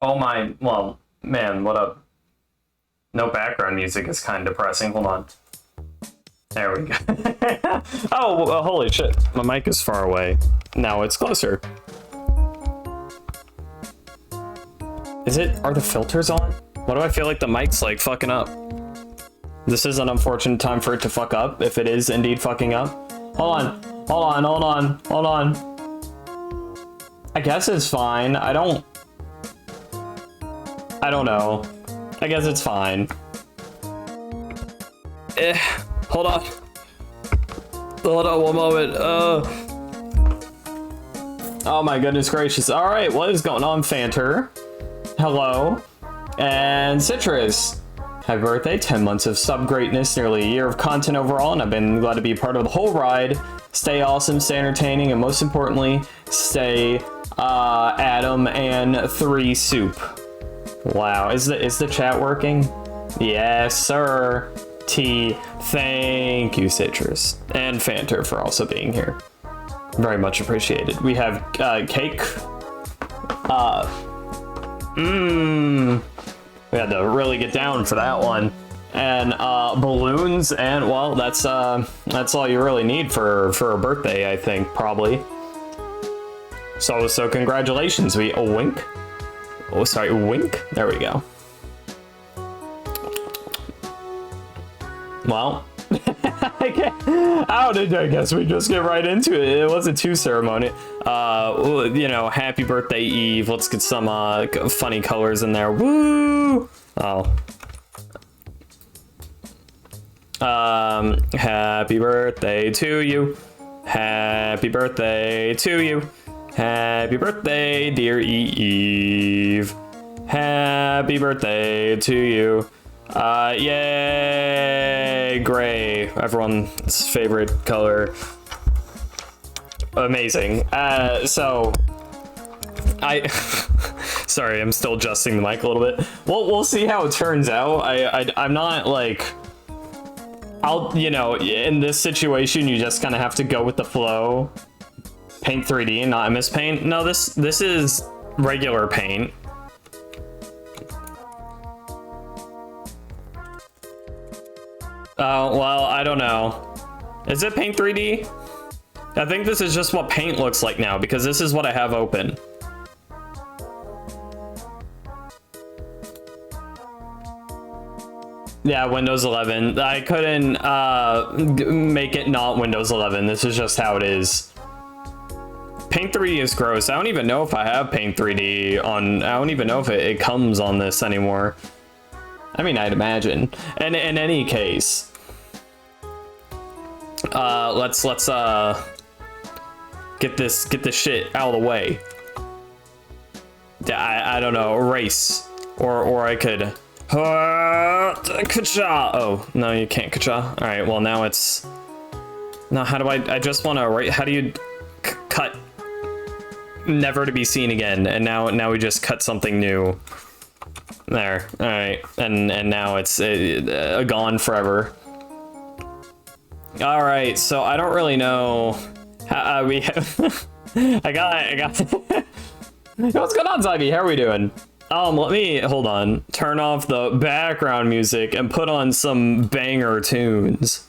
Oh my, well, man, what a... No background music is kind of depressing. Hold on. There we go. Oh, well, holy shit. My mic is far away. Now it's closer. Is it... Are the filters on? Why do I feel like the mic's, like, fucking up? This is an unfortunate time for it to fuck up, if it is indeed fucking up. Hold on. Hold on, hold on, hold on. I guess it's fine. I don't know. I guess it's fine. Hold on. Hold on one moment. Oh my goodness gracious. Alright, what is going on, Fanter? Hello. And Citrus. Happy birthday, 10 months of sub greatness, nearly a year of content overall, and I've been glad to be part of the whole ride. Stay awesome, stay entertaining, and most importantly, stay Adam and 3 Soup. Wow, is the chat working? Yes, sir. Thank you, Citrus. And Fanter for also being here. Very much appreciated. We have cake. We had to really get down for that one. And balloons, and well, that's all you really need for a birthday, I think, probably. So congratulations. We wink. Oh, sorry, wink. There we go. Well, I guess we just get right into it. It wasn't too ceremonial. You know, happy birthday, Eve. Let's get some funny colors in there. Woo! Oh. Happy birthday to you. Happy birthday to you. Happy birthday, dear Eve. Happy birthday to you. Yay! Gray, everyone's favorite color. Amazing. So I sorry, I'm still adjusting the mic a little bit. We'll see how it turns out. I'm not like, you know, in this situation you just kind of have to go with the flow. Paint 3D and not MS Paint. No, this is regular paint. Oh, well, I don't know. Is it Paint 3D? I think this is just what Paint looks like now, because this is what I have open. Yeah, Windows 11. I couldn't make it not Windows 11. This is just how it is. Paint 3D is gross. I don't even know if I have Paint 3D on... I don't even know if it comes on this anymore. I mean, I'd imagine. And in any case... let's get this shit out of the way. I don't know, erase. Or I could... Ka-cha! Oh, no, you can't ka-cha. Alright, well, now it's... No, how do I just want to erase... How do you cut... Never to be seen again, and now we just cut something new. There, all right, and now it's gone forever. All right, so I don't really know how we have. I got. What's going on, Zybee? How are we doing? Let me hold on. Turn off the background music and put on some banger tunes.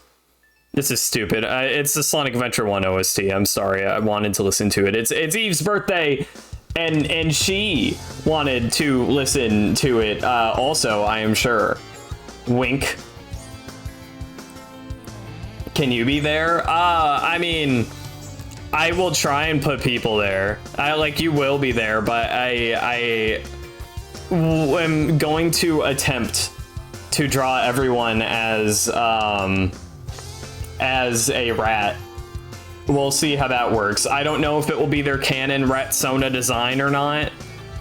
This is stupid. It's the Sonic Adventure 1 OST. I'm sorry. I wanted to listen to it. It's Eve's birthday, and she wanted to listen to it also, I am sure. Wink. Can you be there? I mean, I will try and put people there. You will be there, but I am going to attempt to draw everyone as a rat. We'll see how that works. I don't know if it will be their canon rat Sona design or not,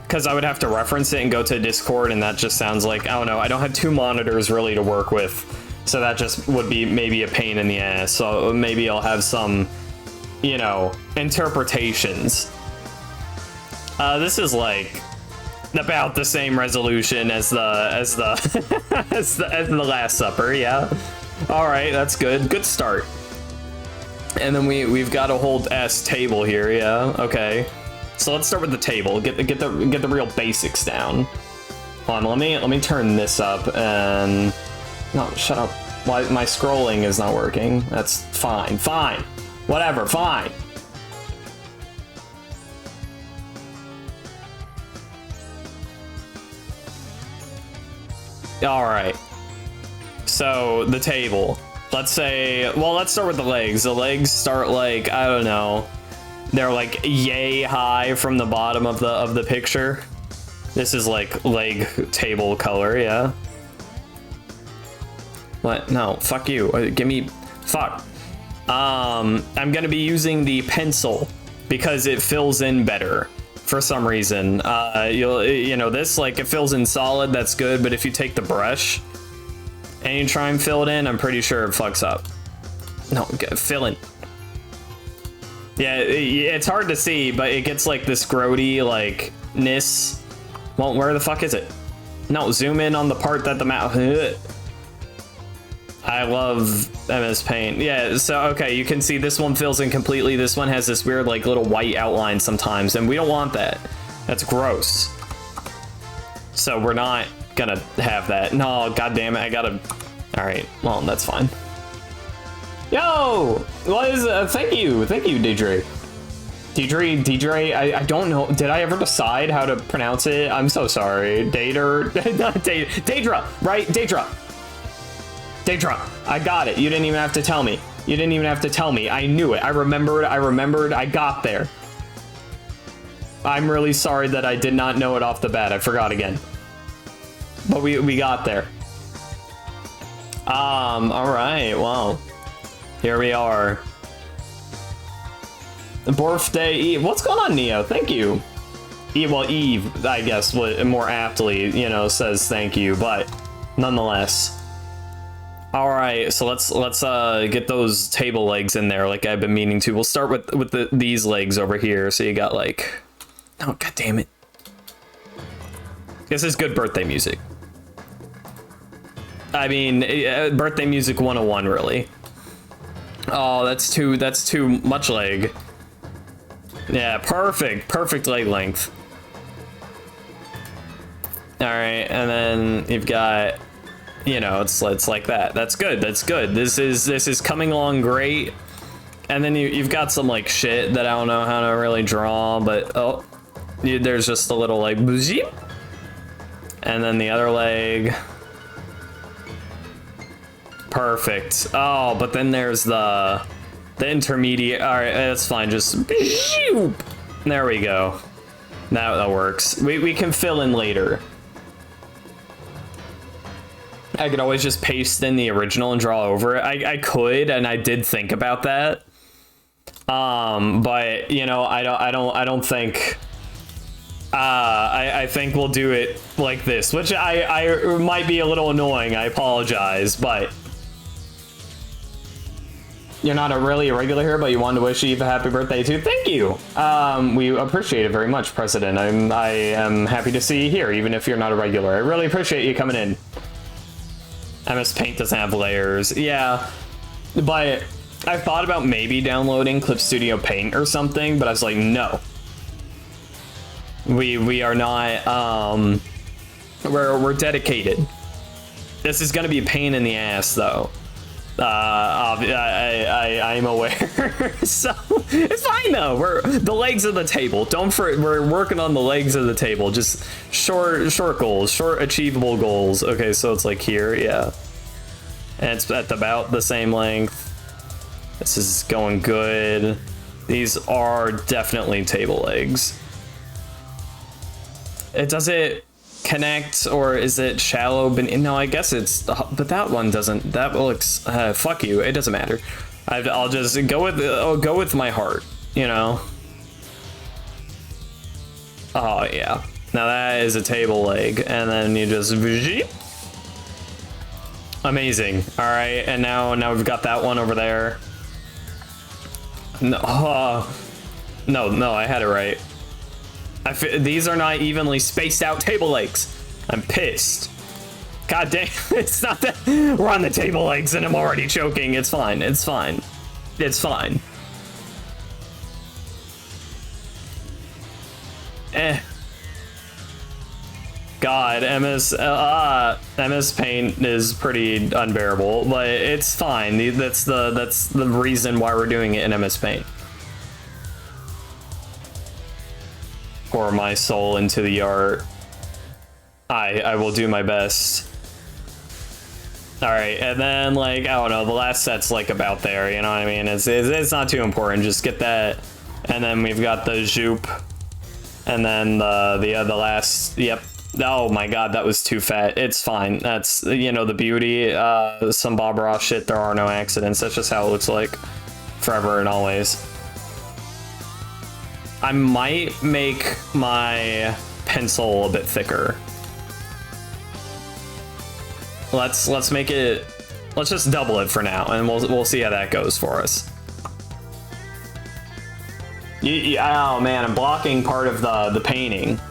because I would have to reference it and go to Discord, and that just sounds like, I don't know, I don't have 2 monitors really to work with, so that just would be maybe a pain in the ass. So maybe I'll have some, you know, interpretations. This is like about the same resolution as the as the Last Supper, yeah. All right, that's good. Good start. And then we've got a whole S table here, yeah. Okay. So let's start with the table. Get the real basics down. Hold on, let me turn this up and no, shut up. Why my scrolling is not working? That's fine. Fine. Whatever, fine. All right. So the table. Let's say, well, let's start with the legs. The legs start like, I don't know. They're like yay high from the bottom of the picture. This is like leg table color, yeah. What? No, fuck you. Give me, fuck. I'm gonna be using the pencil because it fills in better for some reason. You know, this, like, it fills in solid, that's good, but if you take the brush and you try and fill it in, I'm pretty sure it fucks up. No, fill in. Yeah, it's hard to see, but it gets like this grody, like, ness. Well, where the fuck is it? No, zoom in on the part that the mouth. I love MS Paint. Yeah, so, okay, you can see this one fills in completely. This one has this weird, like, little white outline sometimes, and we don't want that. That's gross. So we're not gonna have that. No, god damn it, I gotta... Alright, well, that's fine. Yo! What is... thank you, Deidre. Deidre, I don't know. Did I ever decide how to pronounce it? I'm so sorry. Daedra, right? Daedra, I got it. You didn't even have to tell me. I knew it. I remembered. I got there. I'm really sorry that I did not know it off the bat. I forgot again. But we got there. All right. Well, here we are. Birthday Eve. What's going on, Neo? Thank you. Well, Eve, I guess, more aptly, you know, says thank you, but nonetheless. All right, so let's get those table legs in there, like I've been meaning to. We'll start with these legs over here. So you got like, oh god damn it. This is good birthday music. I mean, birthday music 101, really. Oh, that's too much leg. Yeah, perfect leg length. All right, and then you've got, you know, it's like that. That's good. This is coming along great. And then you've got some like shit that I don't know how to really draw, but oh, there's just a little like bougie. And then the other leg. Perfect. Oh, but then there's the intermediate. All right, that's fine. Just there we go. That works. We can fill in later. I could always just paste in the original and draw over it. I could, and I did think about that. But you know, I don't think. I think we'll do it like this, which I might be a little annoying. I apologize, but you're not really a regular here, but you wanted to wish Eve a happy birthday too. Thank you. We appreciate it very much, President. I am happy to see you here, even if you're not a regular. I really appreciate you coming in. MS Paint doesn't have layers. Yeah, but I thought about maybe downloading Clip Studio Paint or something, but I was like, no. We are not, we're dedicated. This is gonna be a pain in the ass, though. I'm aware. So it's fine though. We're the legs of the table. We're working on the legs of the table. Just short goals, short achievable goals. Okay, so it's like here, yeah. And it's at about the same length. This is going good. These are definitely table legs. Does it connect, or is it shallow? No, I guess it's, but that one doesn't. That looks, fuck you. It doesn't matter. I'll just go with my heart, you know. Oh yeah. Now that is a table leg, and then you just amazing. All right, and now we've got that one over there. No, no, I had it right. These are not evenly spaced out table legs. I'm pissed. God damn, it's not that we're on the table legs and I'm already choking. It's fine. It's fine. It's fine. God, MS Paint is pretty unbearable, but it's fine. That's the reason why we're doing it in MS Paint. Pour my soul into the art. I will do my best. All right, and then like I don't know, the last set's like about there. You know what I mean? It's not too important. Just get that, and then we've got the Zoop, and then the last. Yep. Oh my God, that was too fat. It's fine. That's, you know, the beauty. Some Bob Ross shit. There are no accidents. That's just how it looks like, forever and always. I might make my pencil a bit thicker. Let's make it. Let's just double it for now, and we'll see how that goes for us. Oh man, I'm blocking part of the painting.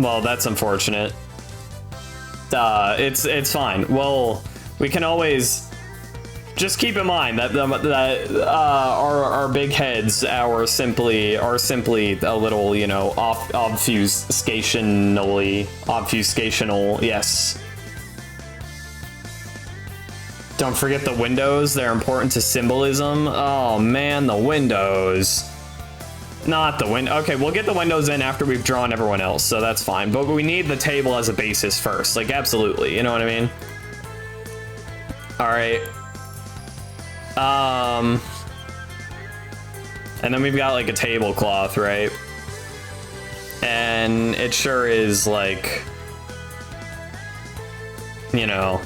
Well, that's unfortunate. It's fine. Well, we can always just keep in mind that our big heads are simply a little, you know, obfuscational. Yes. Don't forget the windows. They're important to symbolism. Oh man, the windows. Not the window. Okay, we'll get the windows in after we've drawn everyone else, so that's fine. But we need the table as a basis first. Like, absolutely. You know what I mean? All right. And then we've got like a tablecloth, right? And it sure is like, you know.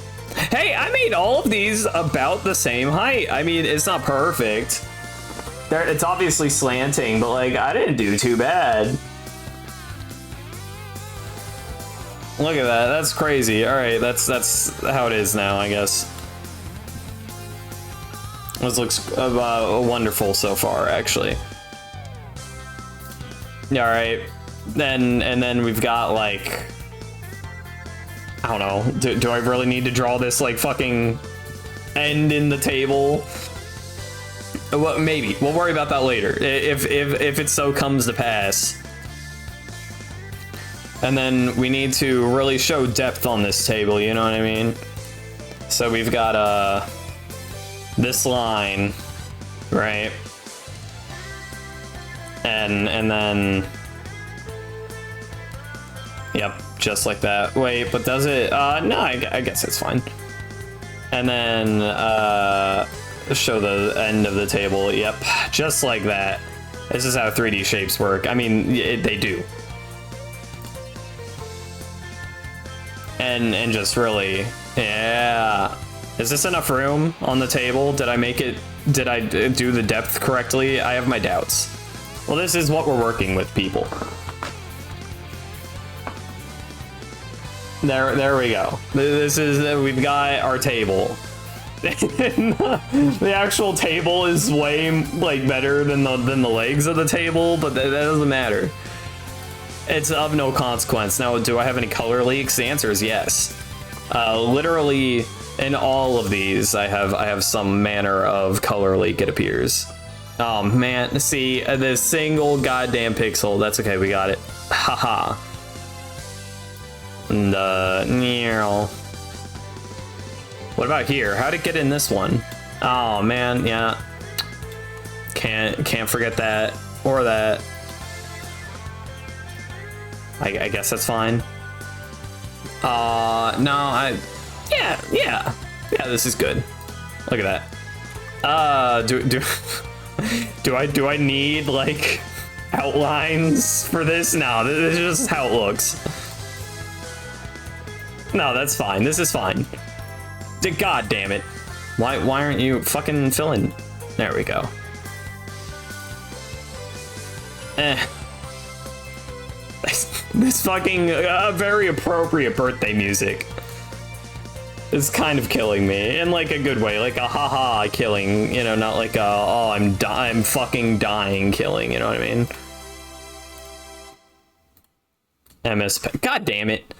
Hey, I made all of these about the same height. I mean, it's not perfect. It's obviously slanting, but like I didn't do too bad. Look at that. That's crazy. All right, that's how it is now, I guess. This looks wonderful so far, actually. All right, and then we've got like, I don't know. Do I really need to draw this like fucking end in the table? Well, maybe. We'll worry about that later, if it so comes to pass. And then we need to really show depth on this table, you know what I mean? So we've got this line, right? And then, yep, just like that. Wait, but does it? No, I guess it's fine. And then show the end of the table. Yep, just like that. This is how 3D shapes work. I mean, they do. And just really, yeah. Is this enough room on the table? Did I make it? Did I do the depth correctly? I have my doubts. Well, this is what we're working with, people. There we go. This is, we've got our table. The actual table is way like better than the legs of the table, but that doesn't matter. It's of no consequence. Now, do I have any color leaks? The answer is yes. Literally in all of these, I have some manner of color leak, it appears. Oh man, see, this single goddamn pixel. That's okay, we got it. Haha. And what about here? How'd it get in this one? Oh man, yeah. Can't forget that or that. I guess that's fine. No, yeah, this is good. Look at that. Do I need like outlines for this? No, this is just how it looks. No, that's fine. This is fine. God damn it. Why aren't you fucking filling? There we go. This fucking very appropriate birthday music is kind of killing me in like a good way, like a haha killing, you know, not like a oh I'm fucking dying killing, you know what I mean? God damn it.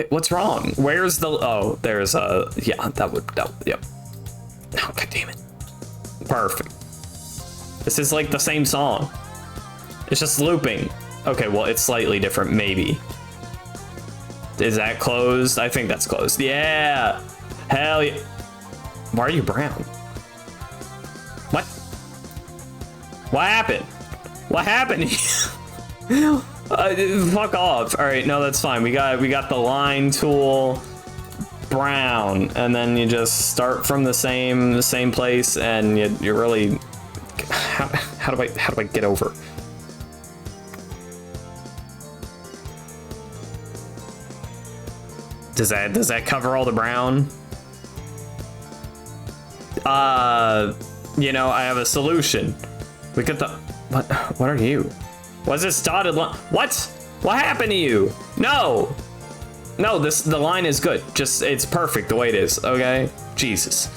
What's wrong? Where's the oh there's yeah that would yep. Oh god damn it. Perfect. This is like the same song. It's just looping. Okay, well, it's slightly different, maybe. Is that closed? I think that's closed. Yeah! Hell yeah. Why are you brown? What? What happened? What happened? Fuck off. All right, no, that's fine. We got the line tool, brown, and then you just start from the same place, and you really. How do I get over? Does that cover all the brown? You know, I have a solution. We get the what are you? What's this dotted line? What happened to you? No, the line is good. Just it's perfect the way it is. Okay, Jesus.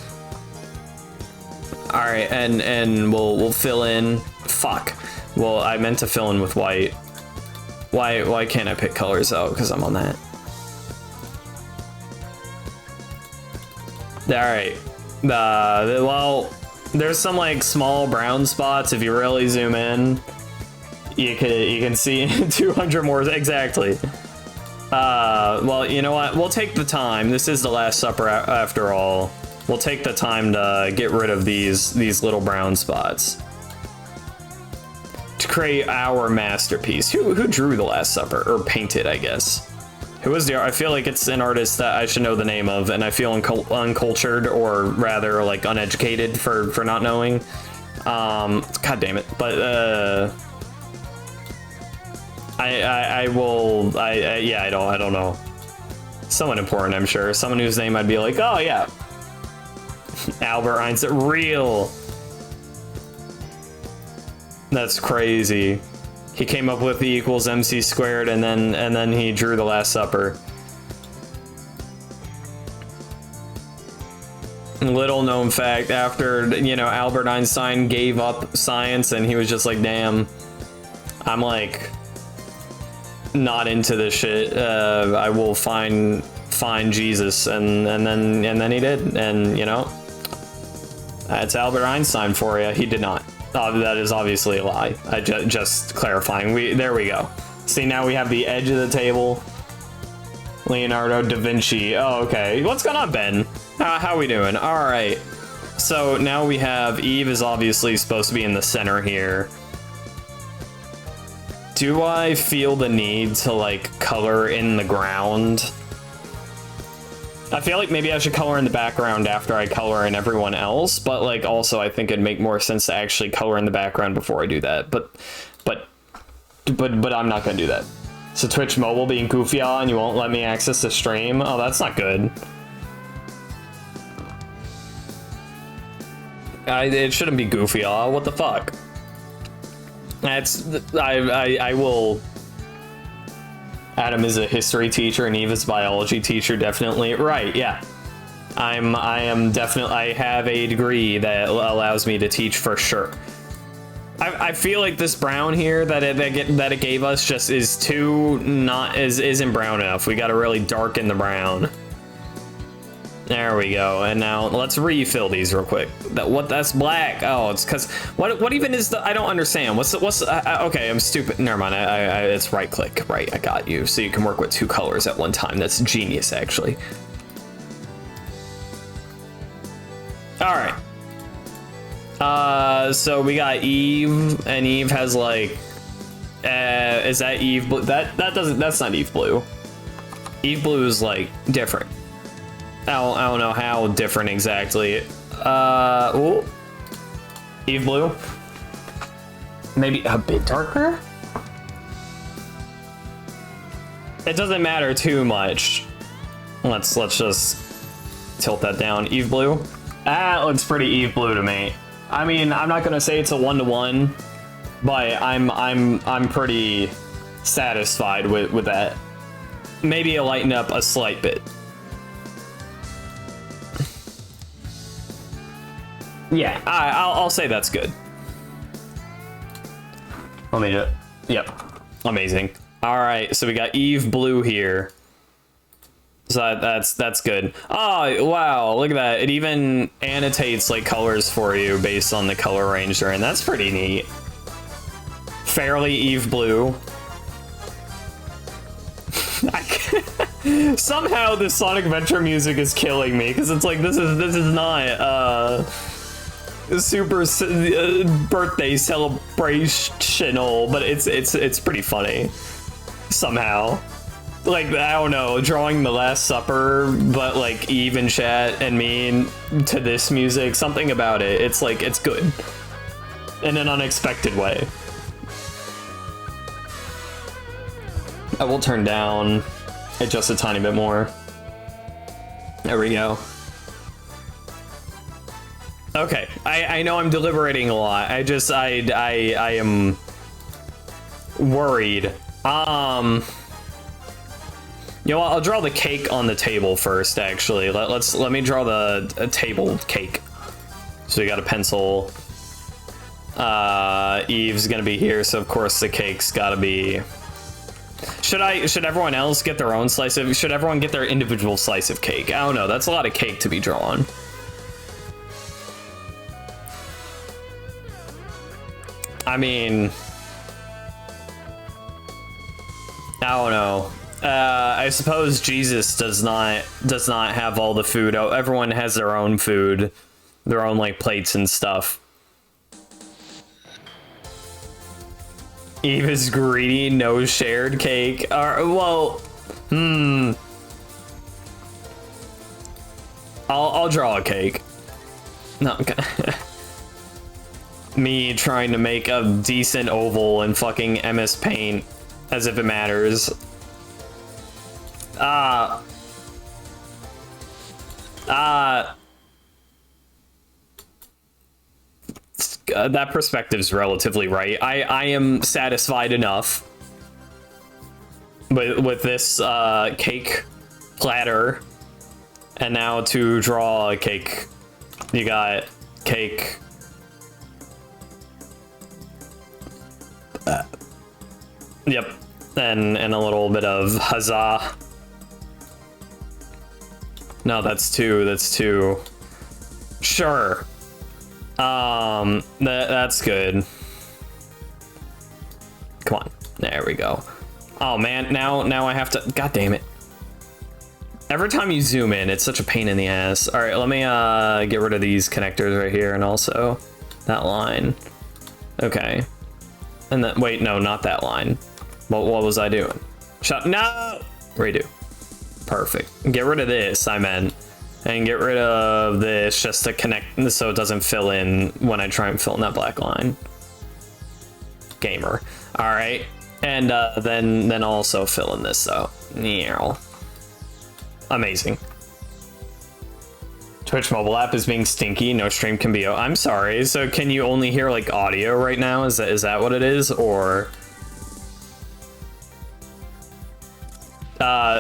All right, and we'll fill in. Fuck. Well, I meant to fill in with white. Why can't I pick colors out? Because I'm on that. All right. Well, there's some like small brown spots. If you really zoom in, you can see 200 more exactly. Well, you know what? We'll take the time. This is the Last Supper after all. We'll take the time to get rid of these little brown spots to create our masterpiece. Who drew the Last Supper, or painted, I guess? Who was the art? I feel like it's an artist that I should know the name of, and I feel uncultured, or rather like uneducated for not knowing. God damn it! But I don't know. Someone important, I'm sure. Someone whose name I'd be like, oh yeah, Albert Einstein. Real. That's crazy. He came up with E equals MC squared, and then he drew the Last Supper. Little known fact, after, you know, Albert Einstein gave up science and he was just like, damn, I'm like not into this shit. I will find Jesus, and then he did, and you know, that's Albert Einstein for you. He did not. That is obviously a lie. I just clarifying. There we go. See, now we have the edge of the table. Leonardo da Vinci. Oh, okay. What's going on, Ben? How we doing? All right. So now we have Eve is obviously supposed to be in the center here. Do I feel the need to like color in the ground? I feel like maybe I should color in the background after I color in everyone else, but like also I think it'd make more sense to actually color in the background before I do that. But I'm not gonna do that. So Twitch mobile being goofy and you won't let me access the stream? Oh, that's not good. It shouldn't be goofy. What the fuck? I will. Adam is a history teacher and Eve is a biology teacher, definitely. Right, yeah. I have a degree that allows me to teach for sure. I feel like this brown here that it gave us just is isn't brown enough. We gotta really darken the brown. There we go. And now let's refill these real quick. That's black. Oh, it's because what even is the? I don't understand. Okay, I'm stupid. Never mind. It's right click. Right, I got you. So you can work with two colors at one time. That's genius, actually. All right. So we got Eve, and Eve has like, is that Eve blue? That's not Eve blue. Eve blue is like different. I don't know how different exactly. Ooh. Eve blue. Maybe a bit darker? It doesn't matter too much. Let's just tilt that down. Eve blue. That looks pretty Eve blue to me. I mean, I'm not gonna say it's a 1-to-1, but I'm pretty satisfied with that. Maybe it'll lighten up a slight bit. Yeah, I'll say that's good. Let me just, yep, amazing. All right, so we got Eve blue here. So that's good. Oh, wow, look at that. It even annotates like colors for you based on the color range they're in. That's pretty neat. Fairly Eve Blue. Somehow this Sonic Adventure music is killing me, because it's like, this is not super birthday celebrational, but it's pretty funny somehow. Like, I don't know, drawing The Last Supper, but like Eve and chat and me to this music, something about it, it's like, it's good in an unexpected way. I will turn down it just a tiny bit more. There we go. Okay, I know I'm deliberating a lot. I am worried. You know what, I'll draw the cake on the table first, actually. Let me draw the table cake. So we got a pencil. Eve's gonna be here, so of course the cake's gotta be... Should everyone else get their own slice of... Should everyone get their individual slice of cake? I don't know, that's a lot of cake to be drawn. I mean... I don't know. I suppose Jesus does not have all the food. Oh, everyone has their own food, their own like plates and stuff. Eve is greedy, no shared cake. Well, I'll draw a cake. No, okay. Me trying to make a decent oval in fucking MS Paint, as if it matters. That perspective's relatively right. I am satisfied enough with this cake platter, and now to draw a cake. You got cake. Yep, and a little bit of huzzah. No, that's two. Sure. That's good. Come on. There we go. Oh man, now I have to, god damn it. Every time you zoom in, it's such a pain in the ass. All right, let me get rid of these connectors right here, and also that line. Okay. And then, wait, no, not that line. What was I doing? No! Redo. Perfect. Get rid of this, I meant. And get rid of this just to connect so it doesn't fill in when I try and fill in that black line. Gamer. All right. And then also fill in this though. Yeah. Amazing. Twitch mobile app is being stinky. No stream can be. I'm sorry. So can you only hear like audio right now? Is that what it is? Or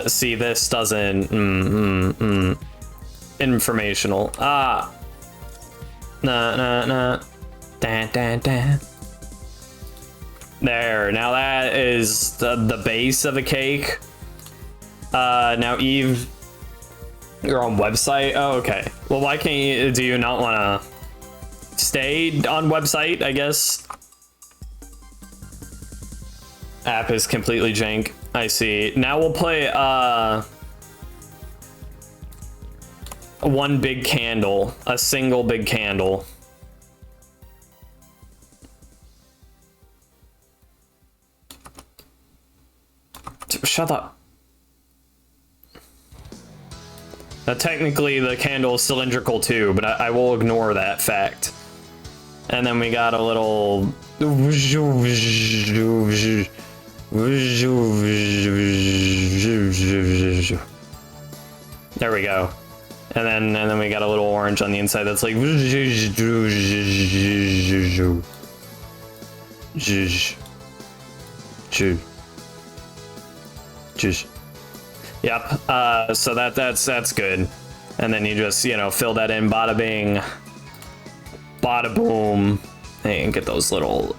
see, this doesn't informational. Nah. Dan. There, now that is the base of the cake. Now Eve, your own website. Oh, okay. Well, why can't you, do you not want to stay on website, I guess? App is completely jank. I see. Now we'll play one big candle, a single big candle. Shut up. Now, technically, the candle is cylindrical too, but I will ignore that fact. And then we got a little. There we go. And then we got a little orange on the inside that's like. Yep. So that's good. And then you just, you know, fill that in, bada bing, bada boom, and get those little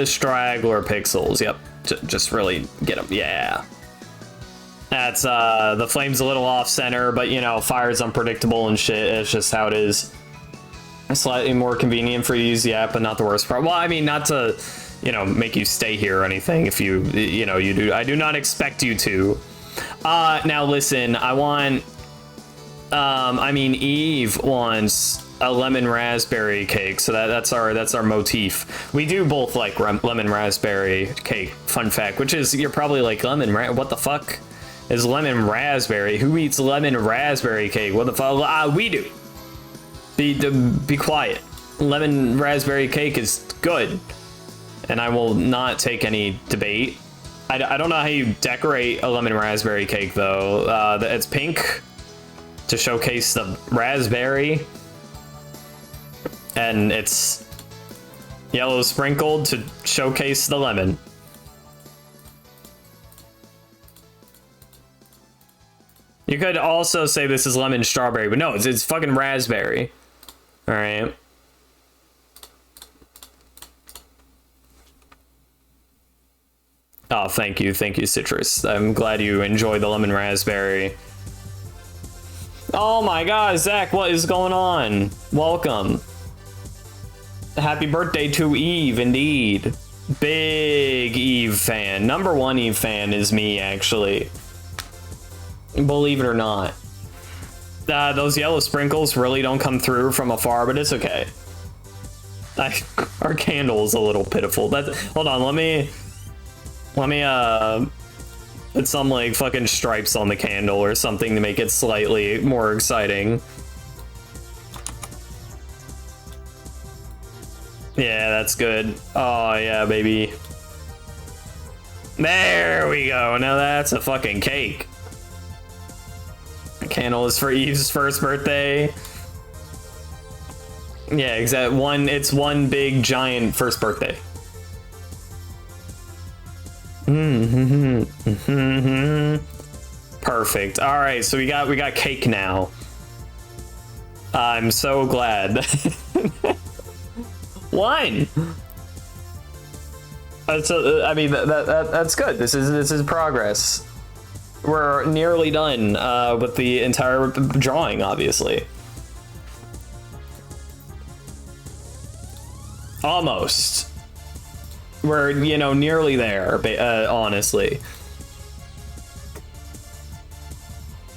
straggler pixels. Yep. Just really get them. Yeah. That's the flame's a little off center, but you know, fire's unpredictable and shit. It's just how it is. Slightly more convenient for you to use the app, but not the worst part. Well, I mean, not to you know, make you stay here or anything. If you, you know, you do, I do not expect you to. Now listen, I want, I mean, Eve wants a lemon raspberry cake, so that's our motif. We do both like lemon raspberry cake. Fun fact, which is, you're probably like, what the fuck is lemon raspberry? Who eats lemon raspberry cake? What the fuck? We do. Be quiet. Lemon raspberry cake is good, and I will not take any debate. I don't know how you decorate a lemon raspberry cake though. It's pink to showcase the raspberry, and it's yellow sprinkled to showcase the lemon. You could also say this is lemon strawberry, but no, it's fucking raspberry. All right. Oh, thank you, Citrus. I'm glad you enjoy the lemon raspberry. Oh my god, Zach, what is going on? Welcome. Happy birthday to Eve, indeed. Big Eve fan. Number one Eve fan is me, actually. Believe it or not. Those yellow sprinkles really don't come through from afar, but it's okay. Our candle is a little pitiful. Hold on, let me put some like fucking stripes on the candle or something to make it slightly more exciting. Yeah, that's good. Oh yeah, baby. There we go. Now that's a fucking cake. The candle is for Eve's first birthday. Yeah, exactly. It's one big giant first birthday. Perfect. All right, so we got cake now. I'm so glad. One. I mean that's good. This is progress. We're nearly done with the entire drawing, obviously. Almost. We're, you know, nearly there, honestly.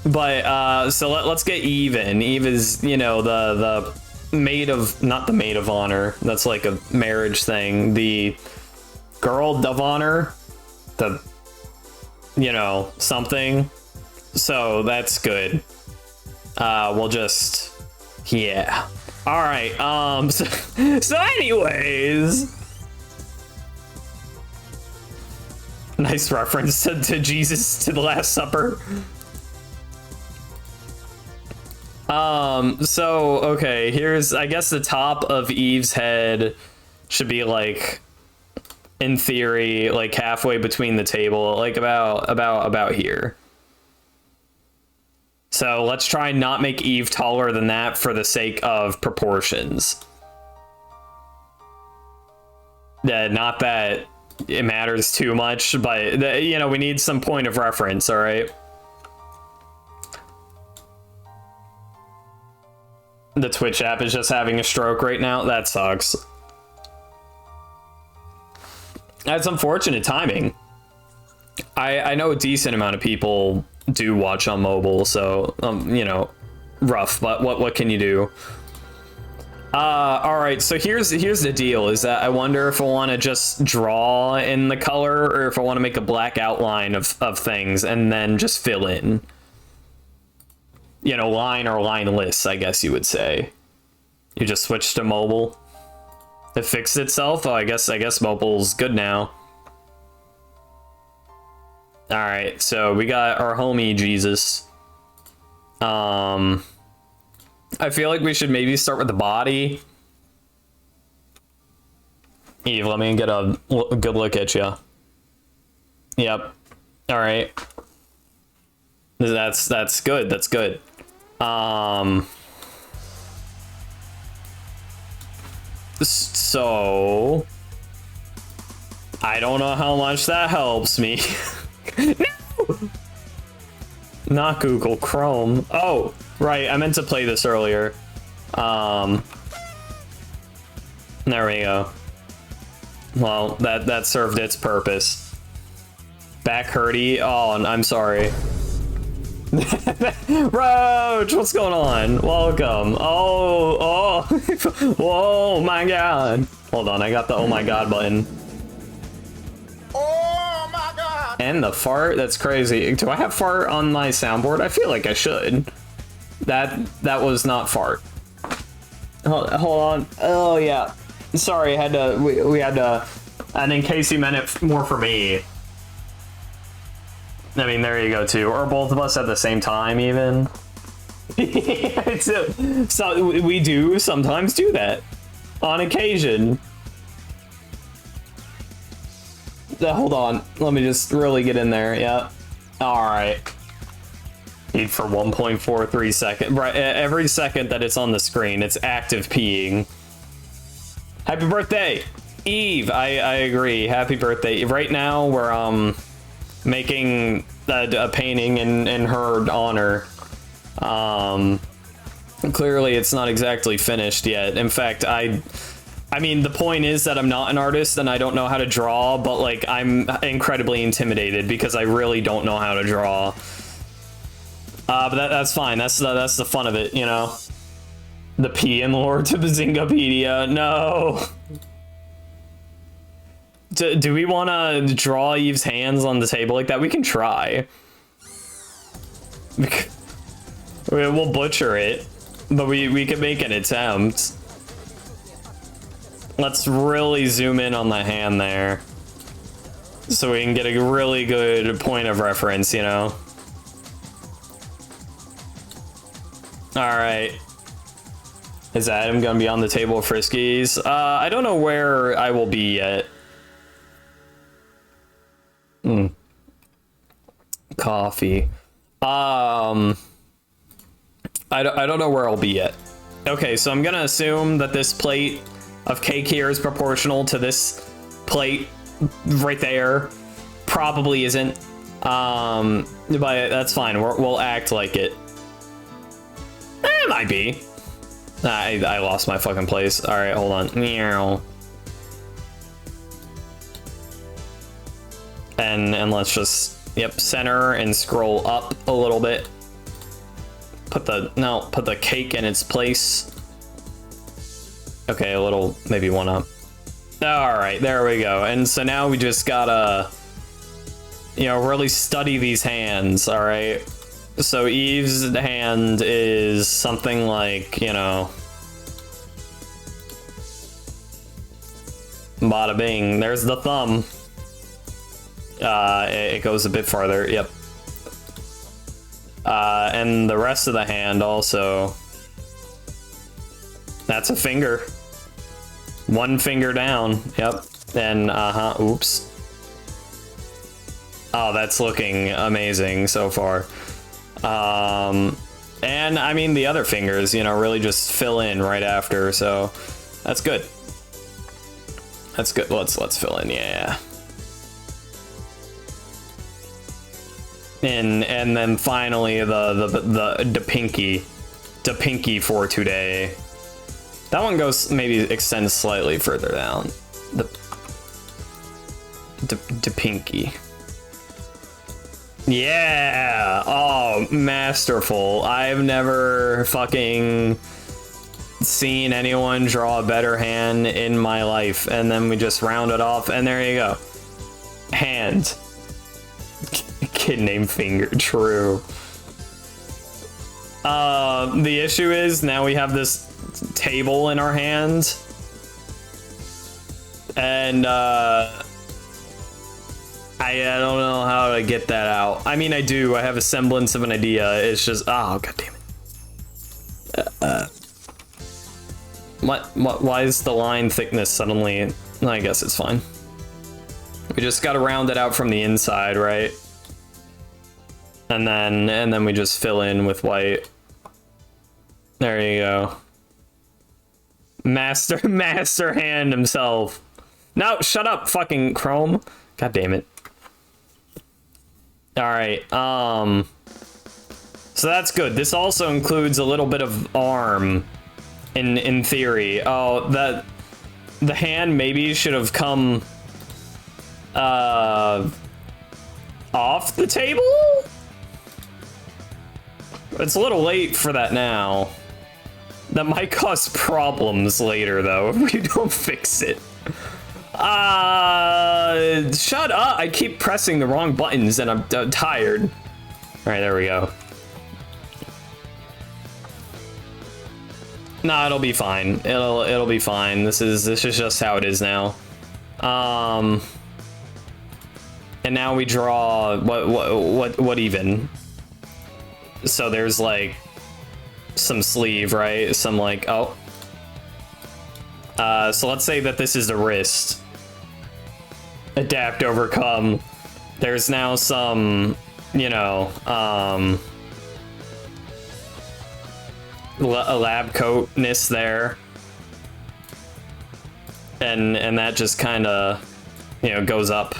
But so let's get even. Eve is, you know, the maid of, not the maid of honor. That's like a marriage thing. The girl of honor. The, you know, something. So that's good. We'll just, yeah. All right. So anyways. Nice reference to Jesus, to the Last Supper. So, okay, here's, I guess the top of Eve's head should be like, in theory, like halfway between the table, like about here. So let's try and not make Eve taller than that for the sake of proportions. Not that it matters too much, but you know, we need some point of reference. All right. The Twitch app is just having a stroke right now. That sucks. That's unfortunate timing. I know a decent amount of people do watch on mobile, so you know, rough, but what can you do? All right, so here's the deal, is that I wonder if I want to just draw in the color, or if I want to make a black outline of things and then just fill in, you know, line or lineless, I guess you would say. You just switch to mobile. It fixed itself. Oh, I guess mobile's good now. All right, so we got our homie Jesus. I feel like we should maybe start with the body. Eve, let me get a good look at you. Yep. All right. That's good. That's good. So I don't know how much that helps me. No! Not Google Chrome. Oh, right. I meant to play this earlier. There we go. Well, that served its purpose. Back hurty. Oh, I'm sorry. Roach, what's going on? Welcome. Oh. Whoa, my god. Hold on, I got the oh my god button. Oh my god. And the fart, that's crazy. Do I have fart on my soundboard? I feel like I should. That was not fart. Hold on. Oh yeah. Sorry, I had to. We had to. And in case you meant it more for me. I mean, there you go too. Or both of us at the same time, even. So we do sometimes do that, on occasion. Hold on. Let me just really get in there. Yeah. All right. Need for 1.43 seconds. Right. Every second that it's on the screen, it's active peeing. Happy birthday, Eve. I agree. Happy birthday. Right now we're making a painting in her honor. Clearly it's not exactly finished yet. In fact, I mean, the point is that I'm not an artist and I don't know how to draw, but like I'm incredibly intimidated because I really don't know how to draw. But that's fine. That's the fun of it, you know. The P in lore to Bazingapedia. No. Do we want to draw Eve's hands on the table like that? We can try. We'll butcher it, but we can make an attempt. Let's really zoom in on the hand there, so we can get a really good point of reference, you know? Alright. Is Adam gonna be on the table of Friskies? I don't know where I will be yet. Coffee. I don't know where I'll be yet. Okay, so I'm gonna assume that this plate of cake here is proportional to this plate right there. Probably isn't. But that's fine. We'll act like it. It might be. I lost my fucking place. All right, hold on. Meow. And let's just, yep, center and scroll up a little bit. Put the cake in its place. Okay, a little, maybe one up. All right, there we go. And so now we just gotta, you know, really study these hands. All right. So Eve's hand is something like, you know, bada bing. There's the thumb. It goes a bit farther. Yep. And the rest of the hand also. That's a finger. One finger down. Yep. And oops. Oh, that's looking amazing so far. And I mean the other fingers, you know, really just fill in right after, so that's good. That's good. Let's fill in, yeah. And then finally the pinky for today. That one goes, maybe extends slightly further down. The pinky. Yeah. Oh, masterful. I've never fucking seen anyone draw a better hand in my life. And then we just round it off, and there you go. Hand. Kid named Finger. True. The issue is now we have this table in our hand. And, I don't know how to get that out. I mean, I do. I have a semblance of an idea. It's just, oh, god damn it. Why is the line thickness suddenly? I guess it's fine. We just gotta round it out from the inside, right? And then we just fill in with white. There you go. Master hand himself. No, shut up, fucking Chrome. God damn it. All right, so that's good. This also includes a little bit of arm in theory. Oh, the hand maybe should have come off the table? It's a little late for that now. That might cause problems later, though, if we don't fix it. Shut up! I keep pressing the wrong buttons and I'm tired. All right, there we go. Nah, it'll be fine. It'll be fine. This is just how it is now. And now we draw what even? So there's like some sleeve, right? Some like, oh. So let's say that this is the wrist. Adapt, overcome. There's now some, you know, a lab coatness there. And that just kind of, you know, goes up.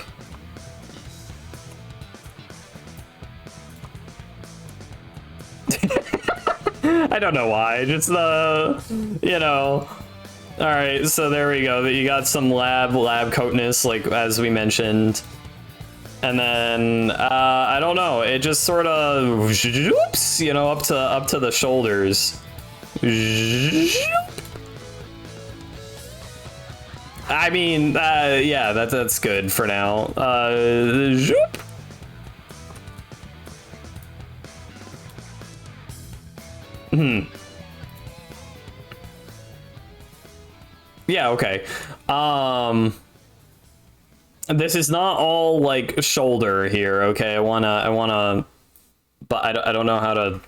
I don't know why, just the, you know. All right, so there we go. You got some lab coatness, like as we mentioned, and then I don't know. It just sort of, oops, you know, up to the shoulders. I mean, yeah, that's good for now. Yeah, okay. This is not all like shoulder here, okay? I wanna, but I don't know how to.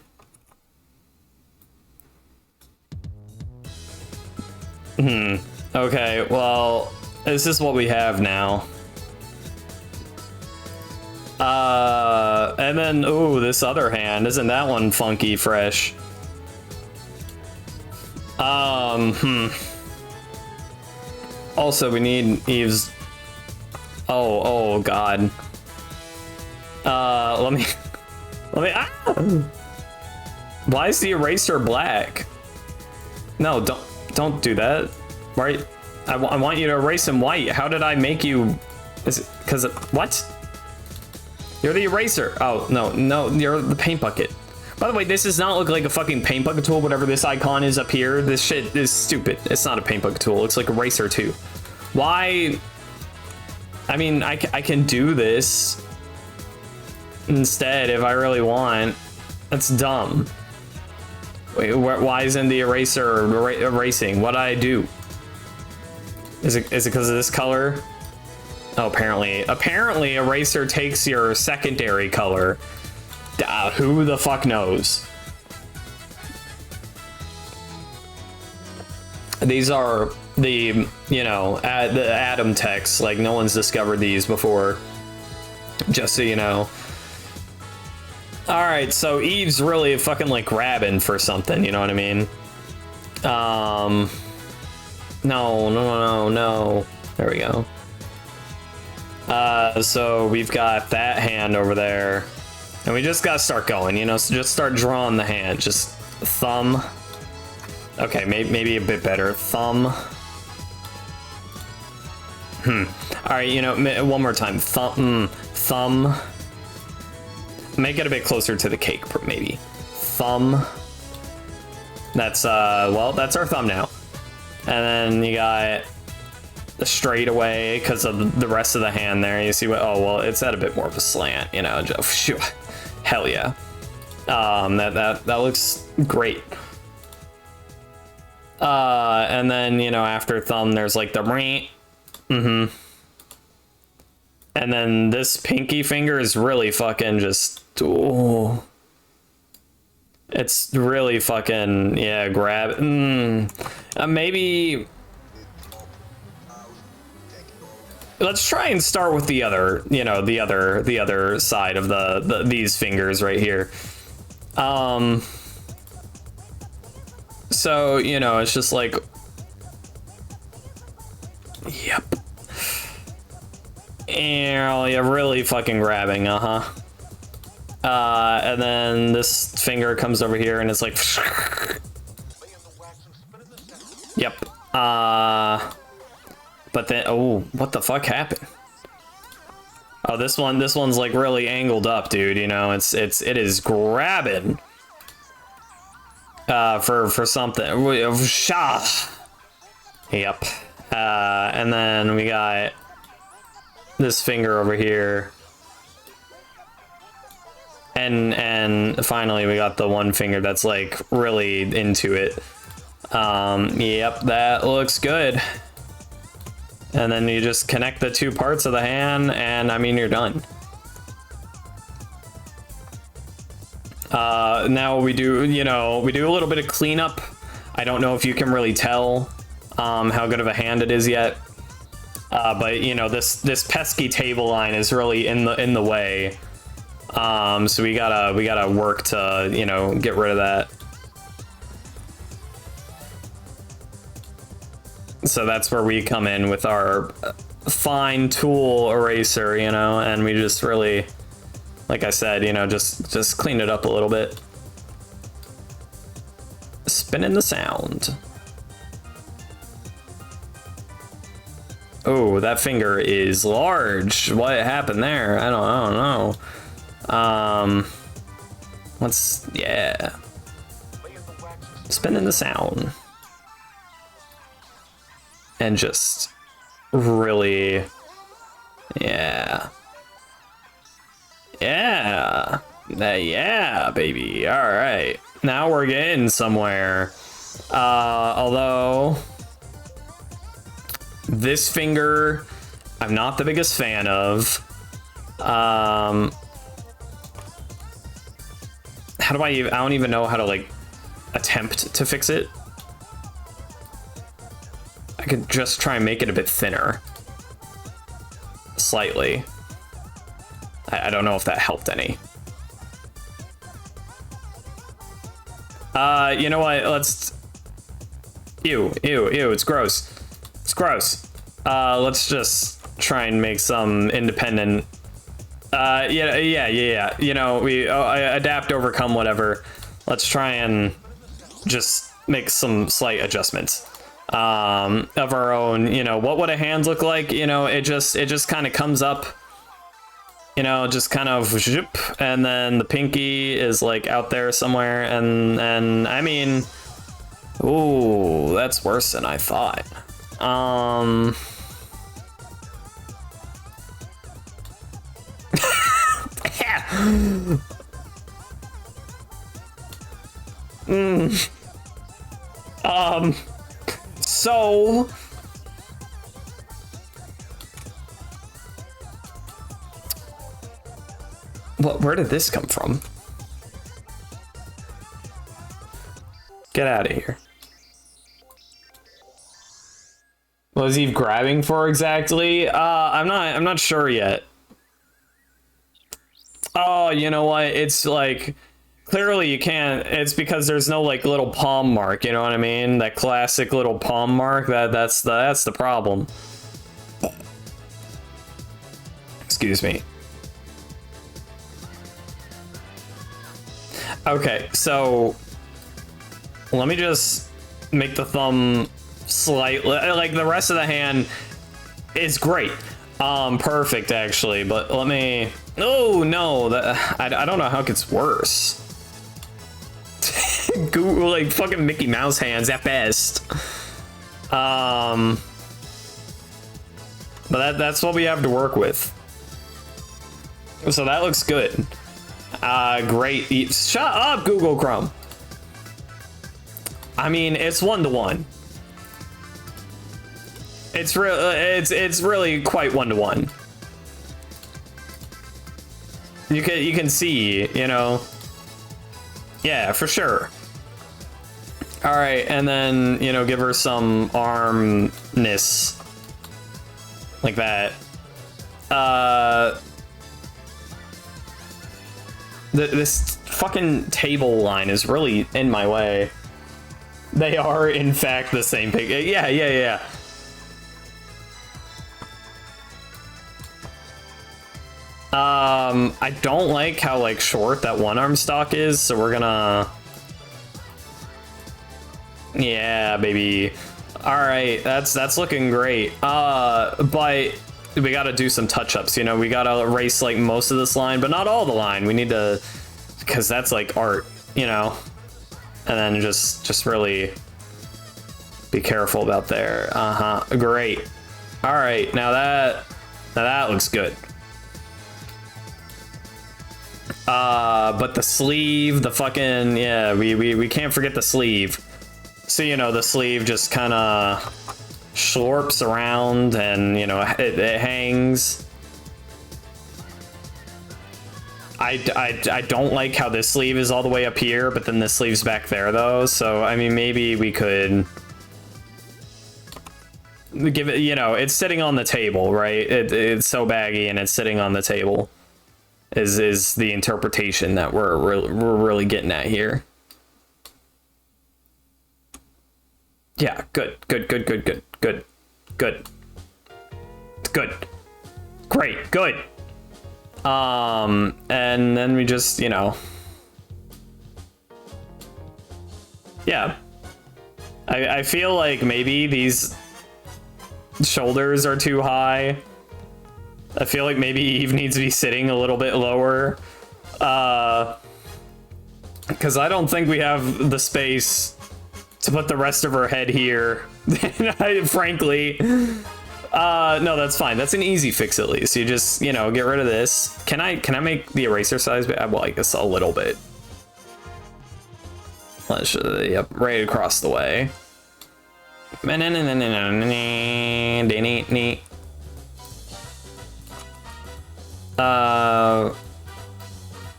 Okay, well, this is what we have now. And then, ooh, this other hand, isn't that one funky fresh? Also, we need Eve's. Oh God. Let me. Ah! Why is the eraser black? No, don't do that. Right? I want you to erase him white. How did I make you? Is it because what? You're the eraser. Oh no, you're the paint bucket. By the way, this does not look like a fucking paint bucket tool, whatever this icon is up here. This shit is stupid. It's not a paint bucket tool. It's like a eraser too. Why? I mean, I can do this instead if I really want. That's dumb. Wait, why isn't the eraser erasing? What did I do? Is it because of this color? Oh, apparently eraser takes your secondary color. Who the fuck knows? These are the, you know, the atom texts. Like, no one's discovered these before. Just so you know. Alright, so Eve's really fucking like grabbing for something, you know what I mean? No. There we go. So we've got that hand over there. And we just gotta start going, you know, so just start drawing the hand. Just thumb. Okay, maybe a bit better. Thumb. Alright, you know, one more time. Thumb. Make it a bit closer to the cake, maybe. Thumb. That's, well, that's our thumb now. And then you got the straightaway because of the rest of the hand there. You see what, oh, well, it's at a bit more of a slant, you know, just, hell yeah. That looks great. And then, you know, after thumb, there's like the and then this pinky finger is really fucking just, ooh. It's really fucking, yeah, grab. Maybe. Let's try and start with the other, you know, the other side of these fingers right here. So, you know, it's just like, yep. And you're really fucking grabbing, and then this finger comes over here and it's like, yep. But then, oh, what the fuck happened? Oh, this one's like really angled up, dude. You know, it is grabbing for something. Shah. Yep. And then we got this finger over here. And finally we got the one finger that's like really into it. Yep, that looks good. And then you just connect the two parts of the hand, and I mean, you're done. Now we do, you know, we do a little bit of cleanup. I don't know if you can really tell how good of a hand it is yet. But you know, this pesky table line is really in the way. So we gotta work to, you know, get rid of that. So that's where we come in with our fine tool eraser, you know, and we just really, like I said, you know, just clean it up a little bit. Spinning the sound. Oh, that finger is large. What happened there? I don't know. Yeah. Spinning the sound. And just really, yeah, baby. All right, now we're getting somewhere. Although this finger, I'm not the biggest fan of. How do I don't even know how to like attempt to fix it. I could just try and make it a bit thinner. Slightly. I don't know if that helped any. You know what? Let's... Ew, it's gross. It's gross. Let's just try and make some independent... Yeah. You know, we adapt, overcome, whatever. Let's try and just make some slight adjustments. Of our own, you know, what would a hand look like? You know, it just kind of comes up, you know, just kind of zip, and then the pinky is like out there somewhere, and I mean, ooh, that's worse than I thought. So where did this come from? Get out of here. What was he grabbing for exactly? I'm not sure yet. Oh, you know what? It's like, clearly you can't. It's because there's no like little palm mark, you know what I mean? That classic little palm mark, that's the problem. Excuse me. Okay, so let me just make the thumb slightly, like the rest of the hand is great. Perfect actually, but let me, oh no, that I don't know how it gets worse. Google, like fucking Mickey Mouse hands at best. But that's what we have to work with. So that looks good. Great. Shut up, Google Chrome. I mean, it's 1-to-1. It's really quite 1-to-1. You can see, you know. Yeah, for sure. All right, and then, you know, give her some armness. Like that. This fucking table line is really in my way. They are, in fact, the same pig. Yeah. I don't like how, like, short that one arm stock is, so we're gonna... Yeah, baby. All right, that's looking great. But we got to do some touch-ups. You know, we got to erase like most of this line, but not all the line. We need to, because that's like art, you know. And then just really be careful about there. Great. All right, now that looks good. But the sleeve, the fucking, yeah, we can't forget the sleeve. So, you know, the sleeve just kind of slurps around and, you know, it hangs. I don't like how this sleeve is all the way up here, but then this sleeve's back there, though. So, I mean, maybe we could give it, you know, it's sitting on the table, right? It's so baggy and it's sitting on the table is the interpretation that we're really getting at here. Yeah, good. Good. Great, good. And then we just, you know. Yeah. I feel like maybe these shoulders are too high. I feel like maybe Eve needs to be sitting a little bit lower. Because I don't think we have the space to put the rest of her head here. Frankly. No, that's fine. That's an easy fix at least. You just, you know, get rid of this. Can I make the eraser size? Well, I guess a little bit. Let's, yep, right across the way.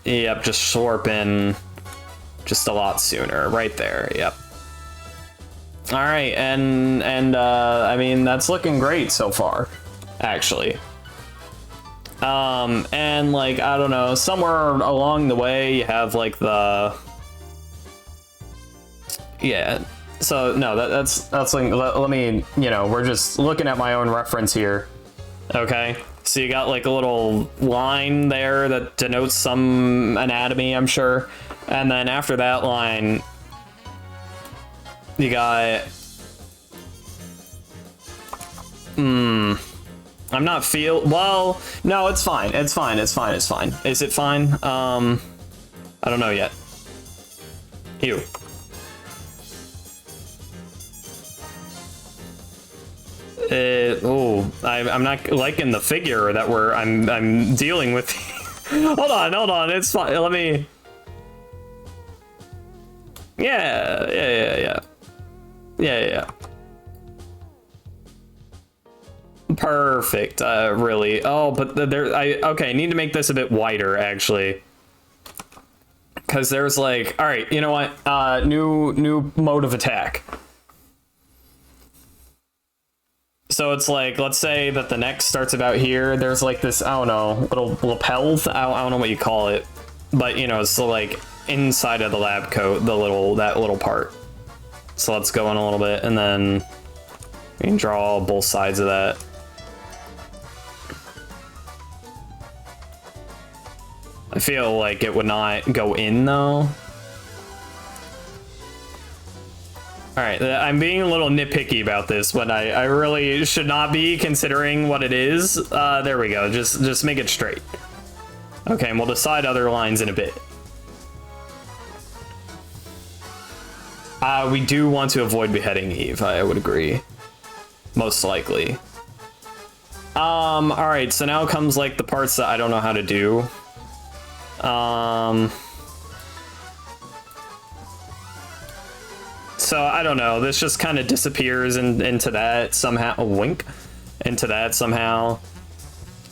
Yep, just slurping just a lot sooner. Right there, yep. All right, and I mean, that's looking great so far, actually. And like, I don't know, somewhere along the way you have like the, yeah. So no, that's like, let me, you know, we're just looking at my own reference here. Okay, so you got like a little line there that denotes some anatomy, I'm sure, and then after that line, you got, I'm not well, no, it's fine. It's fine. Is it fine? I don't know yet. Ew. I'm not liking the figure that I'm dealing with. hold on, it's fine. Let me, yeah. Perfect. Really. Oh, but okay, need to make this a bit wider actually. Cause there's like, all right, you know what? New mode of attack. So it's like, let's say that the neck starts about here. There's like this, I don't know, little lapel. I don't know what you call it, but you know, it's like inside of the lab coat, that little part. So let's go in a little bit, and then we can draw both sides of that. I feel like it would not go in though. All right, I'm being a little nitpicky about this, but I really should not be, considering what it is. There we go, just make it straight. Okay, and we'll decide other lines in a bit. We do want to avoid beheading Eve, I would agree. Most likely. All right, so now comes like the parts that I don't know how to do. So I don't know, this just kind of disappears into that somehow, a wink, into that somehow.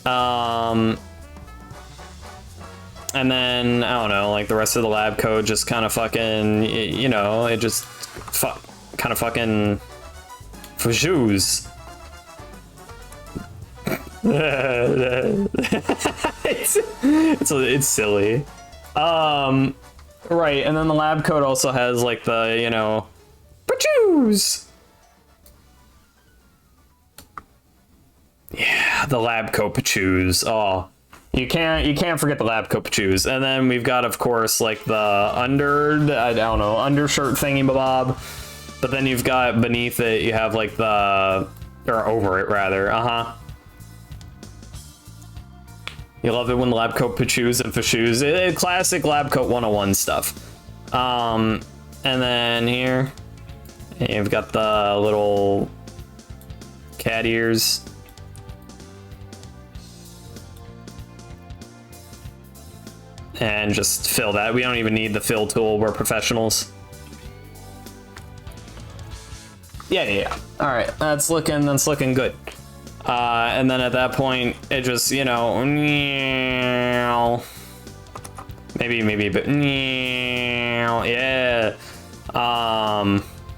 And then, I don't know, like the rest of the lab code just kind of fucking, you know, it just kind of fucking fujus. it's silly. Right, and then the lab coat also has like the, you know, fujus. Yeah, the lab coat pachus. Oh, you can't forget the lab coat pachus. And then we've got, of course, like the I don't know, undershirt thingy bob. But then you've got beneath it, you have like the, or over it rather, You love it when lab coat pachoos and fashoos. Classic lab coat 101 stuff. And then here, you've got the little cat ears. And just fill that. We don't even need the fill tool. We're professionals. Yeah. All right, that's looking good. And then at that point, it just, you know, maybe a bit, yeah.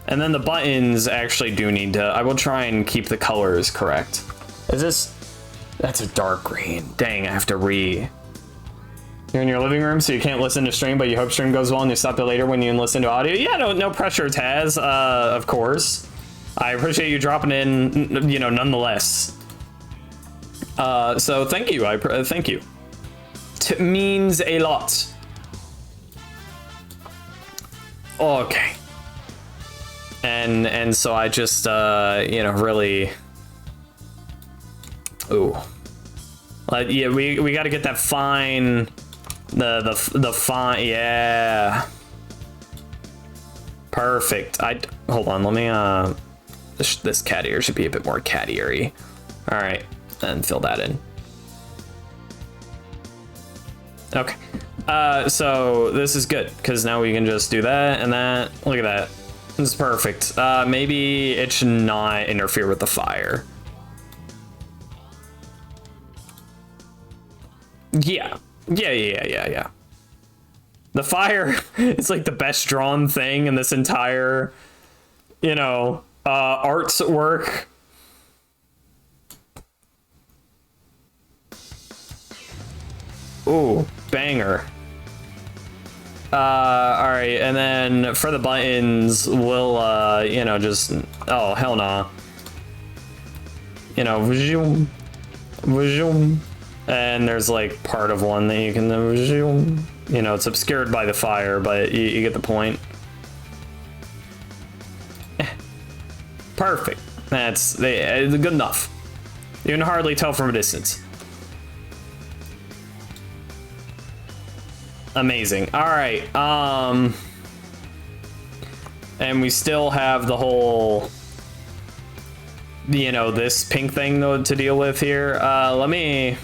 And then the buttons actually do need to, I will try and keep the colors correct. That's a dark green. Dang, I have to You're in your living room, so you can't listen to stream, but you hope stream goes well and you stop it later when you listen to audio. Yeah, no pressure, Taz, of course. I appreciate you dropping in, you know, nonetheless. So thank you, thank you. Means a lot. Okay. And so I just, you know, really... Ooh. Yeah, we got to get that fine... The fine, yeah. Perfect. Hold on, let me, this cat ear should be a bit more cat ear-y. All right, and fill that in. Okay, so this is good, because now we can just do that and that. Look at that, this is perfect. Maybe it should not interfere with the fire. Yeah. Yeah. The fire is like the best drawn thing in this entire, you know, arts work. Ooh, banger. All right, and then for the buttons, we'll, you know, just, oh, hell nah. You know, visual. And there's like part of one that you can, you know, it's obscured by the fire, but you get the point. Perfect. That's good enough. You can hardly tell from a distance. Amazing. All right. And we still have the whole, you know, this pink thing though to deal with here. Let me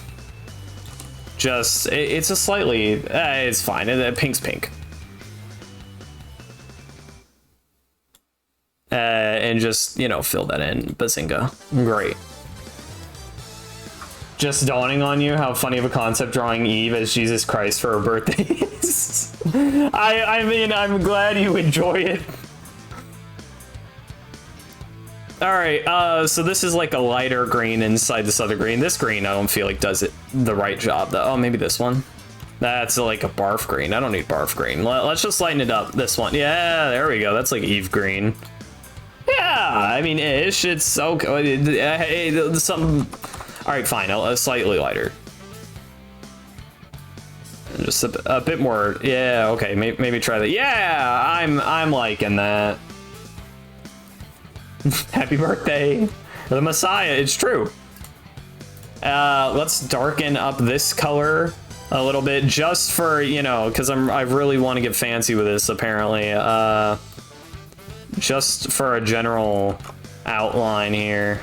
just, it's a slightly, it's fine. Pink's pink. And just, you know, fill that in. Bazinga. Great. Just dawning on you how funny of a concept drawing Eve as Jesus Christ for her birthday is. I mean, I'm glad you enjoy it. All right, so this is like a lighter green inside this other green. This green, I don't feel like does it the right job though. Oh, maybe this one. That's like a barf green. I don't need barf green. Let's just lighten it up. This one. Yeah, there we go. That's like Eve green. Yeah, I mean, ish. It's so good. Hey, some. All right, fine. Slightly lighter. And just a bit more. Yeah. Okay. Maybe try that. Yeah, I'm liking that. Happy birthday, the Messiah. It's true. Let's darken up this color a little bit, just for, you know, because I really want to get fancy with this. Apparently, just for a general outline here.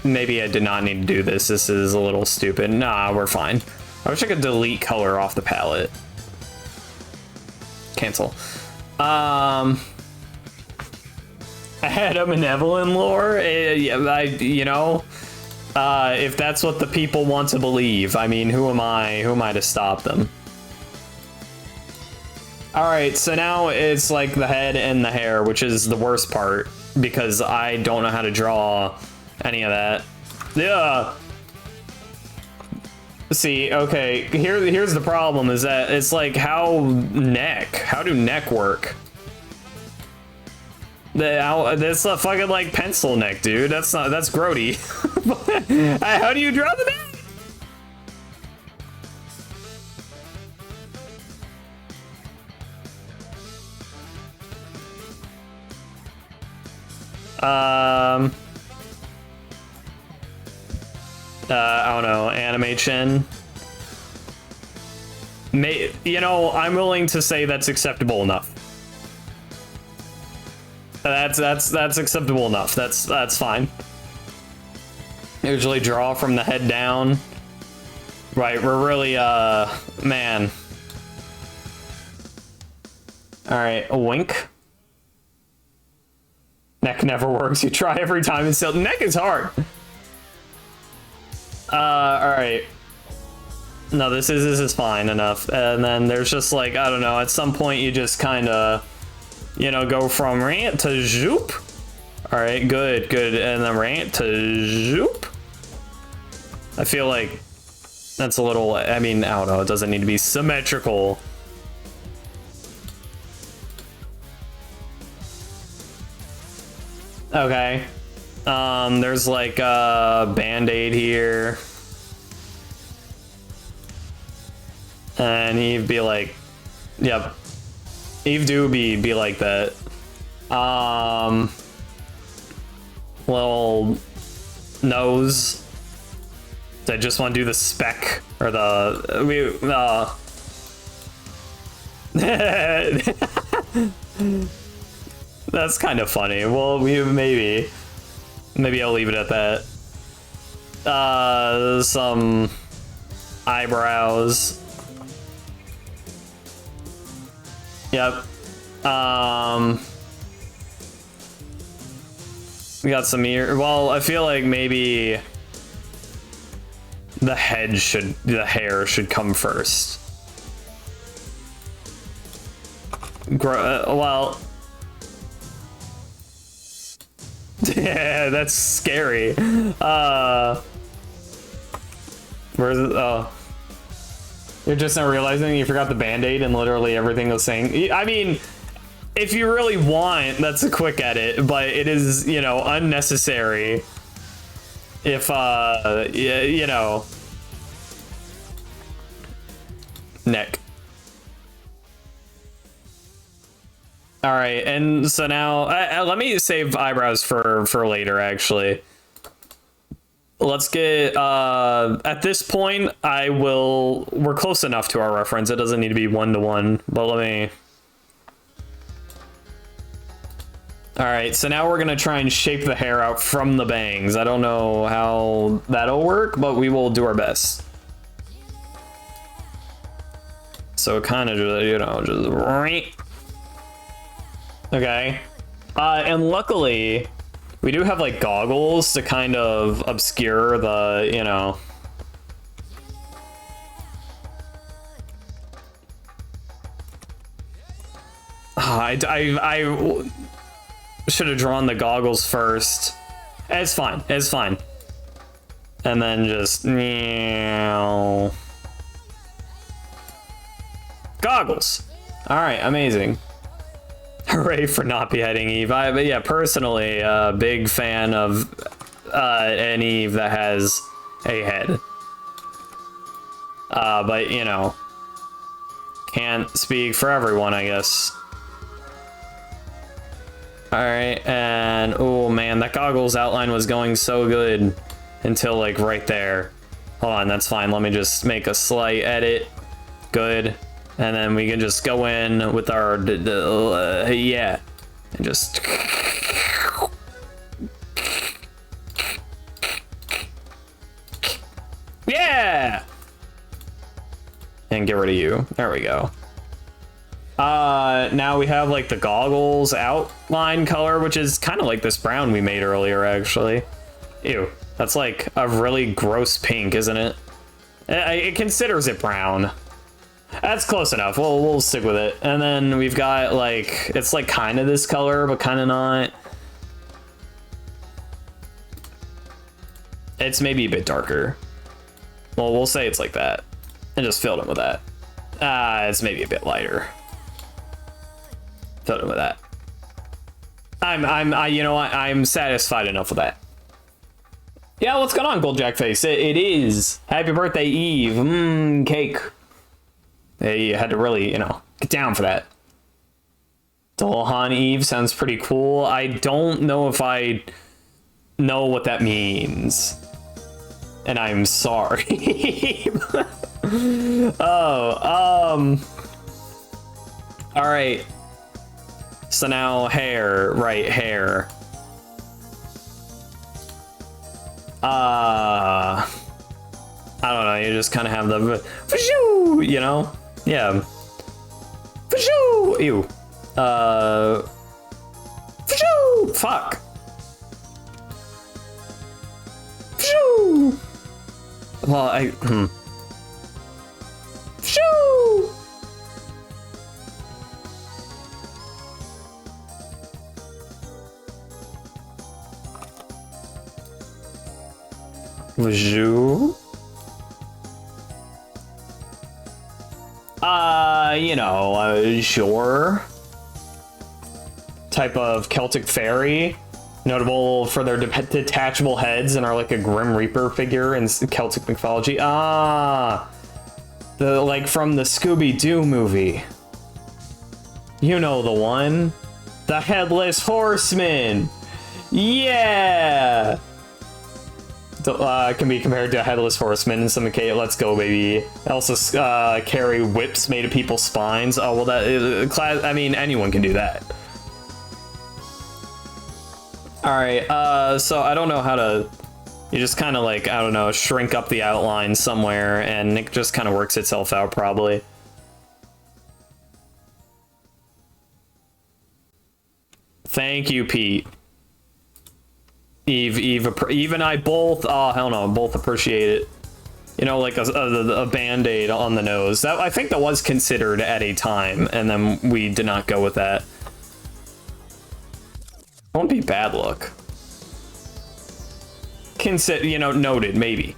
Maybe I did not need to do this. This is a little stupid. Nah, we're fine. I wish I could delete color off the palette. Cancel. Adam and Evelyn lore, you know, if that's what the people want to believe, I mean, who am I to stop them? All right, so now it's like the head and the hair, which is the worst part because I don't know how to draw any of that. Yeah. See, okay, here's the problem is that it's like how do neck work? That's a fucking like pencil neck, dude. That's grody. How do you draw the neck? I don't know, anime chin. You know, I'm willing to say that's acceptable enough. That's acceptable enough. That's fine. Usually draw from the head down. Right, we're really man. All right, a wink. Neck never works. You try every time and still neck is hard. All right. No, this is fine enough. And then there's just like, I don't know, at some point you just kind of, you know, go from rant to zoop. All right, good. And then rant to zoop. I feel like that's a little, I mean, I don't know, it doesn't need to be symmetrical. Okay. There's like a band-aid here. And he'd be like, yep. Eve do be like that. Little nose. I just want to do the speck or That's kind of funny. Well, maybe I'll leave it at that. Some eyebrows. Yep. We got some ear. Well, I feel like maybe the hair should come first. Well. Yeah, that's scary. Where's it? Oh. You're just not realizing you forgot the band-aid and literally everything was saying. I mean, if you really want, that's a quick edit, but it is, you know, unnecessary. If, you know. Neck. All right, and so now let me save eyebrows for later. Actually, let's get at this point. We're close enough to our reference. It doesn't need to be 1-to-1, but let me. All right, so now we're gonna try and shape the hair out from the bangs. I don't know how that'll work, but we will do our best. So kind of, you know, just right. Okay. And luckily, we do have like goggles to kind of obscure the, you know. I should have drawn the goggles first. It's fine. It's fine. And then just goggles. All right, amazing. Hooray for not beheading Eve. But yeah, personally, big fan of an Eve that has a head. But you know, can't speak for everyone, I guess. All right, and oh man, that goggles outline was going so good until like right there. Hold on, that's fine. Let me just make a slight edit. Good. And then we can just go in with our, yeah, and just. Yeah! And get rid of you. There we go. Now we have like the goggles outline color, which is kind of like this brown we made earlier, actually. Ew, that's like a really gross pink, isn't it? It considers it brown. That's close enough. We'll stick with it. And then we've got like, it's like kind of this color, but kind of not. It's maybe a bit darker. Well, we'll say it's like that. And just filled it with that. It's maybe a bit lighter. Filled it with that. You know what? I'm satisfied enough with that. Yeah, what's going on, Goldjack Face? It is. Happy birthday, Eve. Cake. They had to really, you know, get down for that. Dolhan Eve sounds pretty cool. I don't know if I know what that means. And I'm sorry. Oh, all right. So now hair, right, hair. I don't know, you just kind of have the, you know? Yeah. Ew. Fuck. Well, Vajou? You know, sure. Type of Celtic fairy, notable for their detachable heads and are like a Grim Reaper figure in Celtic mythology. Ah, the like from the Scooby-Doo movie. You know the one, the Headless Horseman. Yeah. Can be compared to a headless horseman in some case. Let's go, baby. Also carry whips made of people's spines. Oh well, that class. I mean, anyone can do that. All right. So I don't know how to. You just kind of like, I don't know, shrink up the outline somewhere, and it just kind of works itself out probably. Thank you, Pete. Eve and I both, oh hell no, both appreciate it. You know, like a band-aid on the nose. That, I think that was considered at a time, and then we did not go with that. Won't be bad luck. Consider, you know, noted, maybe.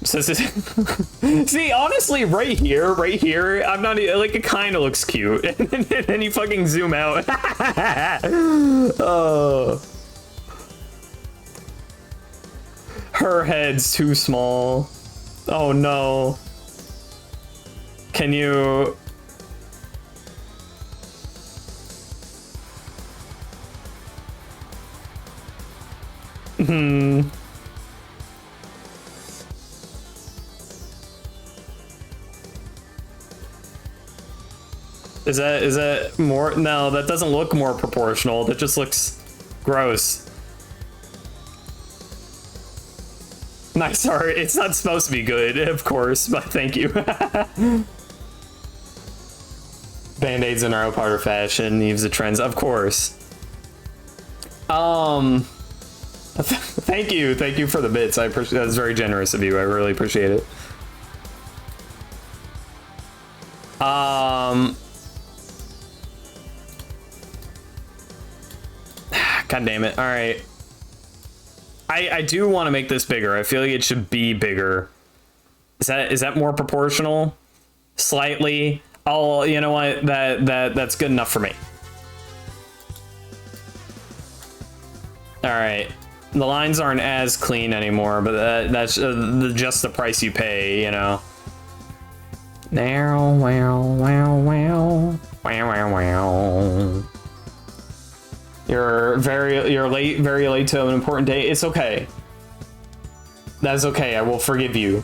So, see, honestly, right here, I'm not, like, it kind of looks cute. And then you fucking zoom out. Oh. Her head's too small. Oh no. Can you... Is that more? No, that doesn't look more proportional. That just looks gross. Nice art. It's not supposed to be good, of course, but thank you. Band-aids in our part of fashion, leaves the trends, of course. Thank you for the bits. I appreciate. That's very generous of you. I really appreciate it. God damn it! All right. I do want to make this bigger. I feel like it should be bigger. Is that more proportional? Slightly. Oh, you know what? That's good enough for me. All right. The lines aren't as clean anymore, but that's just the price you pay, you know. Now, wow. You're very late to an important day. It's okay. That's okay. I will forgive you.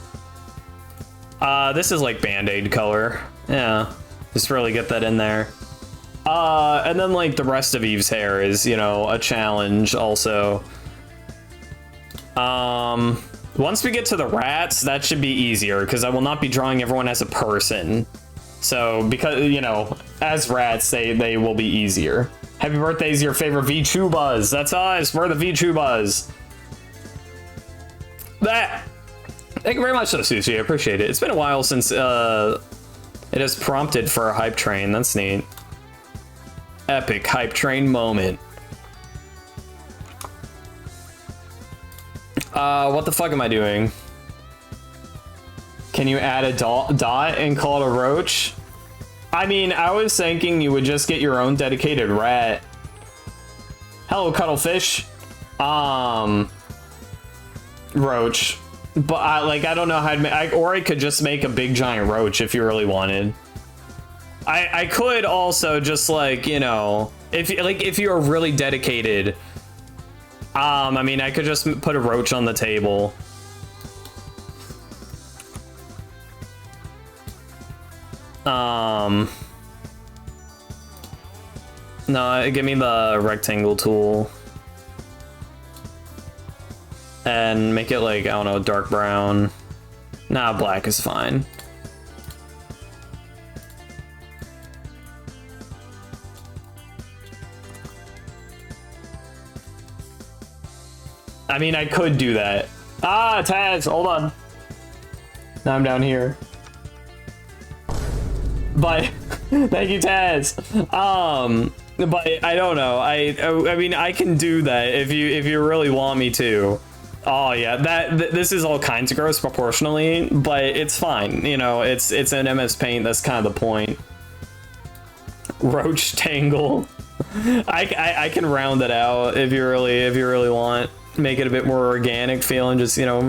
This is like Band-Aid color. Yeah. Just really get that in there. And then like the rest of Eve's hair is, you know, a challenge also. Once we get to the rats, that should be easier because I will not be drawing everyone as a person. So because, you know, as rats, they will be easier. Happy birthday is your favorite VTubers. That's us. We're the VTubers. That. Thank you very much, Sushi. I appreciate it. It's been a while since it has prompted for a hype train. That's neat. Epic hype train moment. What the fuck am I doing? Can you add a dot and call it a roach? I mean, I was thinking you would just get your own dedicated rat. Hello, cuttlefish. Roach. But I don't know how to make, or I could just make a big giant roach if you really wanted. I could also just like, you know, if you're really dedicated, I mean, I could just put a roach on the table. No, give me the rectangle tool. And make it like, I don't know, dark brown. Nah, black is fine. I mean, I could do that. Ah, Taz, hold on. Now I'm down here. But thank you, Taz. But I don't know. I mean, I can do that if you really want me to. Oh yeah, this is all kinds of gross proportionally, but it's fine. You know, it's an MS Paint. That's kind of the point. Roach tangle. I can round it out if you really want. Make it a bit more organic feeling. Just, you know,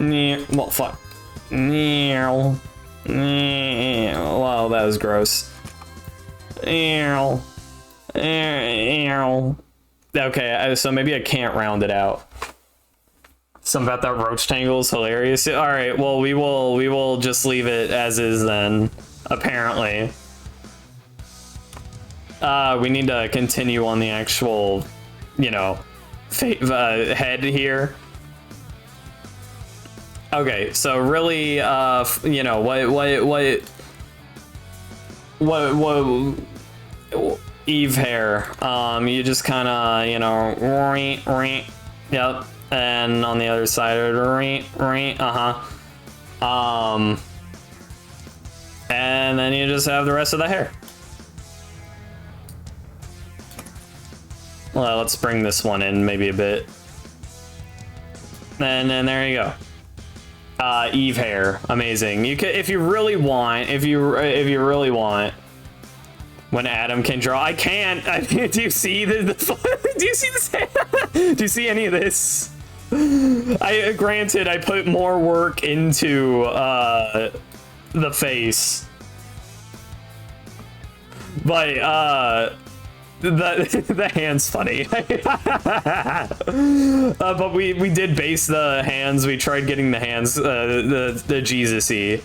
well, fuck. Wow, that was gross. Okay, so maybe I can't round it out. Something about that roach tangle is hilarious. All right, well, we will just leave it as is then. Apparently, we need to continue on the actual, you know, head here. Okay, so really, you know, what Eve hair, you just kind of, you know, yep, and on the other side, and then you just have the rest of the hair. Well, let's bring this one in maybe a bit. And then there you go. Eve hair, amazing. You can, if you really want, if you really want, when Adam can draw, I can't. Do you see do you see this? Do you see any of this? Granted, I put more work into the face, but the hand's funny. But we did base the hands. We tried getting the hands the Jesus-y.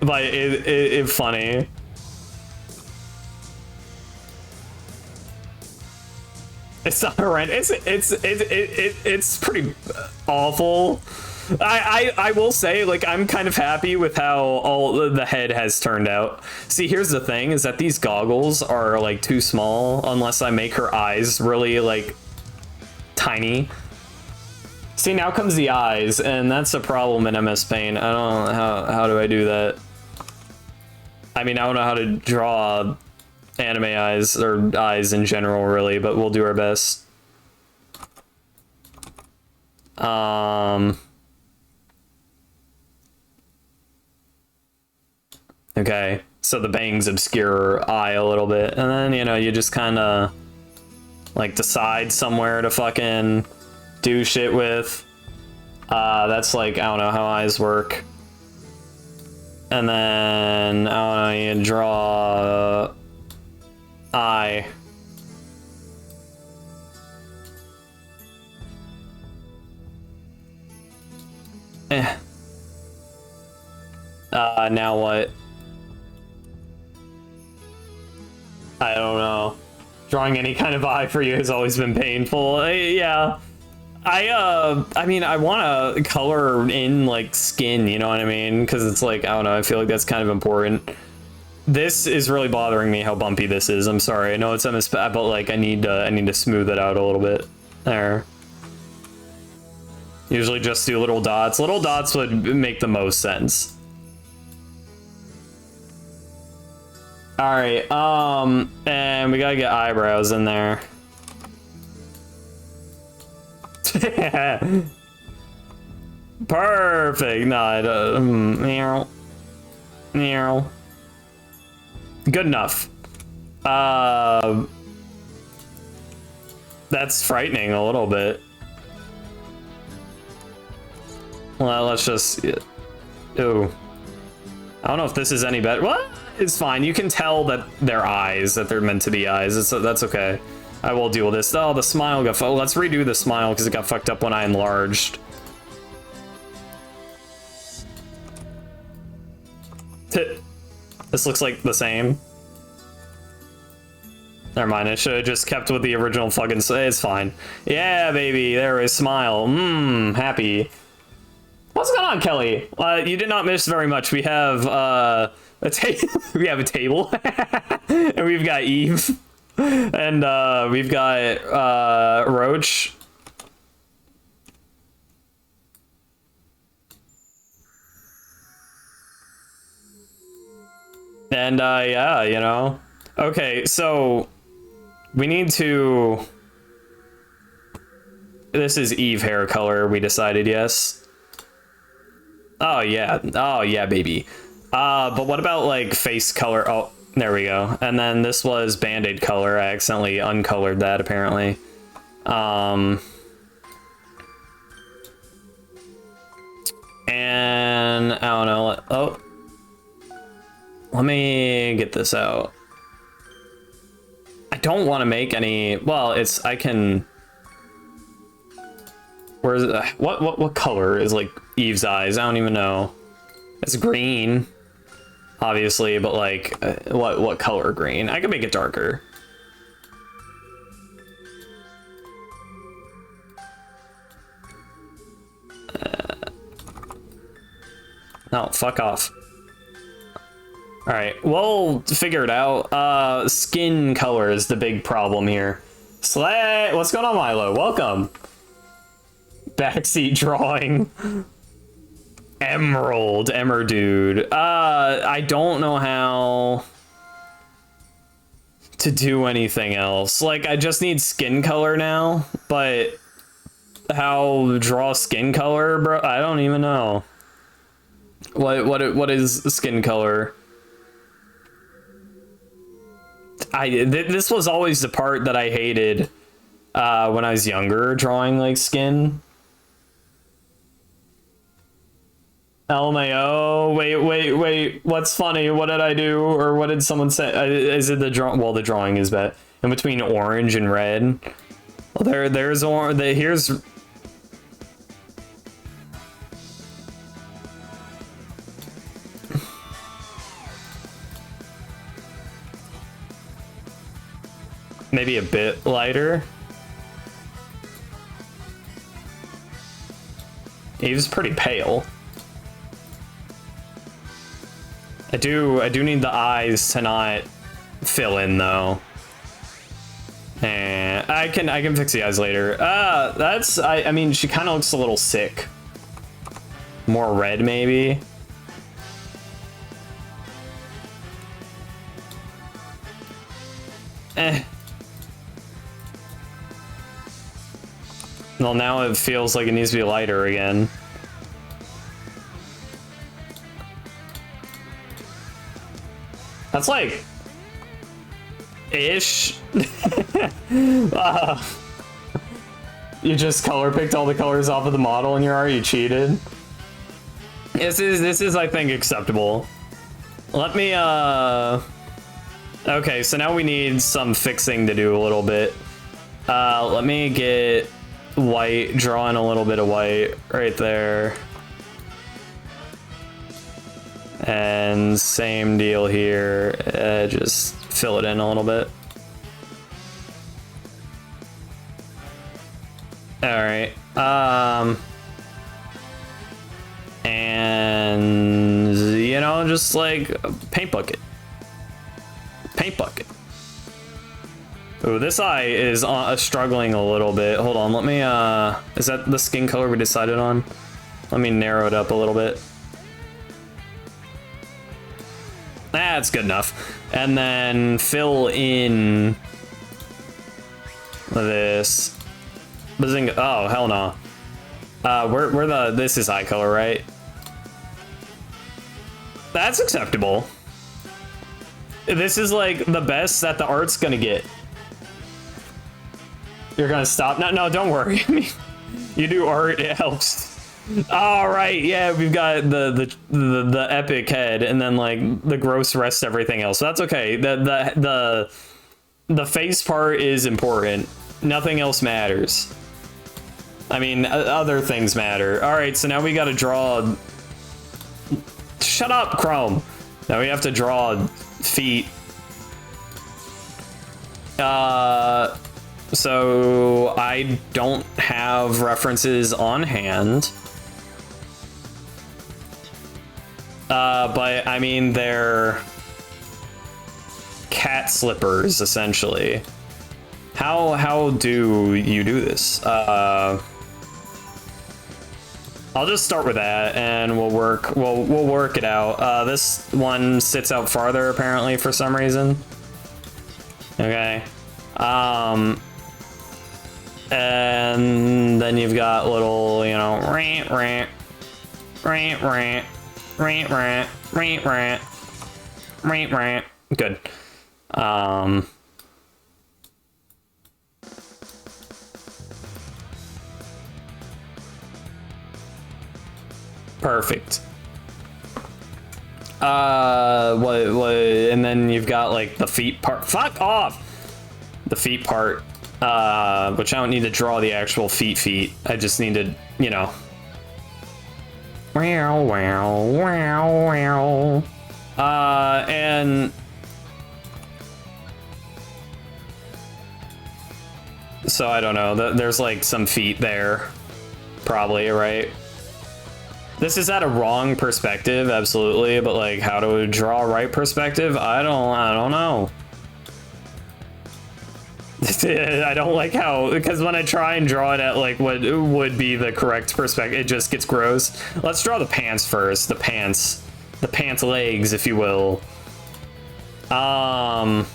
But it funny. It's not horrendous. It's pretty awful. I will say, like, I'm kind of happy with how all the head has turned out. See, here's the thing, is that these goggles are, like, too small unless I make her eyes really, like, tiny. See, now comes the eyes, and that's a problem in MS Paint. I don't know how do I do that. I mean, I don't know how to draw anime eyes, or eyes in general, really, but we'll do our best. Okay, so the bangs obscure her eye a little bit, and then, you know, you just kind of, like, decide somewhere to fucking do shit with. That's, like, I don't know how eyes work. And then, I don't know, you draw eye. Now what? I don't know. Drawing any kind of eye for you has always been painful. Yeah. I mean, I want to color in, like, skin, you know what I mean? Because it's like, I don't know, I feel like that's kind of important. This is really bothering me, how bumpy this is. I'm sorry. I know it's MS, but, like, I need to smooth it out a little bit. There. Usually just do little dots. Little dots would make the most sense. Alright, and we gotta get eyebrows in there. Perfect. No, I don't. Good enough. That's frightening a little bit. Well, let's just... Ooh. I don't know if this is any better. What? It's fine. You can tell that they're eyes, that they're meant to be eyes. That's okay. I will deal with this. Oh, the smile got... Oh, let's redo the smile because it got fucked up when I enlarged. This looks like the same. Never mind, I should have just kept with the original fucking... It's fine. Yeah, baby, there is smile. Happy. What's going on, Kelly? You did not miss very much. We have a we have a table, and we've got Eve, and we've got Roach. And yeah, you know. Okay, so we need to... This is Eve hair color, we decided, yes. Oh yeah, baby. But what about like face color? Oh, there we go. And then this was Band-Aid color. I accidentally uncolored that apparently. And I don't know. Let me get this out. I don't want to make any. Well, I can. Where's what color is like Eve's eyes? I don't even know. It's green, obviously, but like, what color green? I can make it darker. No, fuck off. All right, we'll figure it out. Skin color is the big problem here. Slay! What's going on, Milo? Welcome. Backseat drawing. Emmer dude. I don't know how to do anything else. Like, I just need skin color now, but how draw skin color, bro? I don't even know. What is skin color? This was always the part that I hated when I was younger, drawing like skin. LMAO, wait, what's funny? What did I do? Or what did someone say? Is it the draw? Well, the drawing is bad. In between orange and red. Well, there's orange. Here's... Maybe a bit lighter. Eve's pretty pale. I do need the eyes to not fill in though. And I can fix the eyes later. I mean, she kind of looks a little sick. More red maybe. Well, now it feels like it needs to be lighter again. That's like... ish. You just color picked all the colors off of the model and you're already cheated. This is I think acceptable. Let me okay, so now we need some fixing to do a little bit. Let me get white, draw in a little bit of white right there. And same deal here, just fill it in a little bit. All right, and you know, just like paint bucket. Ooh, this eye is struggling a little bit. Hold on, let me, is that the skin color we decided on? Let me narrow it up a little bit. That's good enough. And then fill in this. Bazinga. Oh, hell no. This is eye color, right? That's acceptable. This is like the best that the art's gonna get. You're gonna stop? No, don't worry. I mean, you do art, it helps. All right, yeah, we've got the epic head, and then like the gross rest, everything else. So that's okay. The face part is important. Nothing else matters. I mean, other things matter. All right, so now we got to draw. Shut up, Chrome. Now we have to draw feet. So I don't have references on hand. But I mean, they're cat slippers, essentially. How do you do this? I'll just start with that, and we'll work it out. This one sits out farther, apparently, for some reason. Okay. And then you've got little, you know, rant, rant, rant, rant, rant, rant, rant, rant, rant, rant. Good. Perfect. And then you've got like the feet part. Fuck off! The feet part, which I don't need to draw the actual feet. I just need to, you know. Wow, wow, wow, wow. And so I don't know. There's like some feet there, probably, right? This is at a wrong perspective, absolutely, but like how to draw a right perspective, I don't know. I don't like how, because when I try and draw it at like what would be the correct perspective, it just gets gross. Let's draw the pants first, the pants legs, if you will. Well,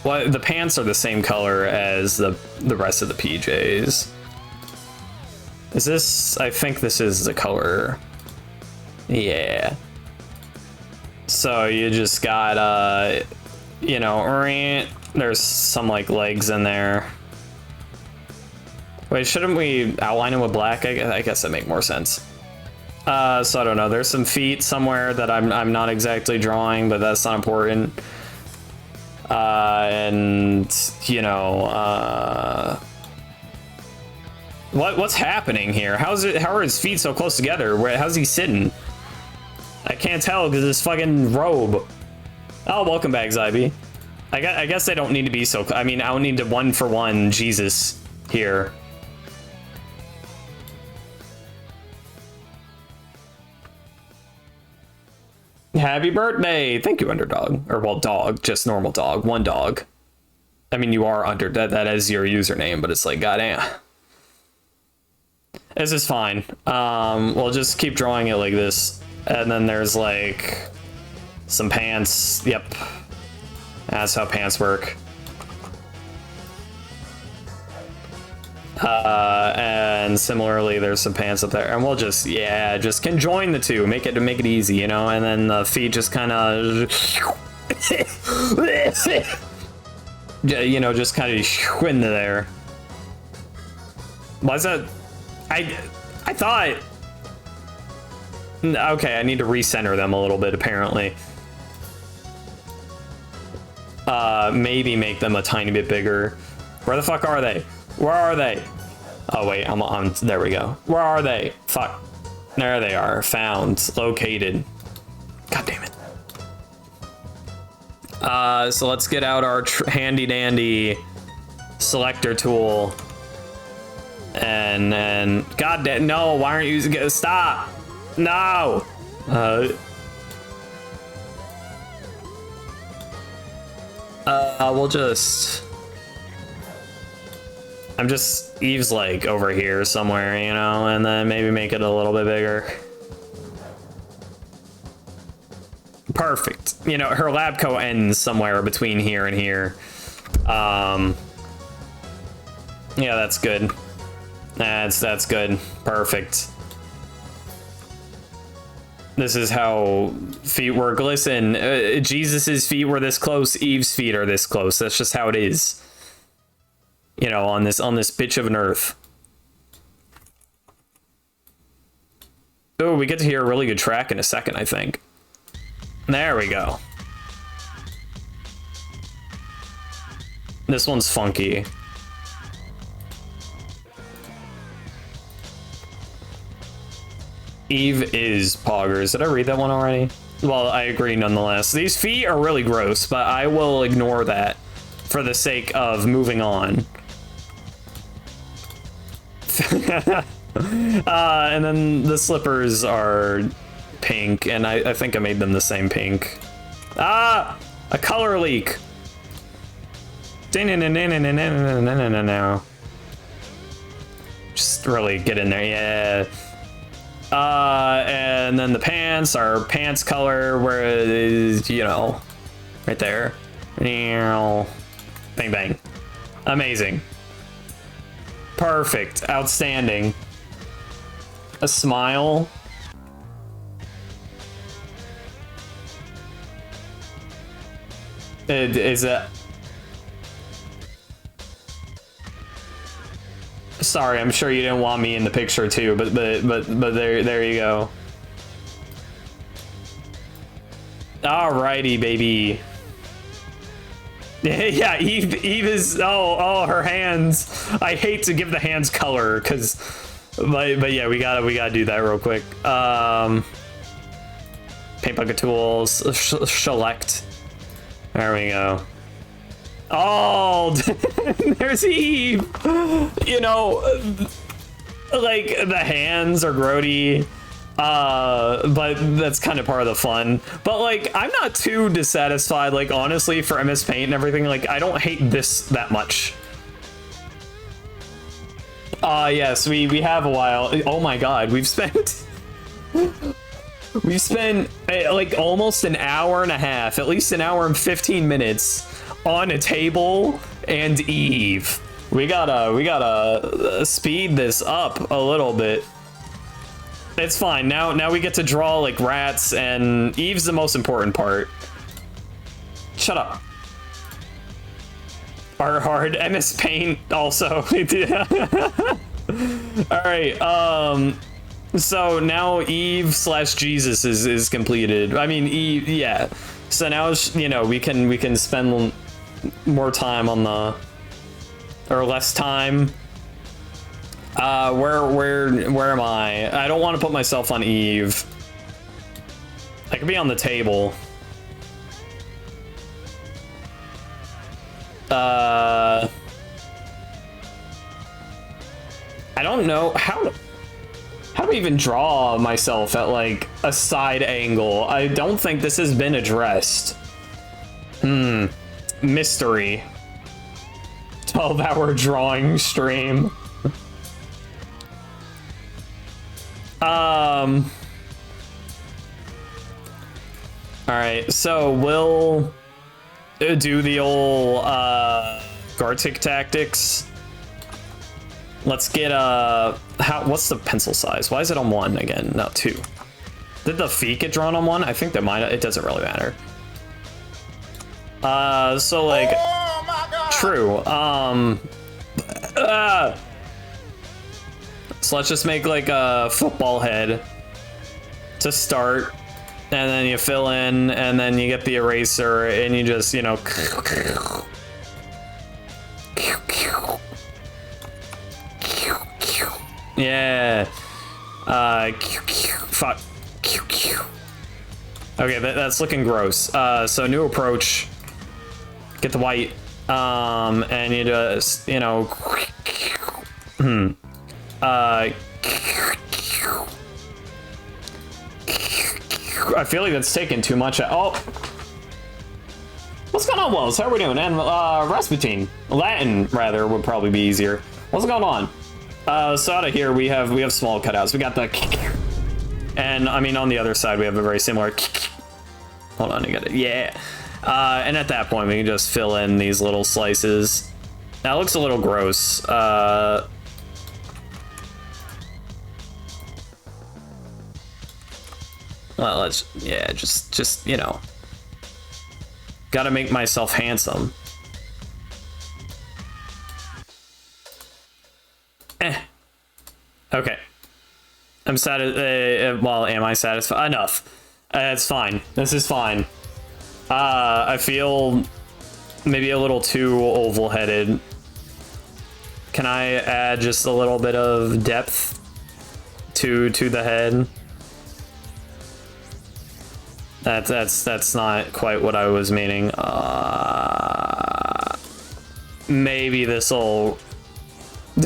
the pants are the same color as the rest of the PJs. Is this, I think this is the color. Yeah. So you just got, you know, there's some like legs in there. Wait, shouldn't we outline it with black? I guess that make more sense. So I don't know, there's some feet somewhere that I'm not exactly drawing, but that's not important. And, you know, What's happening here? How are his feet so close together? How's he sitting? I can't tell because his fucking robe. Oh, welcome back, Zybe. I guess they don't need to be so. I mean, I don't need to 1-for-1 Jesus here. Happy birthday! Thank you, underdog. Or well, dog, just normal dog, one dog. I mean, you are under that is your username, but it's like goddamn. This is fine. We'll just keep drawing it like this. And then there's like some pants. Yep. That's how pants work. And similarly, there's some pants up there. And we'll just, yeah, just conjoin the two. Make it easy, you know? And then the feet just kind of, you know, just kind of into there. Why's that? I thought, okay, I need to recenter them a little bit, apparently. Maybe make them a tiny bit bigger. Where the fuck are they? Where are they? Oh wait, I'm on, there we go. Where are they? Fuck. There they are, found, located. God damn it. So let's get out our handy dandy selector tool. And god damn, no, why aren't you using it? Stop. No. We'll just, I'm just Eve's like over here somewhere, you know, and then maybe make it a little bit bigger. Perfect. You know, her lab coat ends somewhere between here and here. Yeah, that's good. That's good. Perfect. This is how feet work. Listen, Jesus's feet were this close. Eve's feet are this close. That's just how it is. You know, on this bitch of an earth. Oh, we get to hear a really good track in a second, I think. There we go. This one's funky. Eve is poggers. Did I read that one already? Well, I agree nonetheless. These feet are really gross, but I will ignore that for the sake of moving on. And then the slippers are pink, and I think I made them the same pink. Ah! A color leak! Just really get in there, yeah. And then the pants are pants color, where it is, you know, right there. Bang, bang. Amazing. Perfect. Outstanding. A smile. Is it? Sorry, I'm sure you didn't want me in the picture too, but there you go. Alrighty, baby. Yeah, Eve is, oh, her hands. I hate to give the hands color, but yeah, we gotta do that real quick. Paint bucket tools, select. There we go. Oh, there's Eve. You know, like the hands are grody, but that's kind of part of the fun. But like, I'm not too dissatisfied. Like, honestly, for MS Paint and everything, like, I don't hate this that much. Yes, we have a while. Oh my God, we've spent like almost an hour and a half, at least an hour and 15 minutes on a table and Eve. We gotta speed this up a little bit. It's fine. Now we get to draw like rats, and Eve's the most important part. Shut up. Our hard MS Paint also. All right. So now Eve / Jesus is completed. I mean, Eve, yeah. So now, you know, we can spend more time on the, or less time. Where am I? I don't want to put myself on Eve. I could be on the table. I don't know how do I even draw myself at like a side angle? I don't think this has been addressed. Mystery. 12-hour drawing stream. All right, so we'll do the old Gartic tactics. Let's get what's the pencil size? Why is it on 1 again? No, 2. Did the feet get drawn on 1? I think it doesn't really matter. So like, oh my God. True. So let's just make like a football head to start, and then you fill in, and then you get the eraser, and you just, you know, yeah. Fuck. Okay, that's looking gross. So new approach. Get the white. And you just, you know, I feel like that's taking too much. Oh, what's going on, Wells? How are we doing? And Rasputin, Latin rather, would probably be easier. What's going on? So out of here we have small cutouts. We got the, and I mean on the other side we have a very similar. Hold on, I got it. Yeah. And at that point we can just fill in these little slices. That looks a little gross. Well, let's, yeah, just, you know, gotta make myself handsome. Okay. I'm satisfied. Well, am I satisfied? Enough. It's fine. This is fine. I feel maybe a little too oval-headed. Can I add just a little bit of depth to the head? That's not quite what I was meaning. Maybe this'll.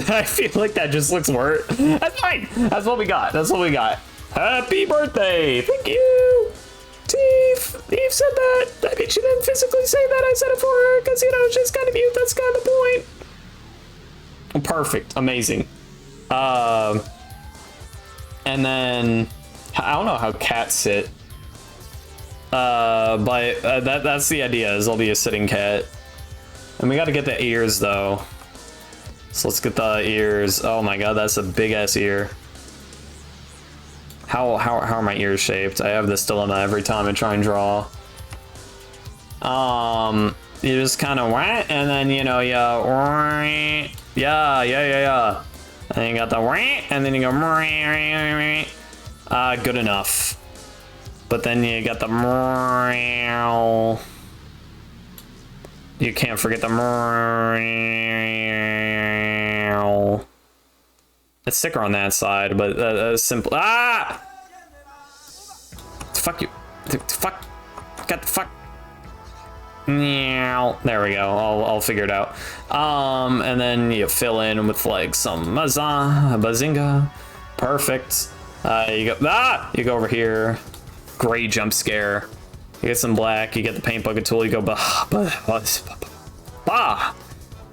I feel like that just looks worse. That's fine. That's what we got. That's what we got. Happy birthday! Thank you, Tief. Tief said that. I mean, she didn't physically say that. I said it for her because you know she's kind of mute. That's kind of the point. Perfect. Amazing. And then I don't know how cats sit. But that's the idea. Is I'll be a sitting cat. And we got to get the ears though. So let's get the ears. Oh my god, that's a big ass ear. How are my ears shaped? I have this dilemma every time I try and draw. You just kind of and then you know yeah. And then you got the and then you go good enough. But then you got the you can't forget the it's thicker on that side, but simple. Fuck you. Fuck. Got the fuck. There we go. I'll figure it out. And then you fill in with like some bazinga. Perfect. You go over here. Gray jump scare. You get some black. You get the paint bucket tool. You go bah.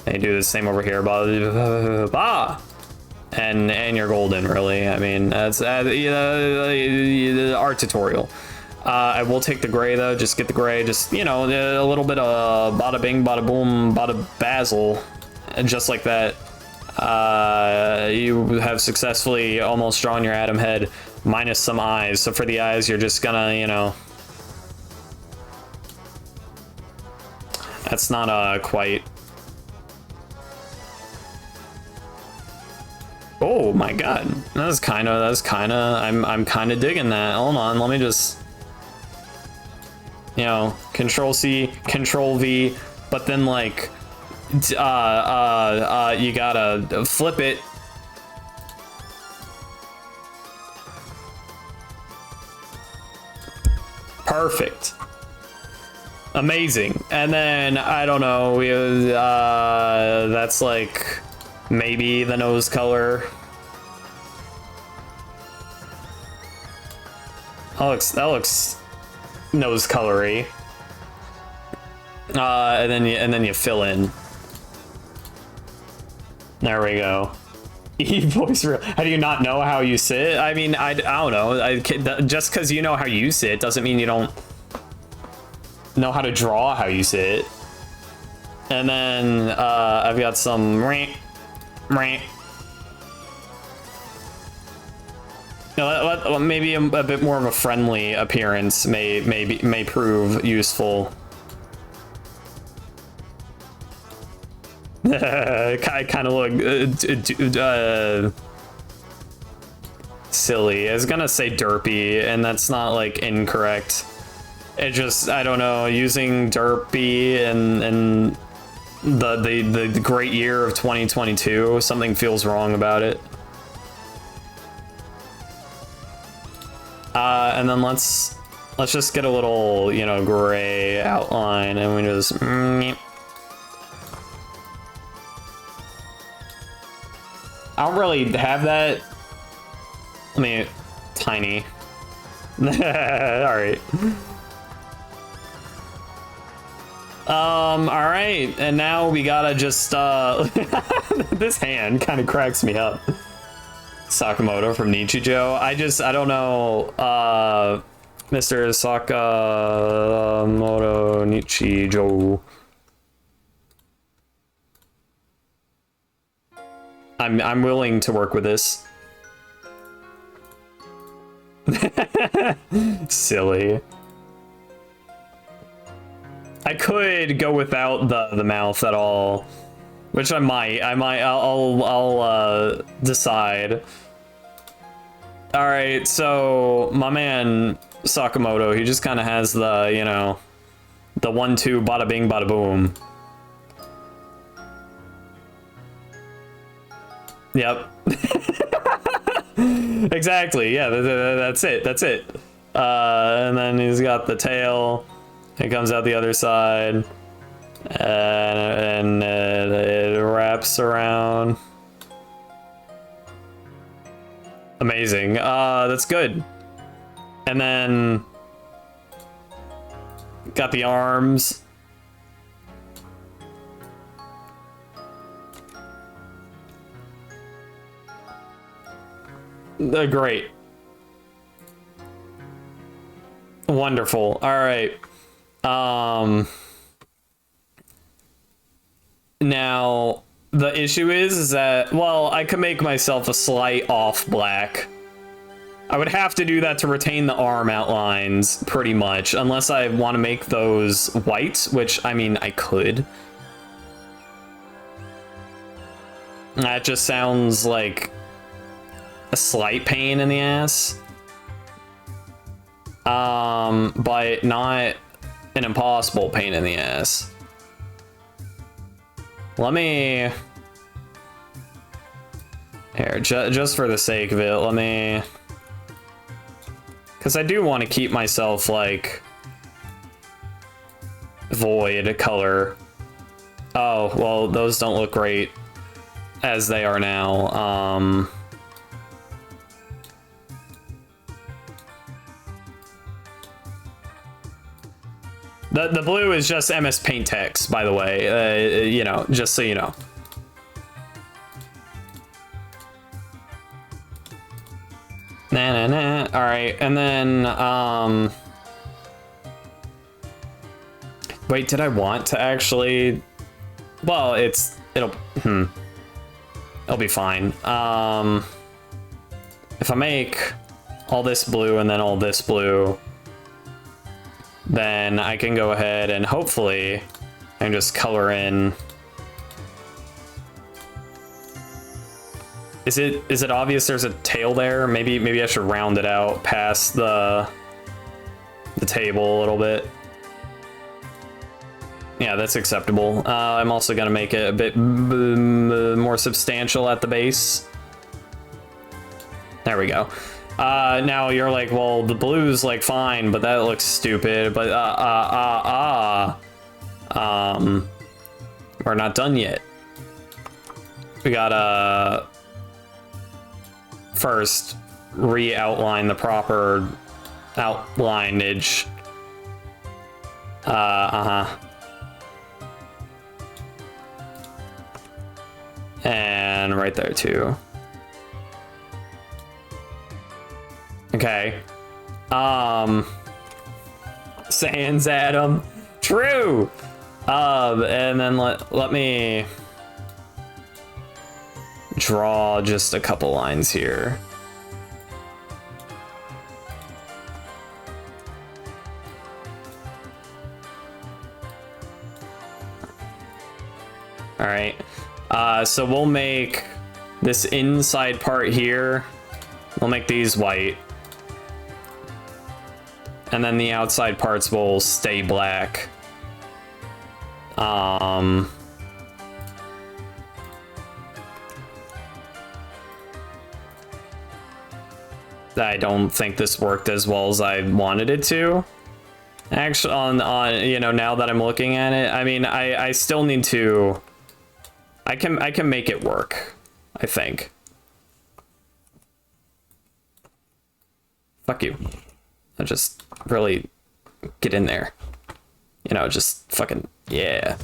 And you do the same over here. Bah. And you're golden, really. I mean, that's art tutorial. I will take the gray though. Just get the gray. Just you know, a little bit of bada bing, bada boom, bada basil, and just like that. You have successfully almost drawn your Adam head, minus some eyes. So for the eyes, you're just gonna, you know, that's not quite. Oh my god, that's kind of. I'm kind of digging that. Hold on, let me just, you know, Control C, Control V, but then like, you gotta flip it. Perfect. Amazing. And then I don't know. We that's like. Maybe the nose color. That looks nose colory. And then you fill in. There we go. E-voice real. How do you not know how you sit? I mean, I don't know. Just because you know how you sit doesn't mean you don't know how to draw how you sit. And then I've got some maybe a bit more of a friendly appearance may prove useful. I kind of look silly. I was gonna say derpy, and that's not like incorrect. It just, I don't know, using derpy and the great year of 2022, something feels wrong about it. And then let's just get a little, you know, gray outline, and we just I don't really have that. I mean, tiny. All right. All right, and now we gotta just, this hand kind of cracks me up. Sakamoto from Nichijou. I don't know, Mr. Sakamoto Nichijou. I'm willing to work with this. Silly. I could go without the mouth at all, which I'll decide. All right, so my man Sakamoto, he just kind of has the, you know, the 1-2 bada bing bada boom. Yep. Exactly. Yeah, that's it. That's it. And then he's got the tail. It comes out the other side, and it wraps around. Amazing. That's good. And then got the arms. Great. Wonderful. All right. Now the issue is that, well, I could make myself a slight off black. I would have to do that to retain the arm outlines pretty much, unless I want to make those white, which I mean I could. That just sounds like a slight pain in the ass. But not an impossible pain in the ass. Let me... Here, just for the sake of it, let me... Because I do want to keep myself, like, void color. Oh, well, those don't look great as they are now. The blue is just MS Paint text, by the way, you know, just so you know. Nah, nah, nah. All right, and then, wait, did I want to actually, well, it'll be fine. If I make all this blue and then all this blue, then I can go ahead and hopefully I can just color in. Is it obvious there's a tail there? Maybe I should round it out past the table a little bit. Yeah, that's acceptable. I'm also gonna make it a bit more substantial at the base. There we go. Now you're like, well, the blue's like fine, but that looks stupid. But we're not done yet. We gotta first re-outline the proper outlineage. And right there too. Okay. Sans Adam. True. And then let me draw just a couple lines here. All right. So we'll make this inside part here. We'll make these white. And then the outside parts will stay black. I don't think this worked as well as I wanted it to. Actually, on you know, now that I'm looking at it, I mean, I still need to. I can make it work, I think. Fuck you. I just really get in there. You know, just fucking, yeah.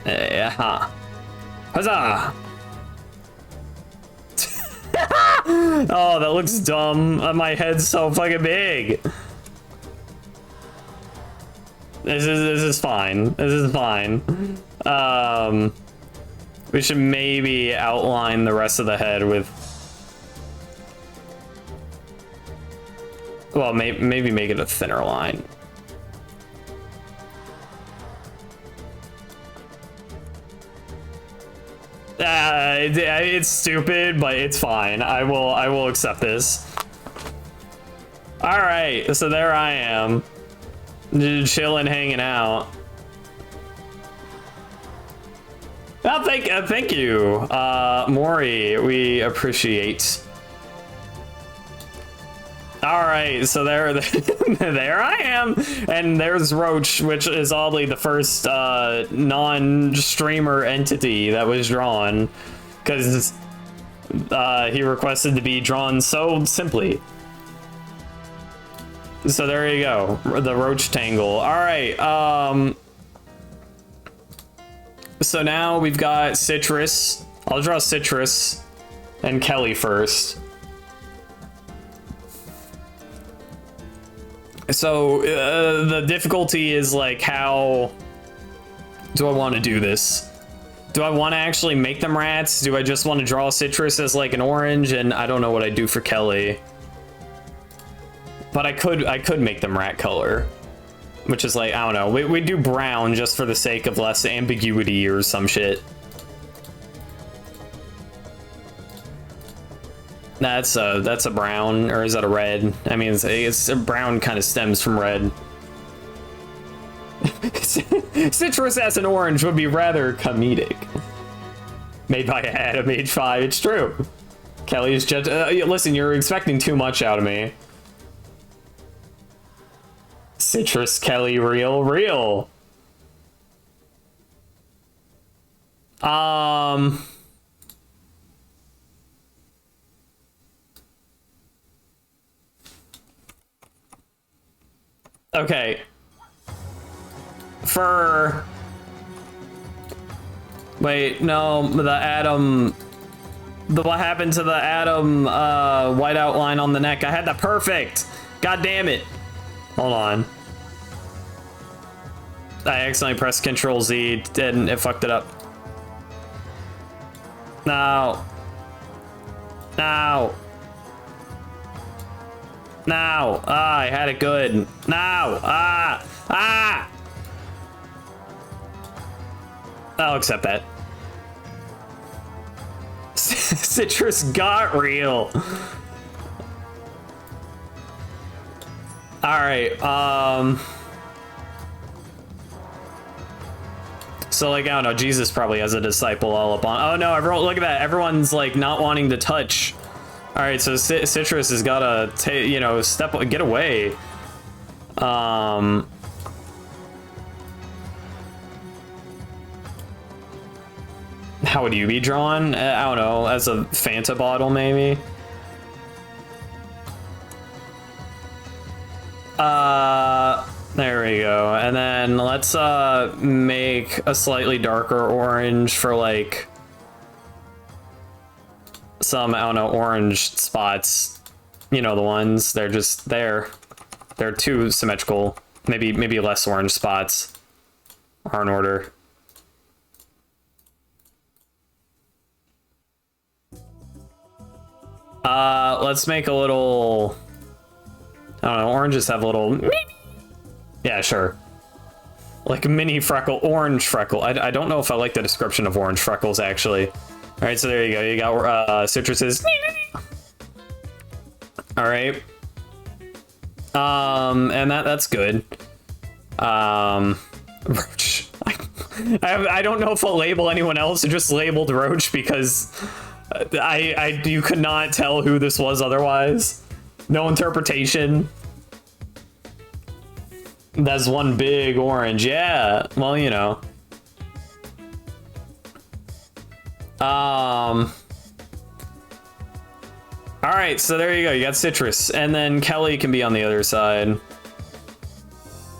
Yeah. Huzzah! Oh, that looks dumb. My head's so fucking big. This is fine. This is fine. We should maybe outline the rest of the head with, well, maybe make it a thinner line. It's stupid, but it's fine. I will accept this. All right, so there I am, chilling, hanging out. Oh, thank you, Maury. We appreciate. All right, so there, there I am, and there's Roach, which is oddly the first non-streamer entity that was drawn, because he requested to be drawn so simply. So there you go, the Roach Tangle. All right, so now we've got Citrus. I'll draw Citrus and Kelly first. So the difficulty is like, how do I want to do this? Do I want to actually make them rats? Do I just want to draw Citrus as like an orange? And I don't know what I do for Kelly. But I could make them rat color, which is like, I don't know. We do brown just for the sake of less ambiguity or some shit. That's a brown, or is that a red? I mean, it's a brown, kind of stems from red. Citrus as an orange would be rather comedic. Made by Adam, age 5. It's true. Kelly is just listen, you're expecting too much out of me. Citrus Kelly, real. Okay. Wait, no, the Adam... What happened to the Adam white outline on the neck? I had that perfect! God damn it! Hold on. I accidentally pressed Control Z and it fucked it up. No. No. No. Ah, I had it good. No. Ah. Ah. I'll accept that. Citrus got real. All right. So like, I don't know, Jesus probably has a disciple all up on. Oh no, everyone, look at that. Everyone's like not wanting to touch. All right, so Citrus has got to, you know, get away. How would you be drawn? I don't know, as a Fanta bottle, maybe? There we go. And then let's make a slightly darker orange for like some, I don't know, orange spots. You know, the ones, they're just there. They're too symmetrical. Maybe less orange spots are in order. Let's make a little, I don't know, oranges have a little, yeah, sure. Like a mini freckle, orange freckle. I don't know if I like the description of orange freckles, actually. All right, so there you go. You got Citrus's. All right. And that's good. Roach. I don't know if I'll label anyone else. I just labeled Roach because you could not tell who this was otherwise. No interpretation. That's one big orange. Yeah. Well, you know. All right, so there you go. You got Citrus, and then Kelly can be on the other side.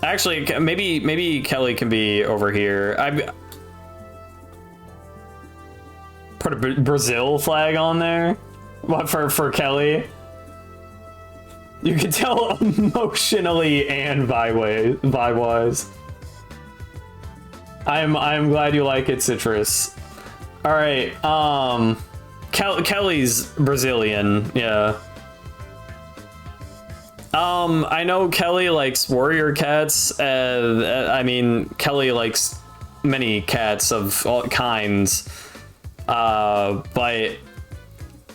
Actually, maybe Kelly can be over here. I put a Brazil flag on there. What for Kelly? You can tell emotionally and vibe-wise. I'm glad you like it, Citrus. All right, Kelly's Brazilian, yeah. I know Kelly likes warrior cats. I mean, Kelly likes many cats of all kinds. But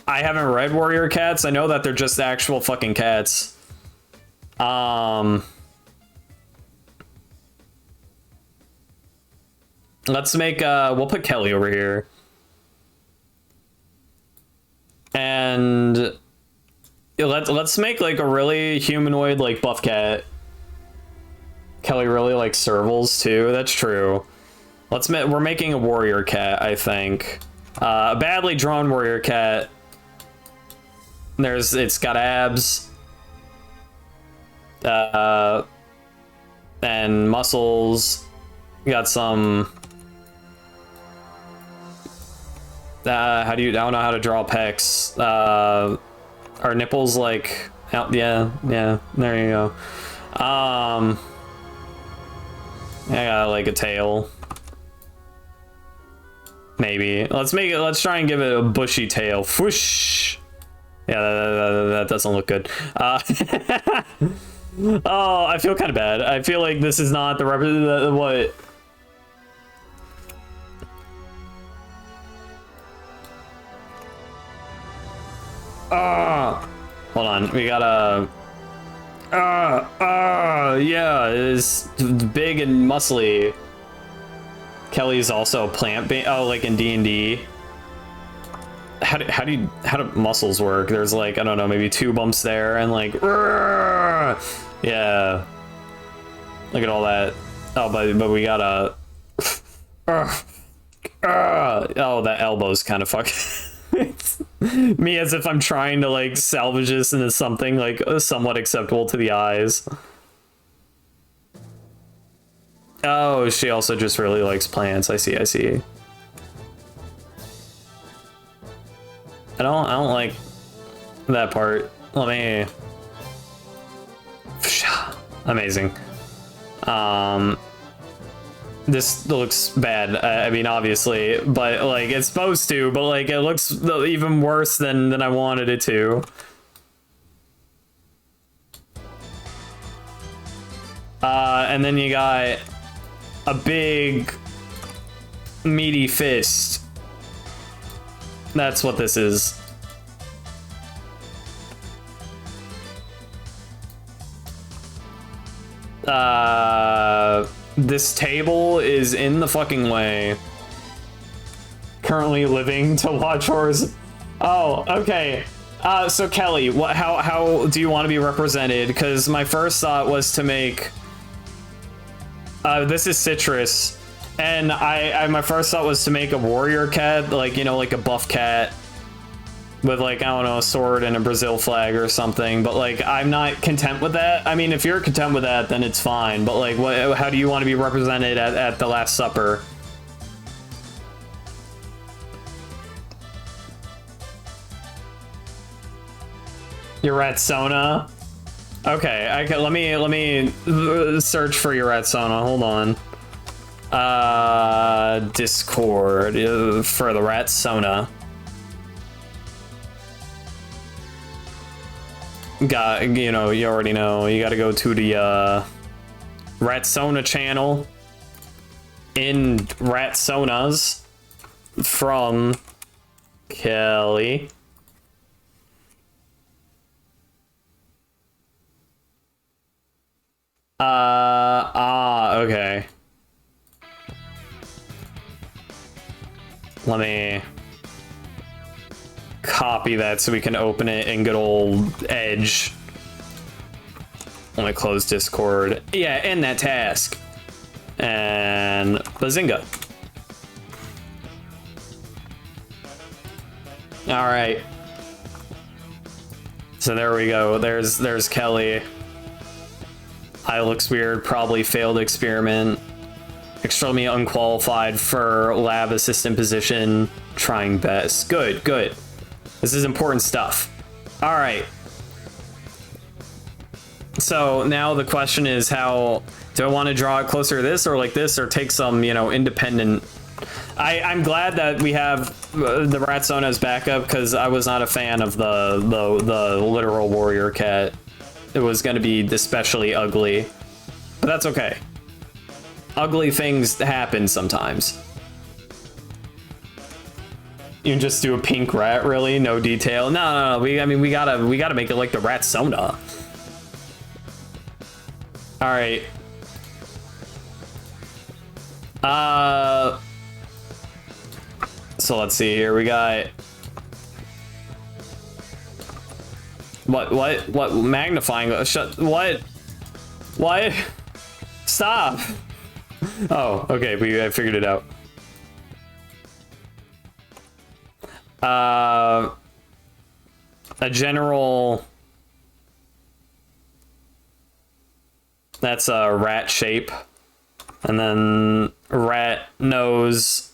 I haven't read warrior cats. I know that they're just actual fucking cats. Let's make, we'll put Kelly over here. And let's make like a really humanoid, like buff cat. Kelly really likes servals too. That's true. We're making a warrior cat, I think. A badly drawn warrior cat. It's got abs. And muscles. Got some. I don't know how to draw pecs. Are nipples like out? Yeah, there you go. I got like a tail. Maybe. Let's try and give it a bushy tail. Whoosh. Yeah, that doesn't look good. Oh, I feel kind of bad. I feel like this is not the what. Hold on. We gotta. Yeah, it's big and muscly. Kelly's also plant based. Oh, like in D&D. How do muscles work? There's like, I don't know, maybe 2 bumps there and like, yeah. Look at all that. Oh, but we gotta. Oh, that elbow's kind of fucking. It's me as if I'm trying to like salvage this into something like somewhat acceptable to the eyes. Oh, she also just really likes plants. I see. I don't like that part. Let me. Amazing. This looks bad. I mean, obviously, but like it's supposed to, but like it looks even worse than I wanted it to. And then you got a big meaty fist. That's what this is. This table is in the fucking way. Currently living to watch horrors. Oh, okay. So Kelly, how do you want to be represented? Because my first thought was to make. This is Citrus, and my first thought was to make a warrior cat, like, you know, like a buff cat with like, I don't know, a sword and a Brazil flag or something. But like, I'm not content with that. I mean, if you're content with that, then it's fine. But like, how do you want to be represented at the Last Supper? Your Ratsona? Okay, let me search for your Ratsona. Hold on. Discord for the Ratsona. You know, you already know. You got to go to the Ratsona channel in Ratsonas from Kelly. Okay. Let me copy that so we can open it in good old Edge. Let me close Discord. Yeah, end that task. And bazinga. All right. So there we go. There's Kelly. Eye looks weird, probably failed experiment. Extremely unqualified for lab assistant position. Trying best. Good. This is important stuff. All right. So now the question is, how do I want to draw it closer to this or like this, or take some, you know, independent. I'm glad that we have the Ratsona as backup, because I was not a fan of the literal warrior cat. It was going to be especially ugly, but that's okay. Ugly things happen sometimes. You can just do a pink rat, really? No detail? No. We gotta make it like the rat Sona. All right. So let's see here. We got what magnifying? Shut. What? Stop. Oh, okay. I figured it out. A general. That's a rat shape. And then rat nose.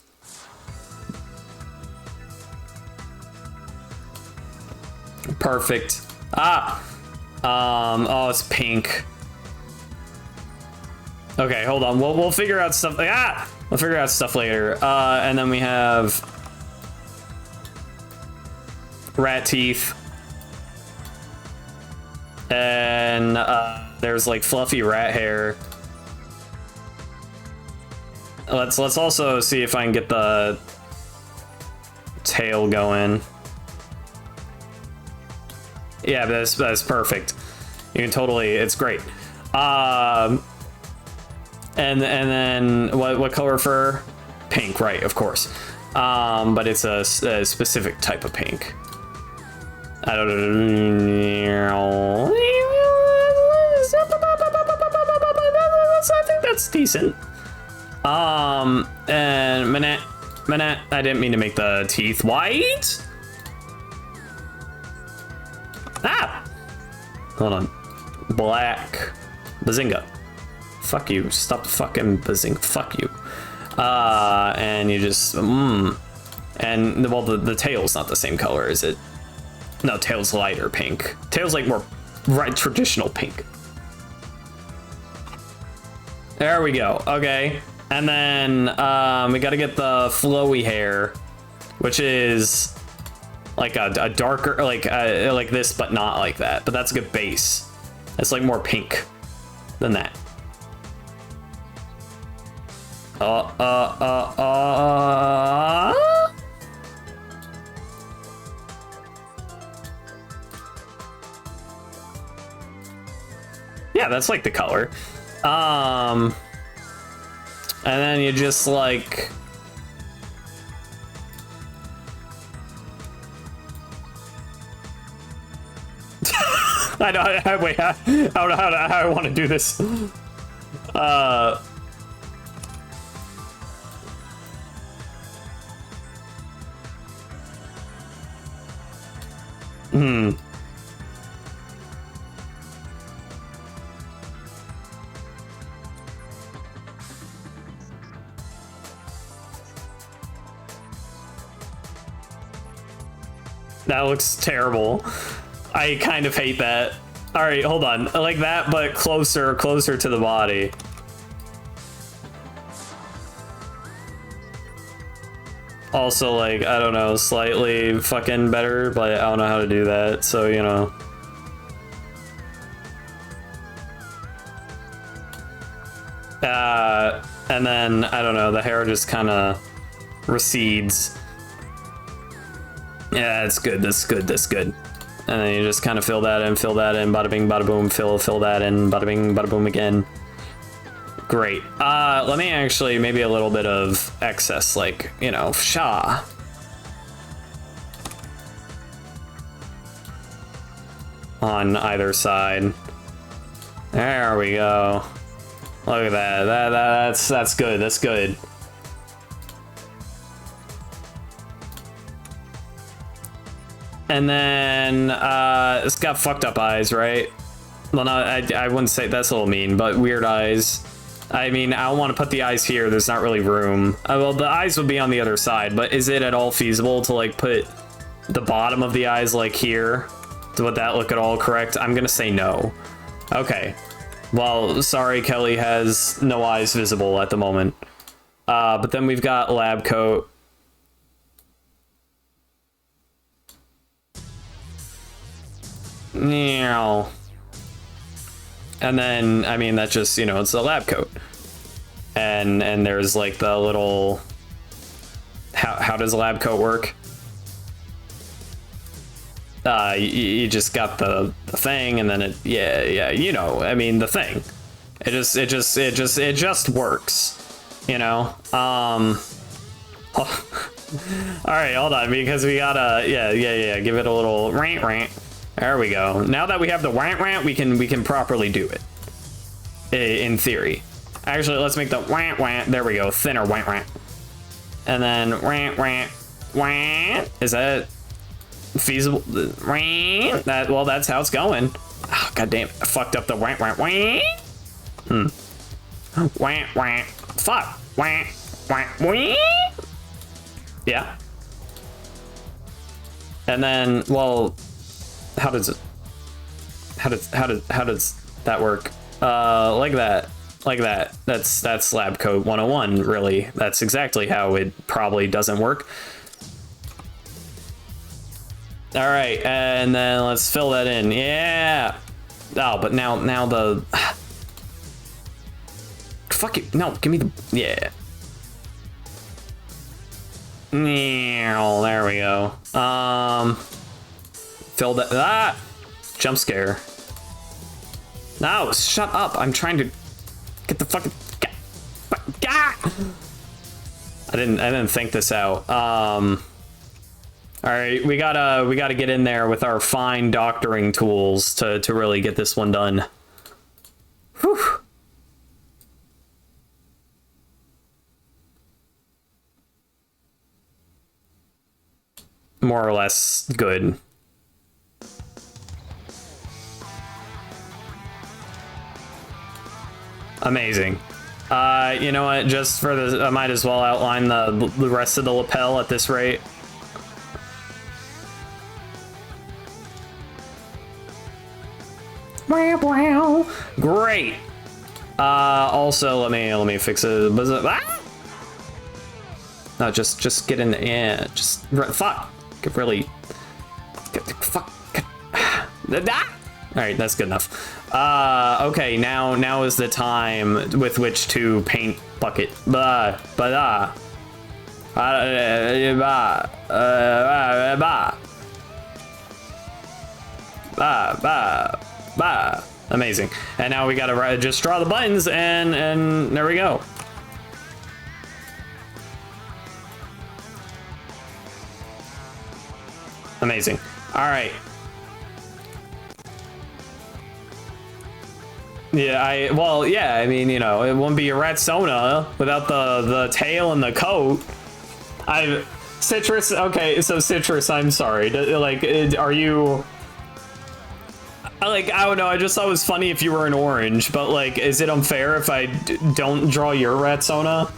Perfect. Oh, it's pink. Okay, hold on. We'll figure out stuff. We'll figure out stuff later. And then we have rat teeth. And there's like fluffy rat hair. Let's also see if I can get the tail going. Yeah, that's perfect. You can totally, it's great. And then what color fur? Pink, right? Of course. But it's a specific type of pink. I don't know. I think that's decent. And minute, I didn't mean to make the teeth white. Hold on. Black. Bazinga. Fuck you. Stop fucking bazinga. Fuck you. And you just, and well, the tail's not the same color, is it? No, tail's lighter pink. Tail's like more right traditional pink. There we go. Okay. And then we got to get the flowy hair, which is like a darker, like this, but not like that. But that's a good base. It's like more pink than that. Yeah, that's like the color. And then you just like I don't know how I want to do this. That looks terrible. I kind of hate that. All right, hold on. I like that, but closer to the body. Also, like, I don't know, slightly fucking better, but I don't know how to do that, so, you know. And then, I don't know, the hair just kind of recedes. Yeah, it's good, that's good. And then you just kind of fill that in, bada bing, bada boom, fill that in, bada bing, bada boom again. Great. Let me actually, maybe a little bit of excess, like, you know, sha. On either side. There we go. Look at that. That's good. That's good. And then it's got fucked up eyes, right? Well, no, I wouldn't say that's a little mean, but weird eyes. I mean, I don't want to put the eyes here. There's not really room. Well, the eyes would be on the other side, but is it at all feasible to like put the bottom of the eyes like here? Would that look at all correct? I'm gonna say no. Okay. Well, sorry, Kelly has no eyes visible at the moment. But then we've got lab coat. And then, I mean, that's just, you know, it's a lab coat. And there's like the little, how does a lab coat work? you just got the thing, and then it, yeah, you know, I mean, the thing. It just works, you know. All right, hold on, because we gotta, yeah, give it a little rant. There we go. Now that we have the rant, we can properly do it. In theory. Actually, let's make the rant. There we go, thinner rant. And then rant. Is that feasible? Rant. Well, that's how it's going. Oh, god damn it. I fucked up the rant. Rant. Fuck. Rant. Yeah. And then, well, how does that work? Like that. That's lab code 101, really. That's exactly how it probably doesn't work. All right, and then let's fill that in. Yeah. Oh, but now the fuck it. No, give me the, yeah. There we go. Fill that. Jump scare. No, shut up. I'm trying to get the fucking. I didn't think this out. All right, we gotta get in there with our fine doctoring tools to really get this one done. Whew. More or less good. Amazing. You know what? Just for the, I might as well outline the rest of the lapel at this rate. Wow. Great. Also, let me fix it. No, just get in there. Yeah, just fuck. Get really. Fuck. All right, that's good enough. Okay, now is the time with which to paint bucket. Amazing. And now we gotta just draw the buttons, and there we go. Amazing. All right. Yeah, I mean, you know, it wouldn't be a Ratsona without the tail and the coat. Citrus, okay, so Citrus, I'm sorry. Like, are you... Like, I don't know, I just thought it was funny if you were an orange, but, like, is it unfair if I don't draw your Ratsona?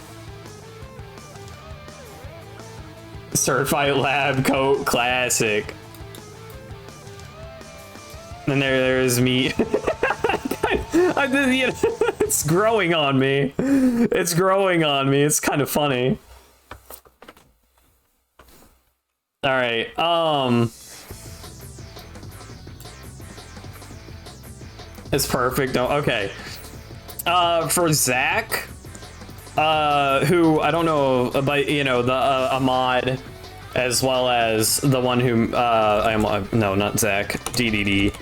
Certified lab coat, classic. And there's me. It's growing on me. It's growing on me. It's kind of funny. All right. It's perfect. Oh, okay. For Zach, who I don't know, but you know, the Ahmad, as well as the one who no, not Zach, DDD.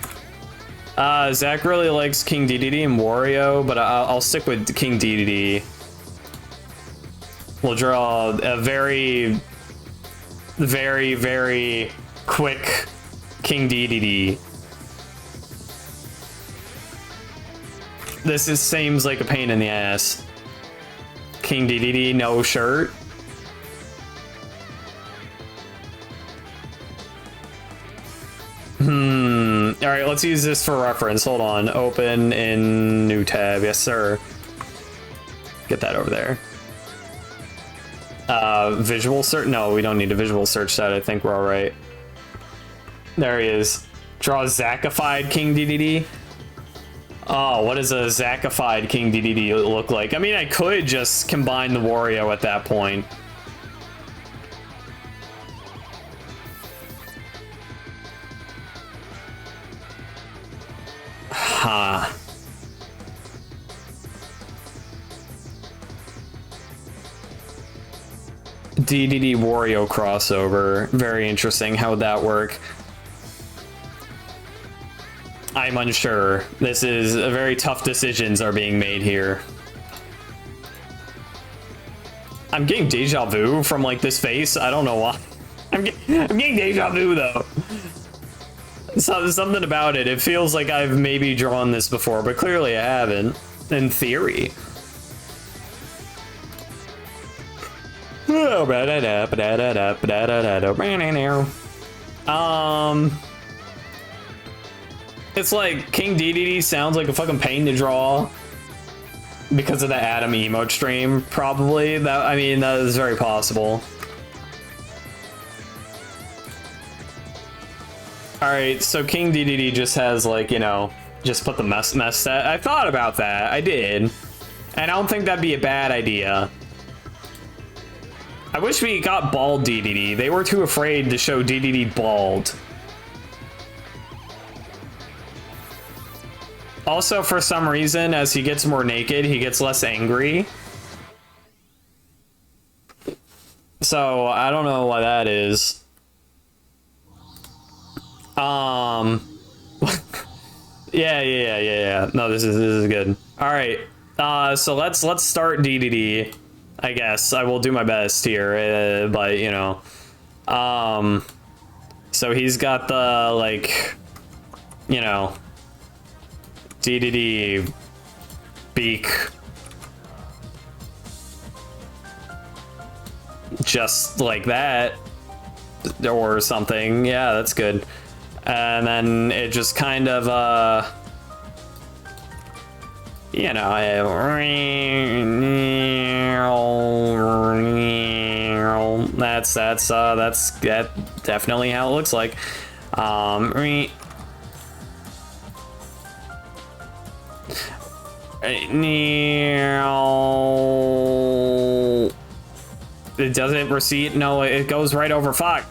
Zach really likes King DDD and Wario, but I'll stick with King DDD. We'll draw a very, very, very quick King DDD. This seems like a pain in the ass. King DDD, no shirt. All right, let's use this for reference. Hold on. Open in new tab. Yes, sir. Get that over there. Visual search? No, we don't need a visual search that. I think we're all right. There he is. Draw Zackified King DDD. Oh, what does a Zackified King DDD look like? I mean, I could just combine the Wario at that point. Huh. DDD Wario crossover. Very interesting. How would that work? I'm unsure. This is very tough decisions are being made here. I'm getting deja vu from like this face. I don't know why. I'm getting deja vu though. Something about it. It feels like I've maybe drawn this before, but clearly I haven't. In theory. It's like King DDD sounds like a fucking pain to draw because of the Adam emote stream, probably. I mean, that is very possible. Alright, so King DDD just has, like, you know, just put the mess set. I thought about that. I did. And I don't think that'd be a bad idea. I wish we got bald DDD. They were too afraid to show DDD bald. Also, for some reason, as he gets more naked, he gets less angry. So, I don't know why that is. Yeah. No, this is good. All right. So let's start DDD. I guess I will do my best here, but you know, so he's got the like, you know, DDD beak, just like that, or something. Yeah, that's good. And then it just kind of, you know, that's definitely how it looks like. It doesn't recede. No, it goes right over. Fuck.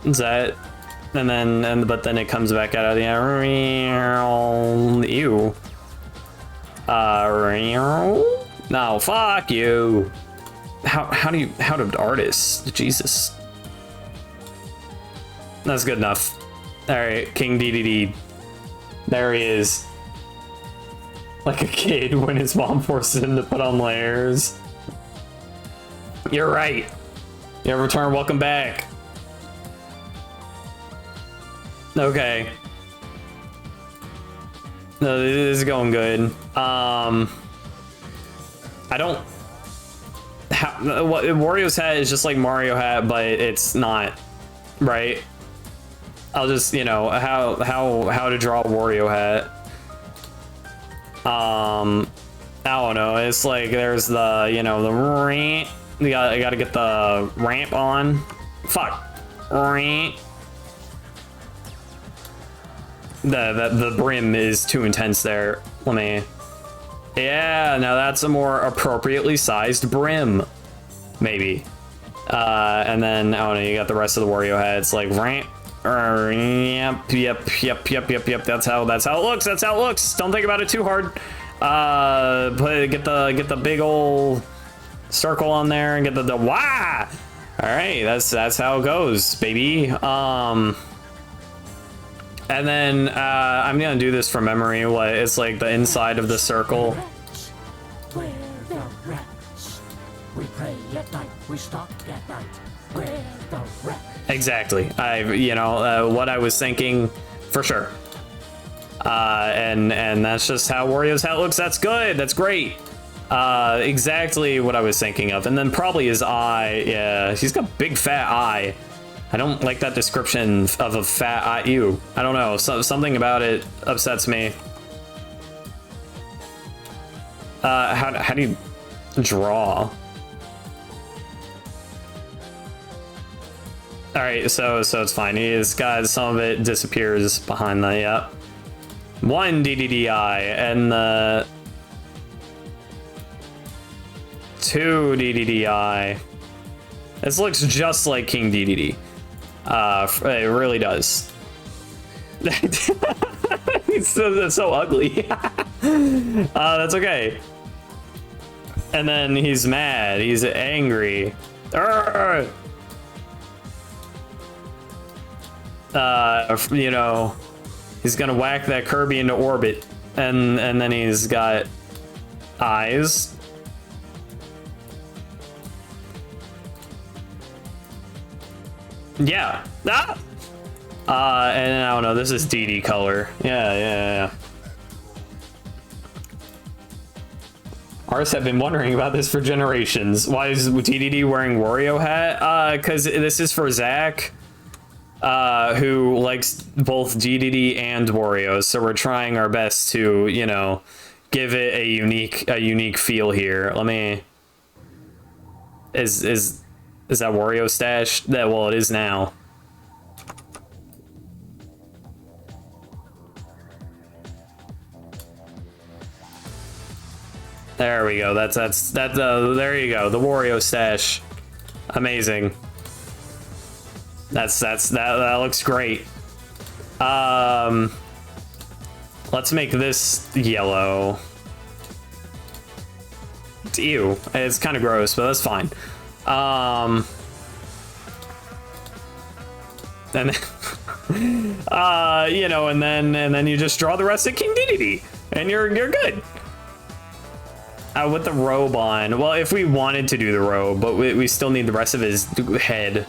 Is that? And then, but then it comes back out of the ew. No, fuck you. How do artists? Jesus. That's good enough. All right, King DDD. There he is. Like a kid when his mom forces him to put on layers. You're right. You have returned. Welcome back. Okay. No, this is going good. I don't. What Wario's hat is just like Mario hat, but it's not, right? I'll just, you know, how to draw a Wario hat. I don't know. It's like there's the, you know, the ramp. You gotta get the ramp on. Fuck. Ramp. The brim is too intense there. Let me. Yeah, now that's a more appropriately sized brim, maybe. And then I don't know. You got the rest of the Wario head. It's like ramp. Yep. That's how it looks. That's how it looks. Don't think about it too hard. Get the big old circle on there and get the wah. All right, that's how it goes, baby. And then I'm gonna do this from memory. What it's like the inside of the circle. Where the rats? We pray at night. We stalk at night. Where the rats? Exactly. You know, what I was thinking for sure. And that's just how Wario's hat looks. That's good. That's great. Exactly what I was thinking of. And then probably his eye. Yeah, he's got a big fat eye. I don't like that description of a fat eye. Ew. I don't know. Something about it upsets me. How do you draw? All right, so it's fine. He's got some of it disappears behind the, yeah. One DDDI and the two DDDI. This looks just like King DDD. It really does. It's so ugly. That's okay. And then he's mad. He's angry. Arrgh! You know, he's gonna whack that Kirby into orbit, and then he's got eyes. Yeah. Ah! And I don't know, this is DD color. Yeah. Artists have been wondering about this for generations. Why is DDD wearing Wario hat? Because this is for Zach, who likes both DDD and Wario. So we're trying our best to, you know, give it a unique feel here. Let me. Is that Wario stash? Well, it is now. There we go. That's there you go. The Wario stash. Amazing. That looks great. Let's make this yellow. It's ew. It's kind of gross, but that's fine. And you know, and then you just draw the rest of King Dedede, and you're good. With the robe on. Well, if we wanted to do the robe, but we still need the rest of his head.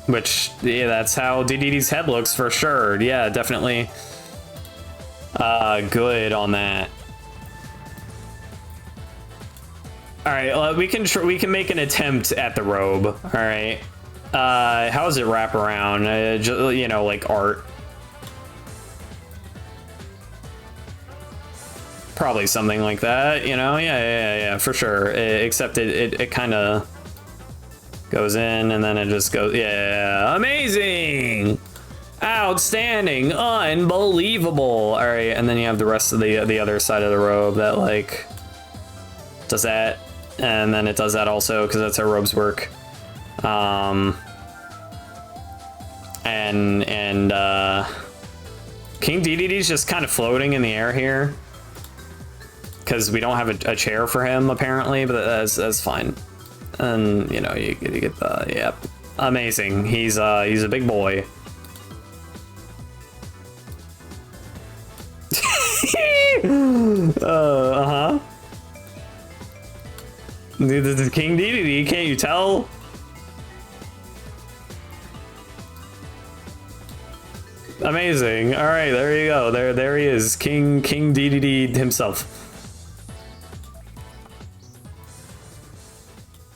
Which, yeah, that's how Dedede's head looks for sure. Yeah, definitely. Good on that. All right, we can make an attempt at the robe. All right. How does it wrap around? You know, like art. Probably something like that, you know? Yeah, for sure. Except it kind of goes in and then it just goes, yeah, amazing, outstanding, unbelievable. All right, and then you have the rest of the other side of the robe that like does that, and then it does that also because that's how robes work. And King Dedede's just kind of floating in the air here. Because we don't have a chair for him apparently, but that's fine. And you know, you get the, yep, amazing. He's a big boy. The King Dedede, can't you tell? Amazing. All right, there you go. There he is, King Dedede himself.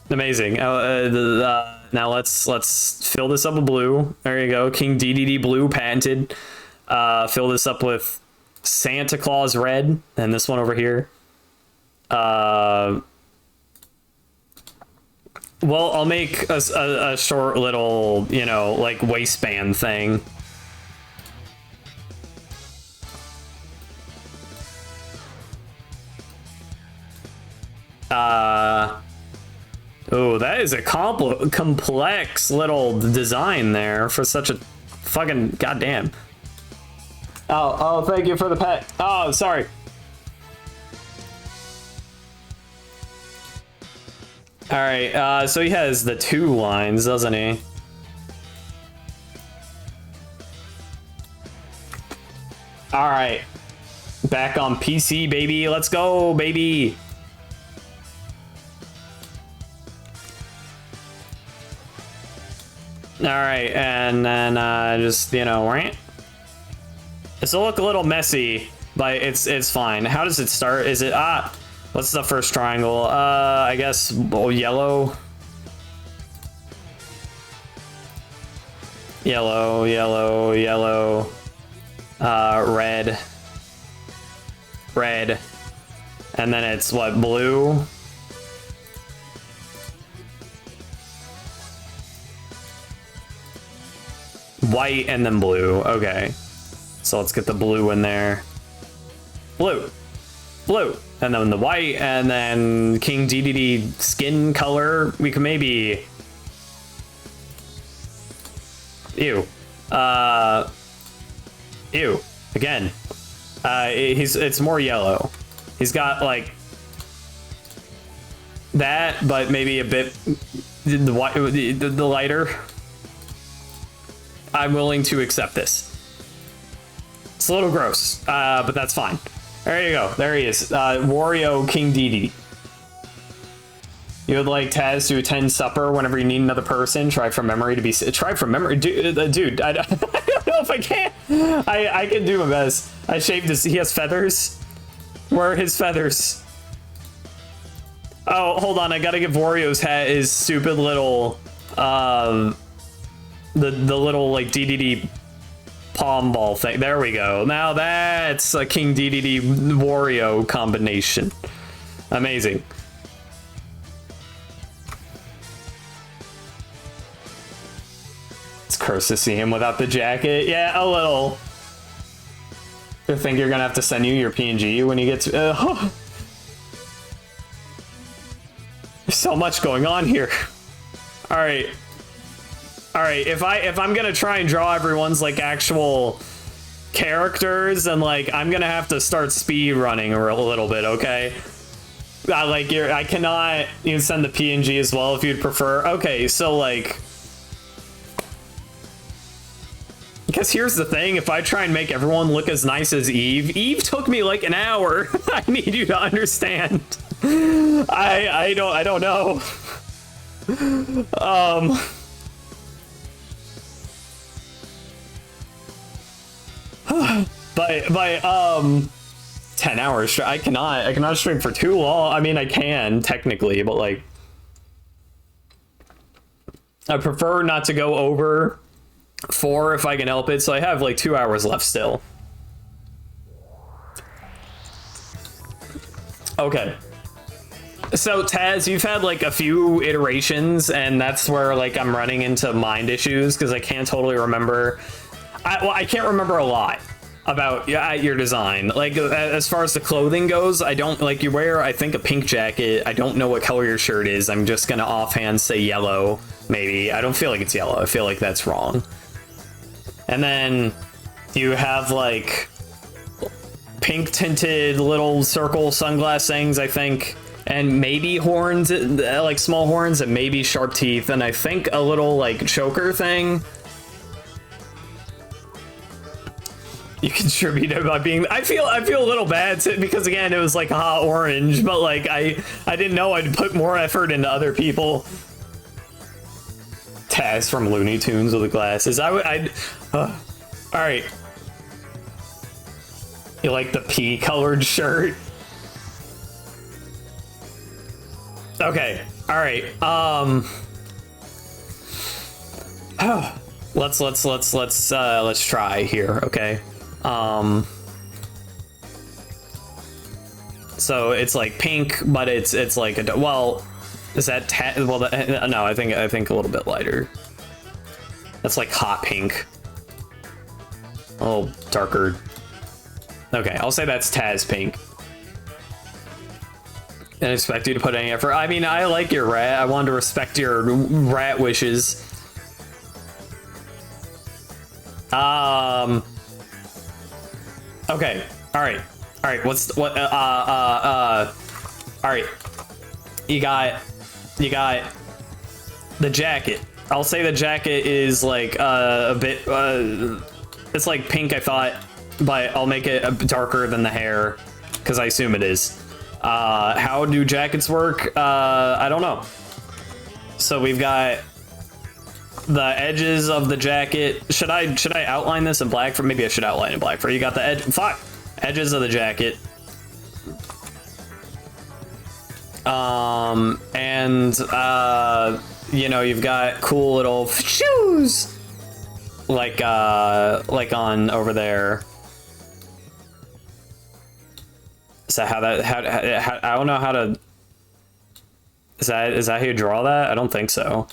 Amazing. Now let's fill this up with blue. There you go. King Dedede blue patented. Fill this up with Santa Claus red, and this one over here. Well, I'll make a short little, you know, like waistband thing. Oh, that is a complex little design there for such a fucking goddamn. Oh, thank you for the pet. Oh, sorry. All right, so he has the 2 lines, doesn't he? All right, back on PC, baby. Let's go, baby. All right, and then just, you know, right? It'll look a little messy, but it's fine. How does it start? Is it what's the first triangle? I guess yellow. Yellow. Red. And then it's what, blue? White and then blue. Okay. So let's get the blue in there. Blue. And then the white, and then King Dedede skin color. We can maybe... Ew. Ew. Again. It's more yellow. He's got like... that, but maybe a bit the lighter. I'm willing to accept this. It's a little gross, but that's fine. There you go. There he is. Wario King Dedede. You would like Taz to attend supper whenever you need another person. Try from memory to be... Try from memory? Dude, I don't know if I can. I can do my best. I shaved his... He has feathers? Where are his feathers? Oh, hold on. I gotta give Wario's hat his stupid little... the little, like, DDD palm ball thing. There we go. Now that's a King DDD Wario combination. Amazing. It's cursed to see him without the jacket. Yeah, a little. I think you're gonna have to send you your PNG when you get to... There's so much going on here. All right. All right, if I'm gonna try and draw everyone's like actual characters, then like I'm gonna have to start speed running a little bit, okay? I cannot. You can send the PNG as well if you'd prefer. Okay, so like, because here's the thing: if I try and make everyone look as nice as Eve took me like an hour. I need you to understand. I don't know. But 10 hours. I cannot stream for too long. I mean, I can technically, but like, I prefer not to go over 4 if I can help it. So I have like 2 hours left still. Okay. So Taz, you've had like a few iterations, and that's where like I'm running into mind issues because I can't totally remember. I can't remember a lot about your design. Like as far as the clothing goes, I don't like you wear, I think, a pink jacket. I don't know what color your shirt is. I'm just gonna offhand say yellow, maybe. I don't feel like it's yellow. I feel like that's wrong. And then you have like pink tinted little circle sunglass things, I think, and maybe horns, like small horns, and maybe sharp teeth, and I think a little like choker thing. You contributed by being... I feel a little bad because again it was like a hot orange, but like I didn't know I'd put more effort into other people. Taz from Looney Tunes with the glasses. All right. You like the pea colored shirt? Okay. All right. Let's try here. Okay. So it's like pink, but it's like a, well, is that no, I think a little bit lighter. That's like hot pink. A little darker. Okay, I'll say that's Taz pink. Didn't expect you to put any effort. I mean, I like your rat. I wanted to respect your rat wishes. Okay. All right. All right. You got the jacket. I'll say the jacket is like a bit. It's like pink, I thought, but I'll make it darker than the hair because I assume it is. How do jackets work? I don't know. So we've got the edges of the jacket. Should I outline this in black? For maybe I should outline in black for you. Got the edges of the jacket. And you know, you've got cool little shoes like on over there. Is that how I don't know how to... Is that how you draw that? I don't think so.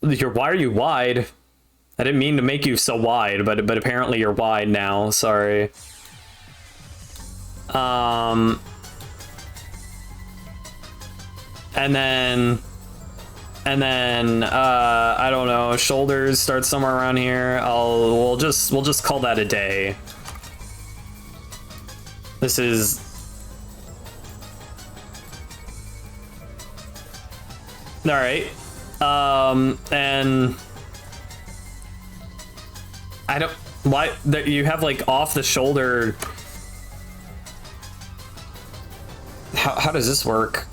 Why are you wide? I didn't mean to make you so wide, but apparently you're wide now. Sorry. And then I don't know, shoulders start somewhere around here. We'll just call that a day. This is All right. And I don't. Why that you have like off the shoulder? How does this work?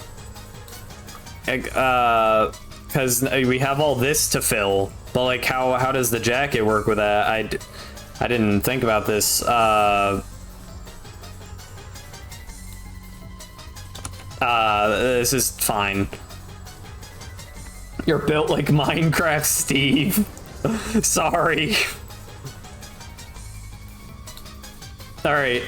Because we have all this to fill, but like how does the jacket work with that? I didn't think about this. This is fine. You're built like Minecraft, Steve. Sorry. All right.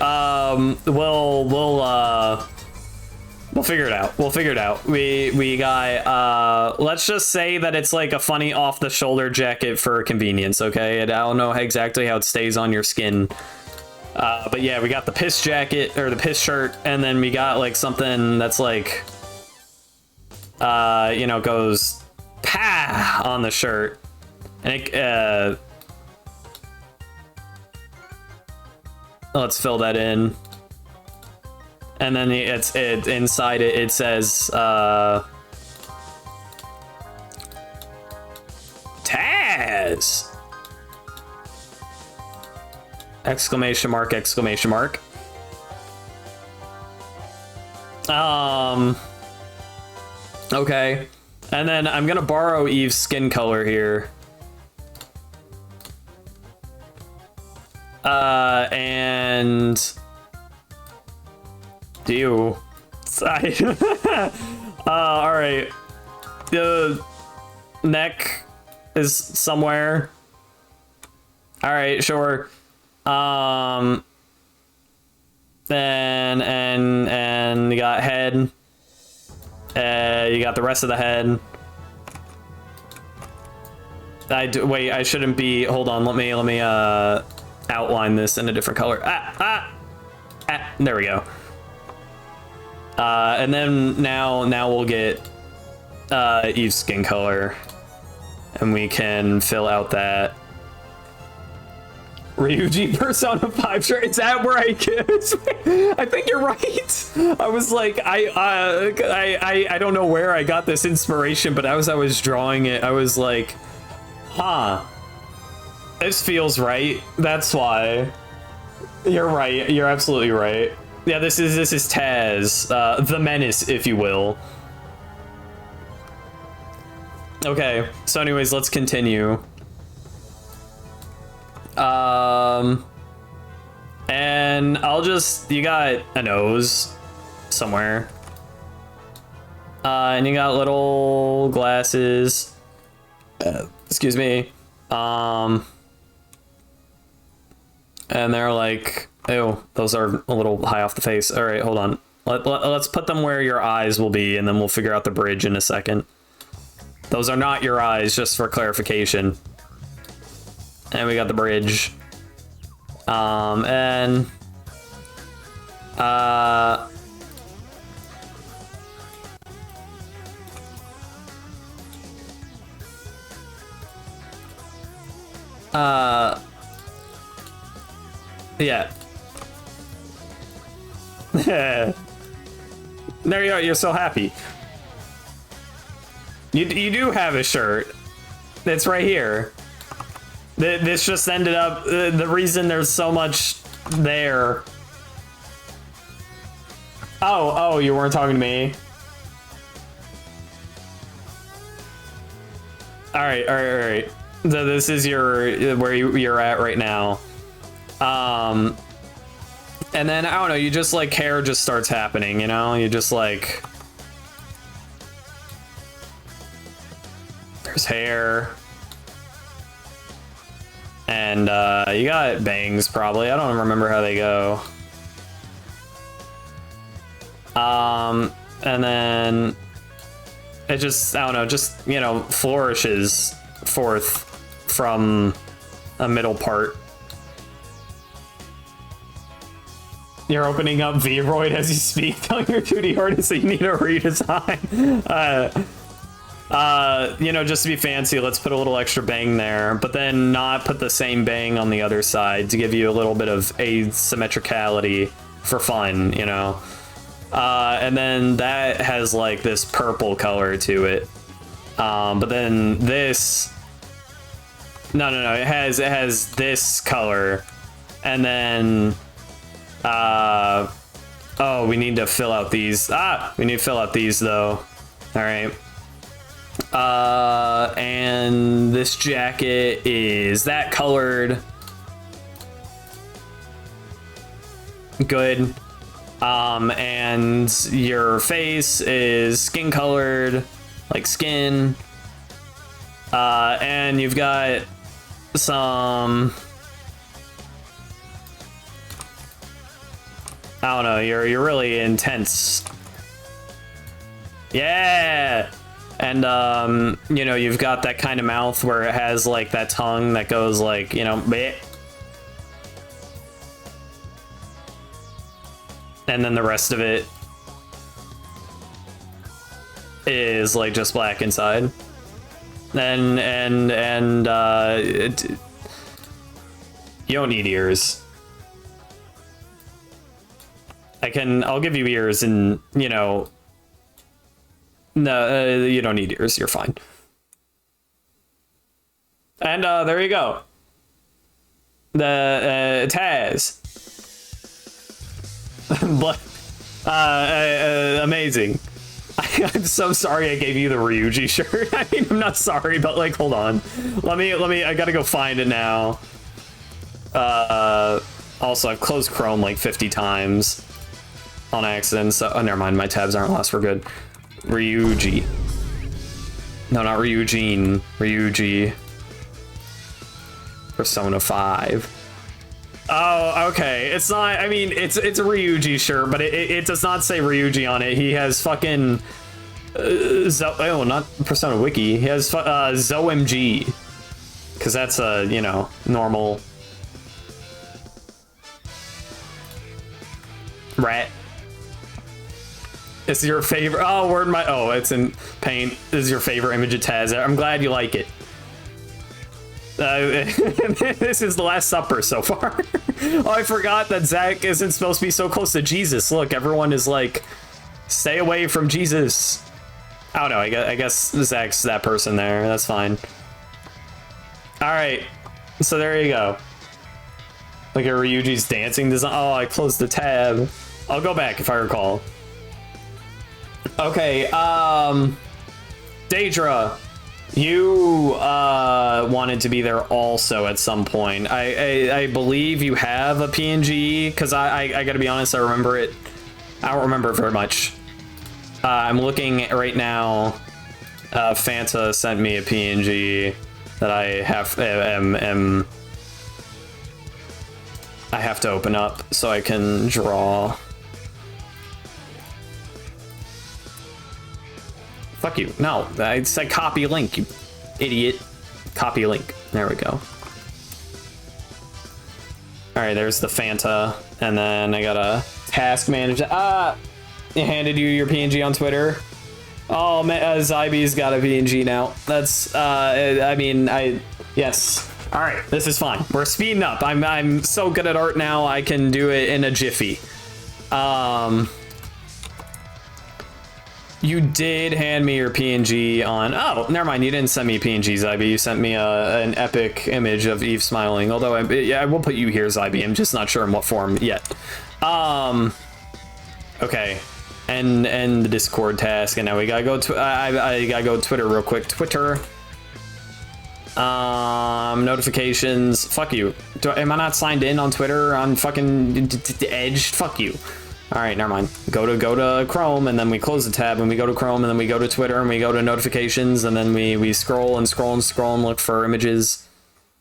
We'll figure it out. We'll figure it out. We got, let's just say that it's like a funny off-the-shoulder jacket for convenience, okay? And I don't know exactly how it stays on your skin. But yeah, we got the piss jacket, or the piss shirt, and then we got like something that's like, you know, goes pa on the shirt. And it, let's fill that in. And then it's inside it. It says Taz! Exclamation mark! Exclamation mark! Okay, and then I'm gonna borrow Eve's skin color here. And do all right, the neck is somewhere. All right, sure. And you got head. You got the rest of the head. Wait, I shouldn't be. Hold on, let me outline this in a different color. There we go. And then now we'll get Eve's skin color, and we can fill out that Ryuji Persona 5 shirt. Is that where I think you're right. I was like, I don't know where I got this inspiration, but as I was drawing it, I was like, huh, this feels right. That's why. You're right. You're absolutely right. Yeah, this is Taz, the menace, if you will. Okay, so anyways, let's continue. And you got a nose somewhere. And you got little glasses. Excuse me. And they're like, ew, those are a little high off the face. All right, hold on. Let's put them where your eyes will be, and then we'll figure out the bridge in a second. Those are not your eyes, just for clarification. And we got the bridge. Yeah. There you go, you're so happy. You do have a shirt. It's right here. This just ended up, the reason there's so much there. Oh, you weren't talking to me. All right. So this is where you're at right now. And then, I don't know, you just like, hair just starts happening, you know? You just like, there's hair. And you got bangs, probably. I don't remember how they go. And then it just, I don't know, just, you know, flourishes forth from a middle part. You're opening up Vroid as you speak, telling your 2D artist that you need a redesign. You know, just to be fancy, let's put a little extra bang there, but then not put the same bang on the other side to give you a little bit of asymmetricality for fun, you know? And then that has like this purple color to it. But then this, no, it has this color, and then, oh, we need to fill out these. We need to fill out these though. All right. And this jacket is that colored. Good. And your face is skin colored, like skin. And you've got some, I don't know, you're really intense. Yeah. And you know, you've got that kind of mouth where it has like that tongue that goes like, you know, bleh. And then the rest of it is like just black inside. And you don't need ears. I'll give you ears, and you know, no, you don't need ears. You're fine. And there you go. The Taz. But amazing. I'm so sorry I gave you the Ryuji shirt. I mean, I'm not sorry, but like, hold on. Let me, I gotta go find it now. Also, I've closed Chrome like 50 times on accident, so, oh, never mind, my tabs aren't lost, we're good. Ryuji. No, not Ryujin. Ryuji. Persona 5. Oh, okay. It's not, I mean, it's a Ryuji shirt, but it does not say Ryuji on it. He has fucking, oh, not Persona Wiki. He has, ZOMG. Because that's a, you know, normal rat. It's your favorite, oh, word my, oh, it's in paint. This is your favorite image of Taz. I'm glad you like it. This is the Last Supper so far. Oh, I forgot that Zach isn't supposed to be so close to Jesus. Look, everyone is like, stay away from Jesus. I don't know, I guess Zach's that person there. That's fine. All right, so there you go. Look at Ryuji's dancing design. Oh, I closed the tab. I'll go back if I recall. Okay, Daedra. You wanted to be there also at some point. I believe you have a PNG, because I gotta be honest, I remember it. I don't remember it very much. I'm looking right now. Fanta sent me a PNG that I have to open up so I can draw. Fuck you. No, I said copy link, you idiot. Copy link. There we go. All right, there's the Fanta. And then I got a task manager. It handed you your PNG on Twitter. Oh, man, Zybe's got a PNG now. That's, I mean, yes. All right, this is fine. We're speeding up. I'm so good at art now, I can do it in a jiffy. You did hand me your PNG on... Oh, never mind. You didn't send me PNG, Zybe. You sent me an epic image of Eve smiling. Although, I will put you here, Zybe. I'm just not sure in what form yet. Okay. And the Discord task. And now we gotta go... I gotta go to Twitter real quick. Twitter. Notifications. Fuck you. Am I not signed in on Twitter? On fucking Edge? Fuck you. All right, never mind. Go to Chrome, and then we close the tab, and we go to Chrome, and then we go to Twitter, and we go to notifications, and then we scroll and scroll and scroll and look for images.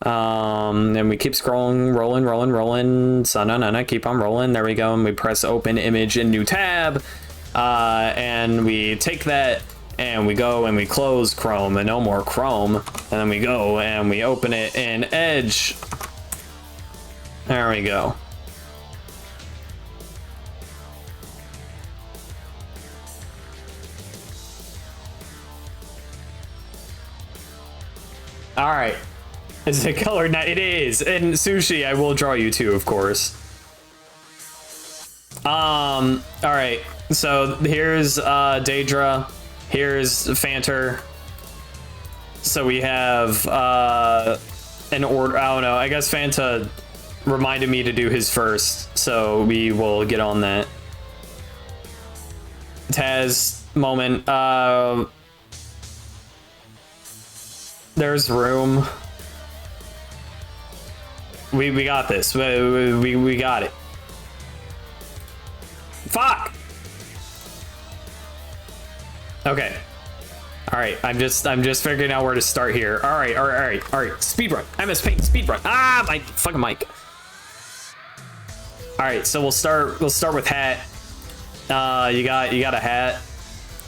And we keep scrolling, rolling. So no, keep on rolling. There we go, and we press open image in new tab, and we take that, and we go and we close Chrome, and no more Chrome, and then we go and we open it in Edge. There we go. All right, is it colored now? It is. And Sushi, I will draw you too, of course. All right, so here's Daedra, here's Fanter, So we have an order. I don't know. I guess Fanta reminded me to do his first, so we will get on that. Taz moment. There's room. We got this. We got it. Fuck. Okay. All right. I'm just figuring out where to start here. All right. Speed run. MS Paint. Speed run. Ah, my fucking mic. All right. So we'll start with hat. You got a hat.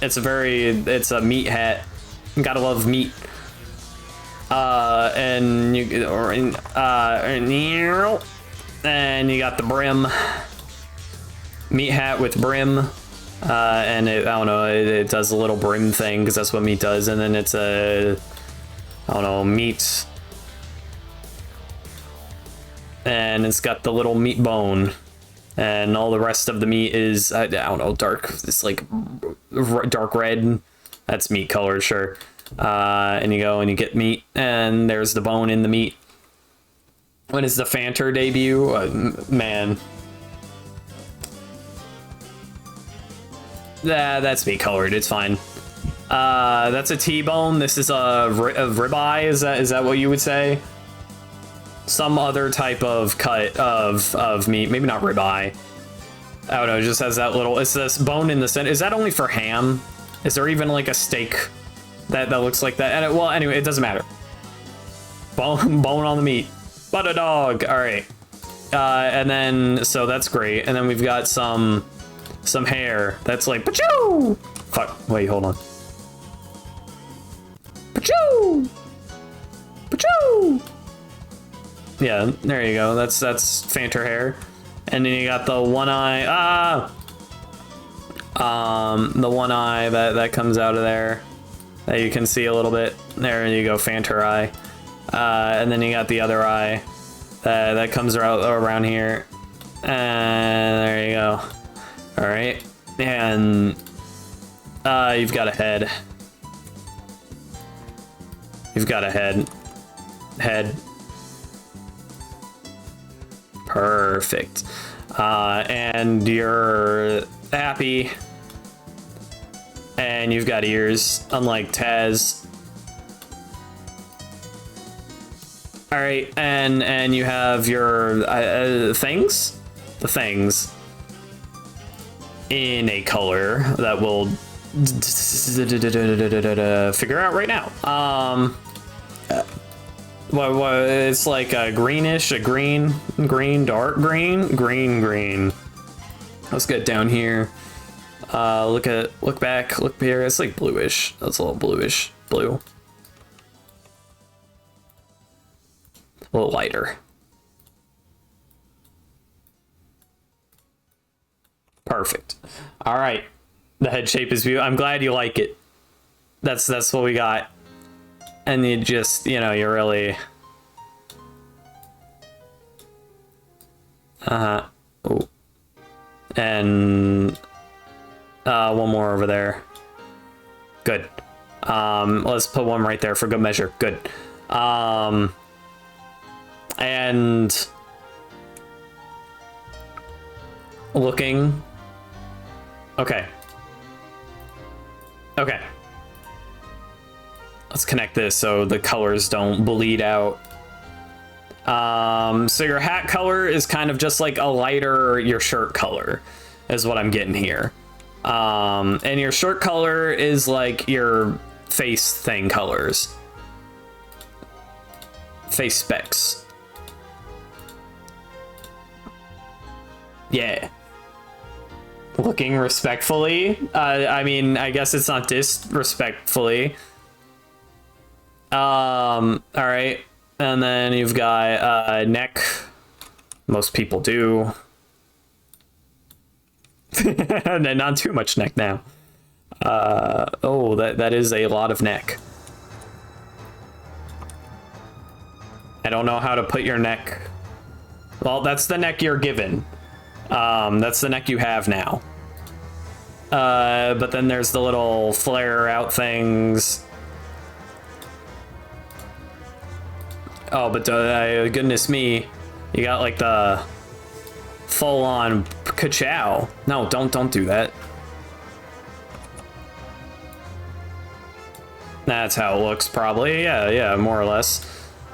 It's a meat hat. You gotta love meat. And you got the brim. Meat hat with brim. And I don't know, it does a little brim thing because that's what meat does. And then it's I don't know, meat. And it's got the little meat bone. And all the rest of the meat is, I don't know, dark. It's like dark red. That's meat color, sure. And you go and you get meat, and there's the bone in the meat. When is the Fanter debut? Man. That's meat colored, it's fine. That's a T-bone. This is a ribeye, is that what you would say? Some other type of cut of meat, maybe not ribeye. I don't know, it just has that little, it's this bone in the center. Is that only for ham? Is there even like a steak that looks like that? And well, anyway, it doesn't matter. Bone on the meat. Butter dog. All right. And then, so that's great. And then we've got some hair that's like, pachoo! Fuck, wait, hold on. Pachoo! Pachoo! Yeah, there you go. That's Fanter hair. And then you got the one eye. The one eye that comes out of there that you can see a little bit. There you go, Fanter eye. And then you got the other eye that comes around here. And there you go. All right. And you've got a head. You've got a head. Perfect. And you're happy. And you've got ears, unlike Taz. All right, and you have your things, the things in a color that we'll figure out right now. Well, it's like a greenish, a green, dark green. Let's get down here. Look back, look here. It's like bluish. That's a little bluish, blue. A little lighter. Perfect. All right. The head shape is beautiful. I'm glad you like it. That's what we got. And you just, you're really... Ooh. And... one more over there. Good. Let's put one right there for good measure. Good. And... looking... Okay. Okay. Let's connect this so the colors don't bleed out. So your hat color is kind of just like a lighter your shirt color, is what I'm getting here. And your shirt color is like your face thing colors. Face specs. Yeah. Looking respectfully. I mean, I guess it's not disrespectfully. All right. And then you've got neck. Most people do. And then not too much neck now. Oh, that is a lot of neck. I don't know how to put your neck. Well, that's the neck you're given. That's the neck you have now. But then there's the little flare out things. Oh, but goodness me, you got like the full-on ka-chow. No, don't do that. That's how it looks, probably. Yeah, more or less.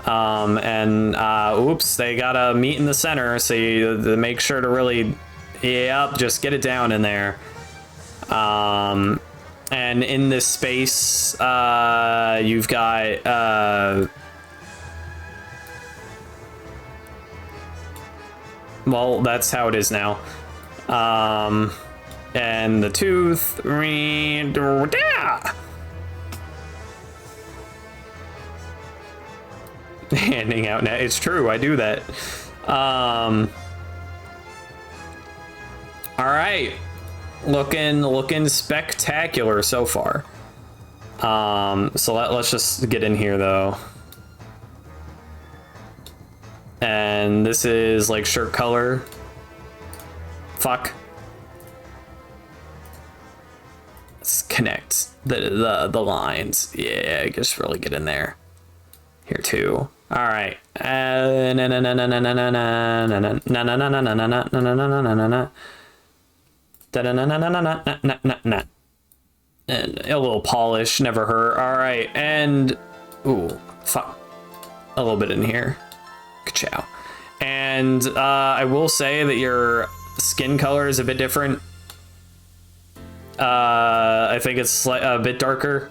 Oops, they gotta meet in the center, so you make sure to really, yep, just get it down in there. And in this space, you've got, well, that's how it is now. And the tooth, handing out now. It's true, I do that. All right, looking spectacular so far. So let's just get in here though. And this is like shirt color. Fuck. Let's connect the lines. Yeah, just really get in there. Here too. All right. A little polish never hurt. All right, and ooh, fuck, a little bit in here. Ka-chow. And I will say that your skin color is a bit different. I think it's a bit darker.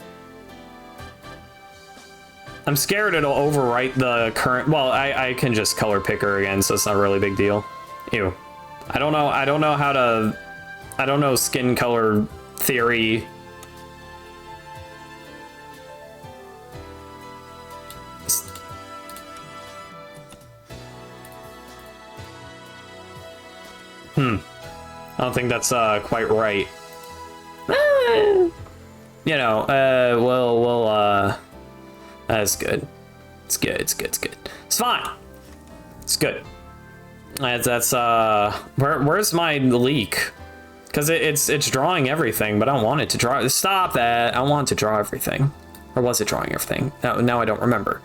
I'm scared it'll overwrite the current. Well, I can just color pick her again, so it's not a really big deal. Ew. I don't know how to. I don't know skin color theory. I don't think that's quite right. You know, that's good. It's good. It's fine. It's good. That's where's my leak? Because it's drawing everything, but I don't want it to draw. Stop that! I want it to draw everything. Or was it drawing everything? Now I don't remember.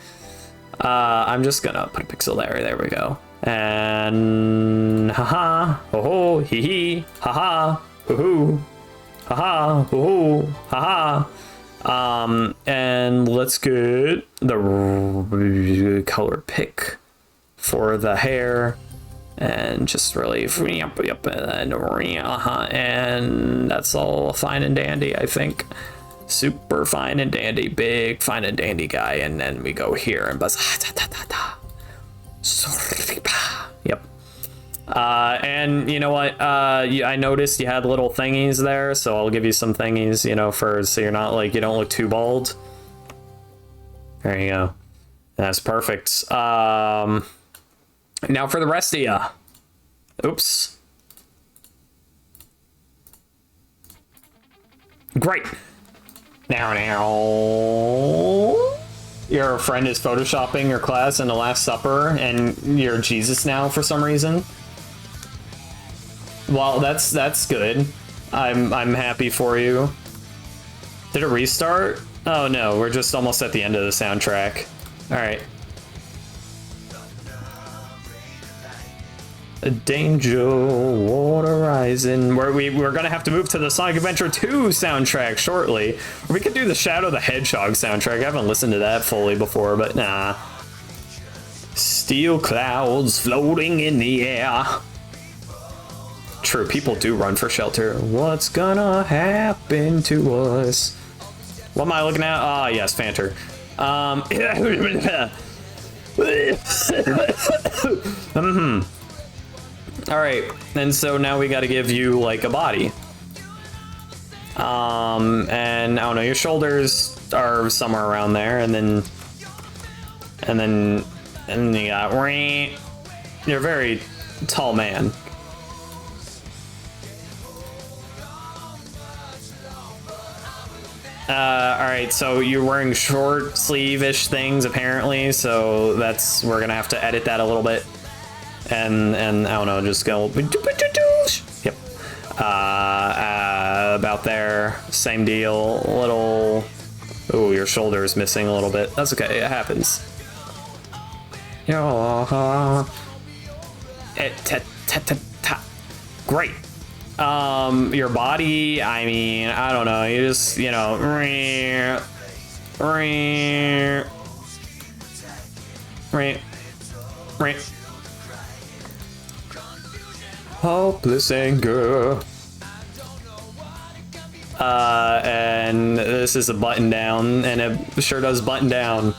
I'm just gonna put a pixel there. There we go. And haha, ho ho, hee hee, haha, hoo hoo, haha, hoo hoo, haha. And let's get the color pick for the hair, and just really, and that's all fine and dandy, I think. Super fine and dandy, big fine and dandy guy, and then we go here and buzz. Yep. And you know what? I noticed you had little thingies there, so I'll give you some thingies, you know, so you're not like, you don't look too bald. There you go. That's perfect. Now for the rest of ya. Oops. Great. Now. Your friend is photoshopping your class in the Last Supper, and you're Jesus now for some reason. Well, that's good. I'm happy for you. Did it restart? Oh no, we're just almost at the end of the soundtrack. All right. Danger, water rising. We're gonna have to move to the Sonic Adventure 2 soundtrack shortly. We could do the Shadow the Hedgehog soundtrack. I haven't listened to that fully before, but nah. Steel clouds floating in the air. True, people do run for shelter. What's gonna happen to us? What am I looking at? Ah, yes, Fanter. All right, and so now we got to give you like a body. And I don't know, your shoulders are somewhere around there, and then you got, you're a very tall man. All right, so you're wearing short sleeve-ish things apparently, so we're gonna have to edit that a little bit. And I don't know, just go, yep. About there, same deal, a little, ooh, your shoulder is missing a little bit. That's okay, it happens. Great. Your body, I mean, I don't know. You just, you know, hopeless anger. And this is a button down, and it sure does button down.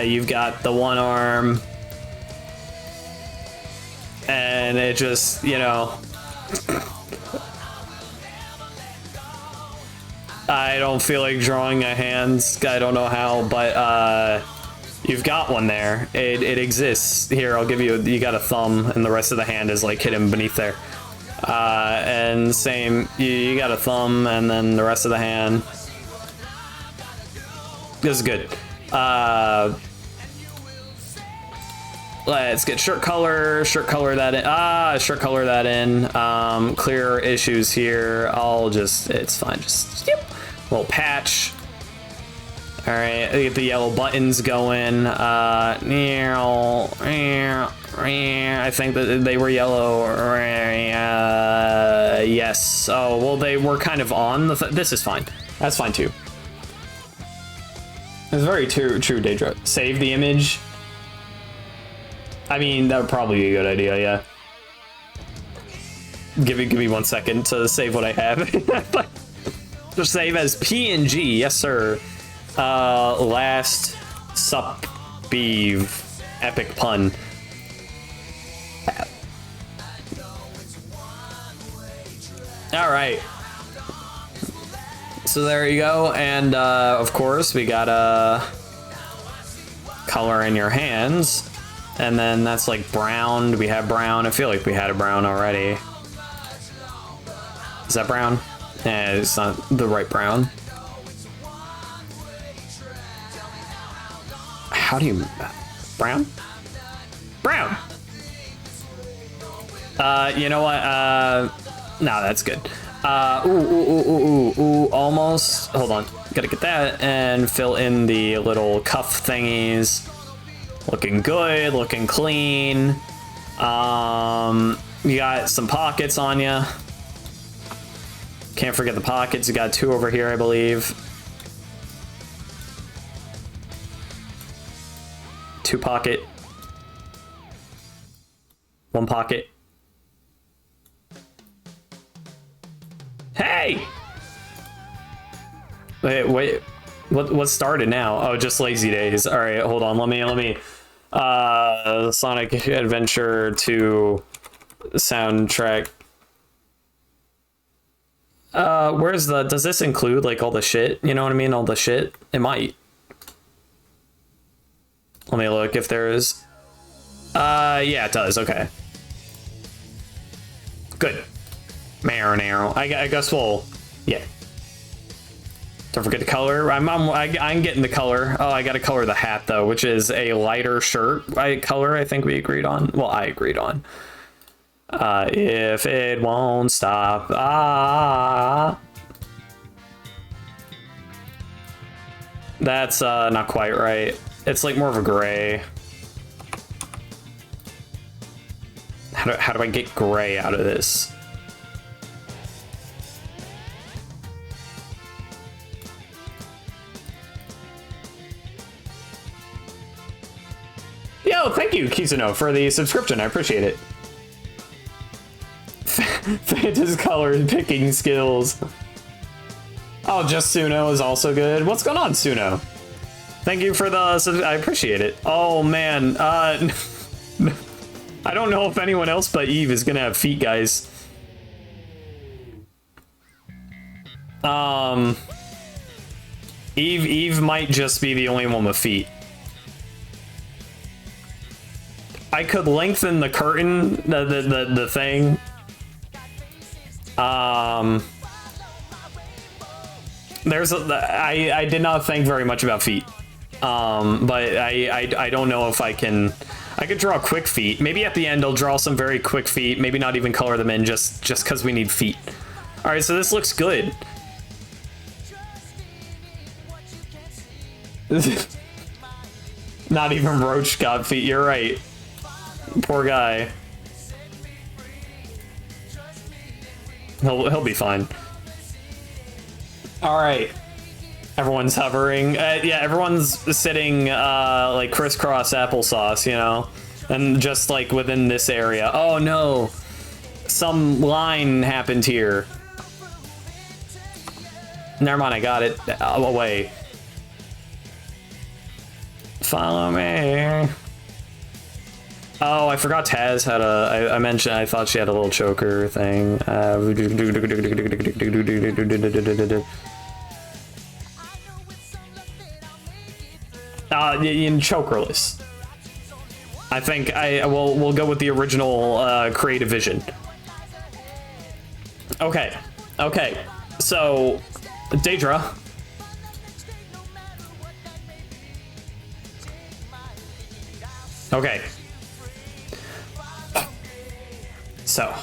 You've got the one arm, and it just, you know, I don't feel like drawing a hands. I don't know how, but you've got one there. It exists. Here, I'll give you. You got a thumb, and the rest of the hand is like hidden beneath there. And same, you got a thumb, and then the rest of the hand. This is good. Let's get shirt color that in. Shirt color that in. Clear issues here. I'll just, it's fine. Just, yep. Little patch. All right, get the yellow buttons going. I think that they were yellow. Yes. Oh, well, they were kind of on the. This is fine. That's fine too. It's very true, Daedra. Save the image. I mean, that would probably be a good idea. Yeah. Give me 1 second to save what I have. Just save as PNG. Yes, sir. Last sup beeve. Epic pun. All right. So there you go, and of course we got a color in your hands, and then that's like brown. Do we have brown? I feel like we had a brown already. Is that brown? Yeah, it's not the right brown. How do you brown? Brown. You know what? No, that's good. Ooh, almost. Hold on. Gotta get that and fill in the little cuff thingies. Looking good, looking clean. You got some pockets on you. Can't forget the pockets. You got 2 over here, I believe. 2 pocket. 1 pocket. Hey! Wait. What started now? Oh, just lazy days. All right, hold on. Let me. Sonic Adventure 2 soundtrack. Where's the? Does this include like all the shit? You know what I mean? All the shit. It might. Let me look if there is. Yeah, it does. Okay. Good. Marinero. I guess we'll. Yeah. Don't forget the color. I'm getting the color. Oh, I gotta color the hat though, which is a lighter shirt color. I think we agreed on. Well, I agreed on. If it won't stop. That's not quite right. It's like more of a gray. How do I get gray out of this? Yo, thank you, Kizuno, for the subscription. I appreciate it. Fanta's color picking skills. Oh, just Suno is also good. What's going on, Suno? Thank you for the... I appreciate it. Oh, man. I don't know if anyone else but Eve is gonna have feet, guys. Eve might just be the only one with feet. I could lengthen the curtain, the thing. I did not think very much about feet. But I don't know if I can. I could draw quick feet. Maybe at the end I'll draw some very quick feet. Maybe not even color them in just because we need feet. All right, so this looks good. Not even Roach got feet. You're right. Poor guy. He'll be fine. All right. Everyone's hovering. Yeah, everyone's sitting like crisscross applesauce, you know, and just like within this area. Oh no, some line happened here. Never mind, I got it. Away. Follow me. Oh, I forgot Taz had a. I mentioned I thought she had a little choker thing. In chokerless. I think we'll go with the original creative vision. Okay. So, Daedra. Okay. So,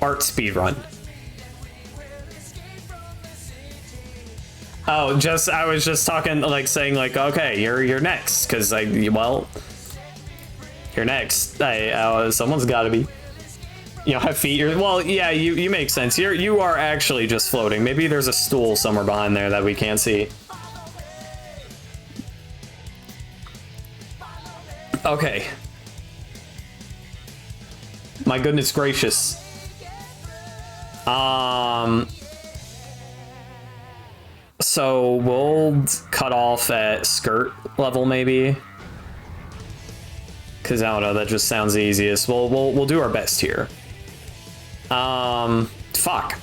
art speed run. Oh, I was just talking, like, saying, like, okay, you're next, because well, you're next. Someone's got to be. You know, have feet. Well, yeah, you make sense. You are actually just floating. Maybe there's a stool somewhere behind there that we can't see. Okay. My goodness gracious. So we'll cut off at skirt level maybe. Cause I don't know, that just sounds the easiest. We'll do our best here. Fuck.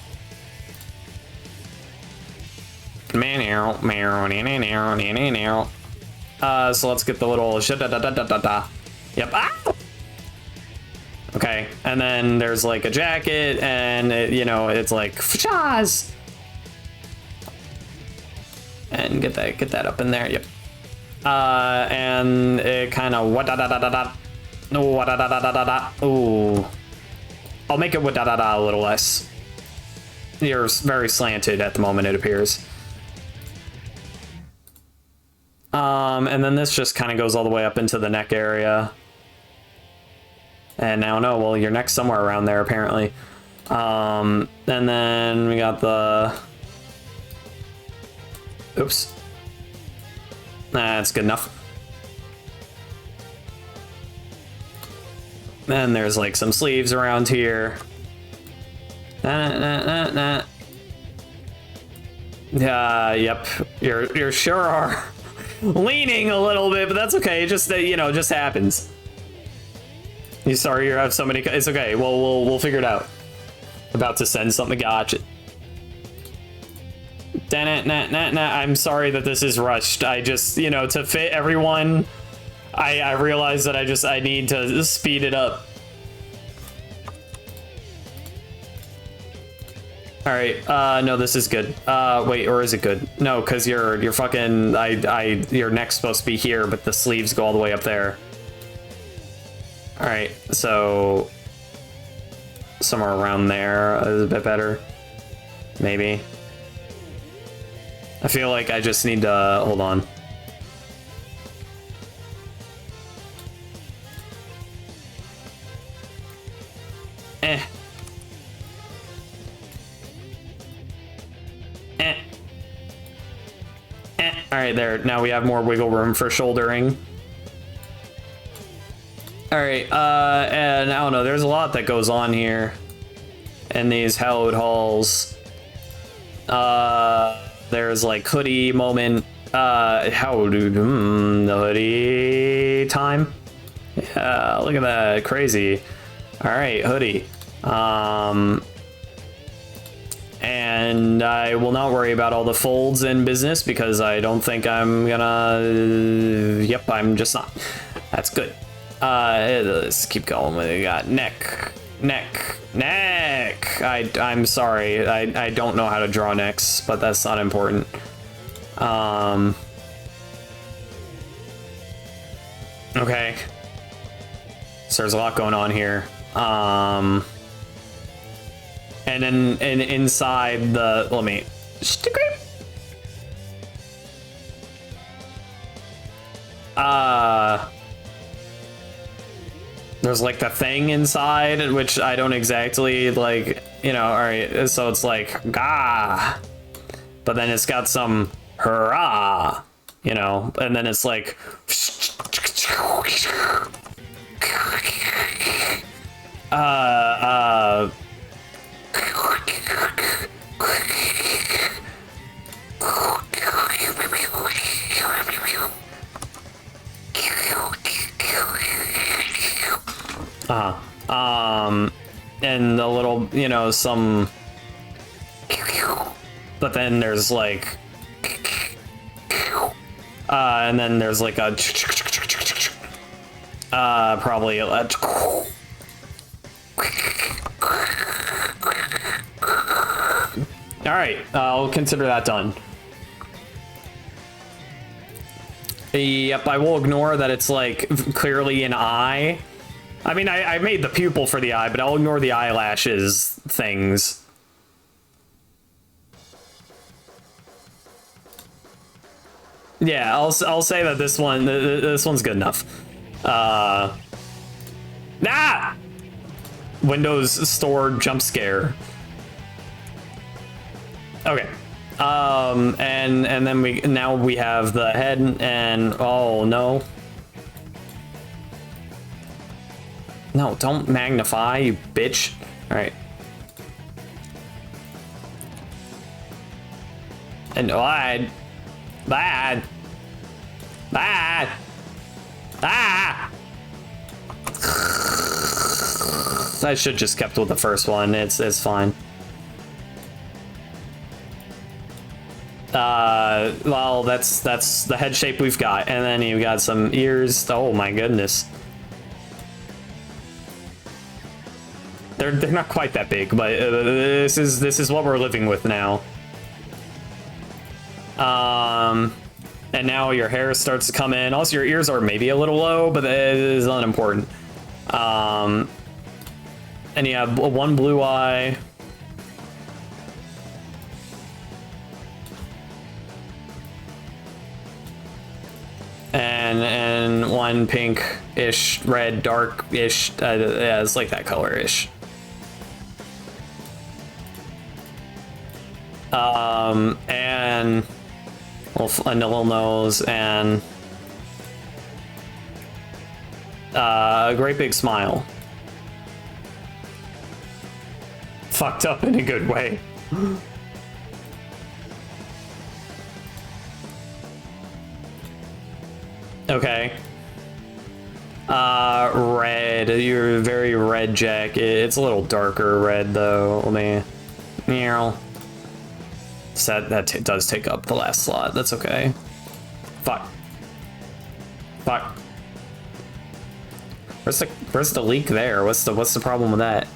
So let's get the little yep. Ah! Okay, and then there's like a jacket, and you know, it's like Fshaz! And get that up in there. Yep. And it kind of ooh. I'll make it a little less. You're very slanted at the moment, it appears. And then this just kind of goes all the way up into the neck area. And now, no, well, your neck's somewhere around there, apparently. And then we got the... Oops. That's good enough. Then there's like some sleeves around here. Yeah, yep. You sure are leaning a little bit, but that's okay. Just you know, just happens. You sorry you have so many. It's okay. We'll figure it out. About to send something. Gotcha. I'm sorry that this is rushed. I just, you know, to fit everyone, I realize that I need to speed it up. All right, no, this is good. Wait, or is it good? No, because you're fucking, your neck's supposed to be here, but the sleeves go all the way up there. All right, so somewhere around there is a bit better, maybe. I feel like I just need to hold on. All right, there. Now we have more wiggle room for shouldering. All right, and I don't know. There's a lot that goes on here in these hallowed halls. There's like hoodie moment. The hoodie time. Yeah, look at that, crazy. All right, hoodie. And I will not worry about all the folds in business because I don't think I'm gonna. Yep, I'm just not. That's good. Let's keep going. We got neck. I'm sorry. I don't know how to draw necks, but that's not important. Okay. So there's a lot going on here. And then inside the, let me. there's like the thing inside, which I don't exactly like, you know, all right, so it's like, gah, but then it's got some hurrah, you know, and then it's like, and a little, you know, some, but then there's like, and then there's like a, probably a, all right, I'll consider that done. Yep, I will ignore that it's like clearly an eye. I mean, I made the pupil for the eye, but I'll ignore the eyelashes things. Yeah, I'll say that this one's good enough. Windows Store jump scare. Okay. And then we have the head and oh no. No, don't magnify, you bitch. All right. And bad. I should just kept with the first one. It's fine. Well, that's the head shape we've got, and then you got some ears. Oh my goodness. They're not quite that big, but this is what we're living with now. And now your hair starts to come in. Also, your ears are maybe a little low, but it is unimportant. And you have one blue eye. And one pink-ish, red, dark-ish. Yeah, it's like that color-ish. And a little nose and a great big smile. Fucked up in a good way. Okay. Red. You're very red, Jack. It's a little darker red though. Let me. Meow. That does take up the last slot. That's okay. Fuck. Where's the leak there? What's the problem with that?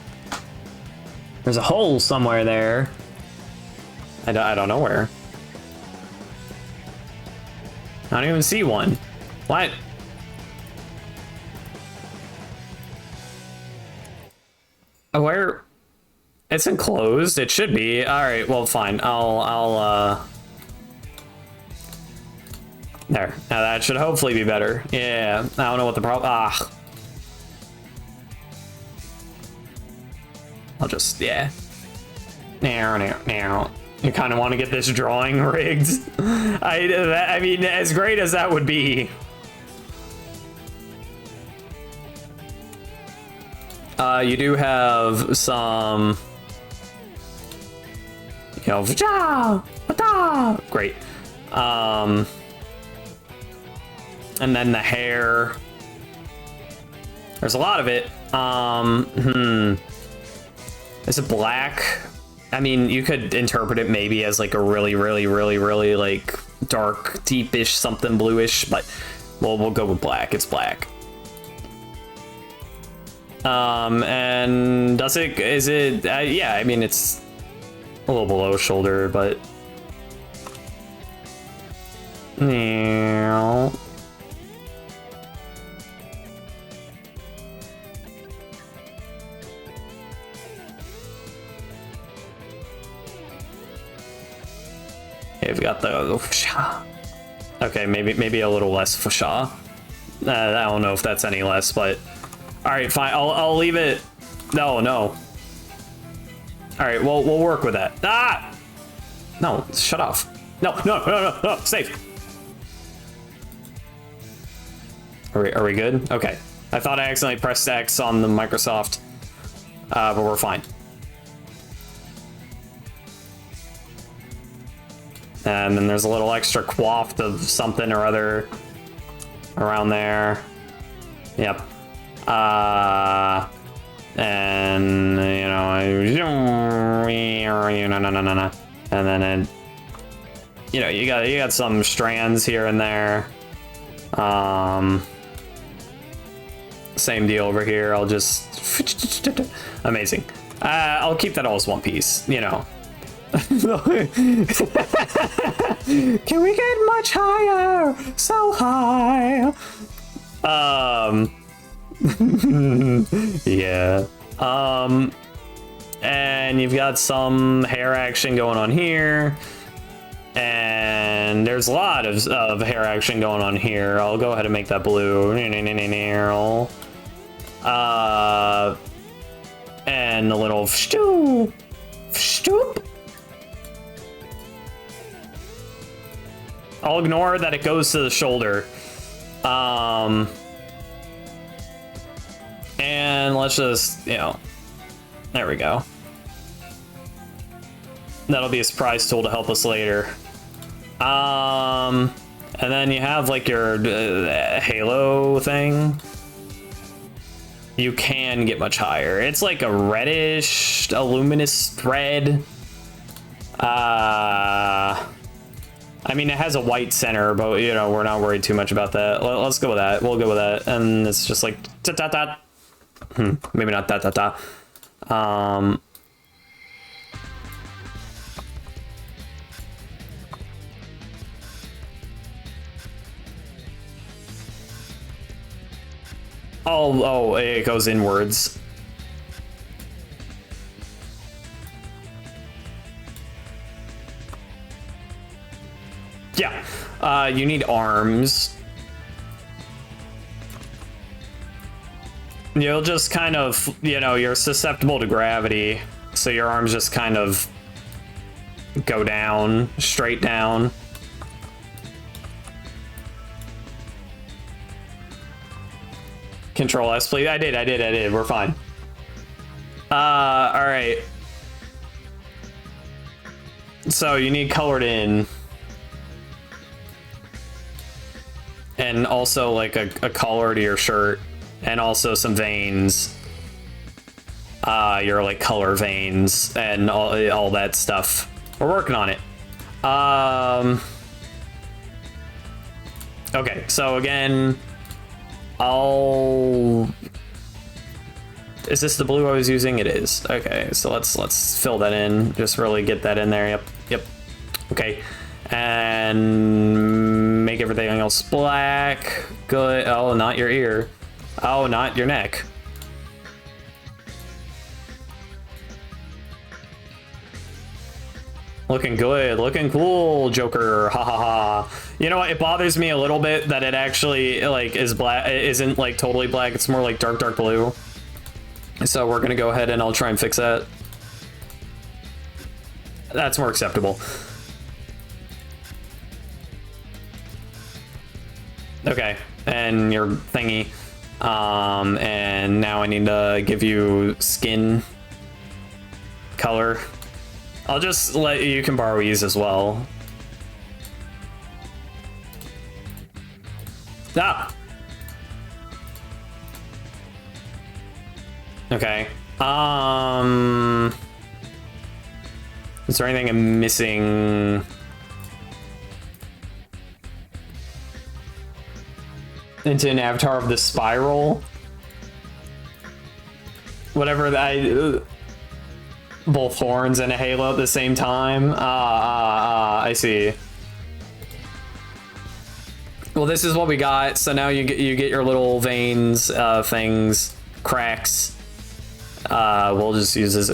There's a hole somewhere there. I don't know where. I don't even see one. What? Where? It's enclosed. It should be. All right. Well, fine. I'll there. Now that should hopefully be better. Yeah. I don't know what the problem. I'll just yeah. Now. You kind of want to get this drawing rigged. I mean, as great as that would be. You do have some, you know, great. And then the hair. There's a lot of it. Is it black? I mean, you could interpret it maybe as like a really like dark, deepish, something bluish, but we'll go with black. It's black. And is it, yeah, I mean, it's a little below shoulder, but. Yeah. We've got the okay, maybe a little less fasha. I don't know if that's any less, but All right, fine. I'll leave it. No, no. All right, we'll work with that. Ah! No, shut off. No, no, no, no, no. Safe. Are we good? Okay. I thought I accidentally pressed X on the Microsoft, but we're fine. And then there's a little extra quaff of something or other around there. Yep. And you know, and then it, you know, you got some strands here and there. Same deal over here. I'll just amazing. I'll keep that all as one piece, you know. Can we get much higher? So high. Yeah. And you've got some hair action going on here. And there's a lot of hair action going on here. I'll go ahead and make that blue. And a little stoop. I'll ignore that it goes to the shoulder. And let's just, you know, there we go. That'll be a surprise tool to help us later. And then you have like your halo thing. You can get much higher. It's like a reddish, a luminous red. I mean, it has a white center, but you know, we're not worried too much about that. Let's go with that. We'll go with that. And it's just like ta ta ta. Maybe not ta ta ta. Oh, it goes inwards. Yeah, you need arms. You'll just kind of, you know, you're susceptible to gravity, so your arms just kind of go down, straight down. Control S, please. I did. We're fine. All right. So you need colored in. And also like a collar to your shirt, and also some veins. Your like color veins and all that stuff. We're working on it. Okay, so again, is this the blue I was using? It is. Okay, so let's fill that in. Just really get that in there. Yep. Okay. And make everything else black. Good. Oh, not your ear. Oh, not your neck. Looking good. Looking cool, Joker. Ha ha ha. You know what? It bothers me a little bit that it actually like is black. It isn't like totally black. It's more like dark blue. So we're gonna go ahead and I'll try and fix that. That's more acceptable. Okay, and your thingy. And now I need to give you skin color. I'll just let you can borrow these as well. Ah! Okay. Is there anything I'm missing? Into an avatar of the spiral? Whatever that... both horns and a halo at the same time? I see. Well, this is what we got. So now you get your little veins, things, cracks. We'll just use this.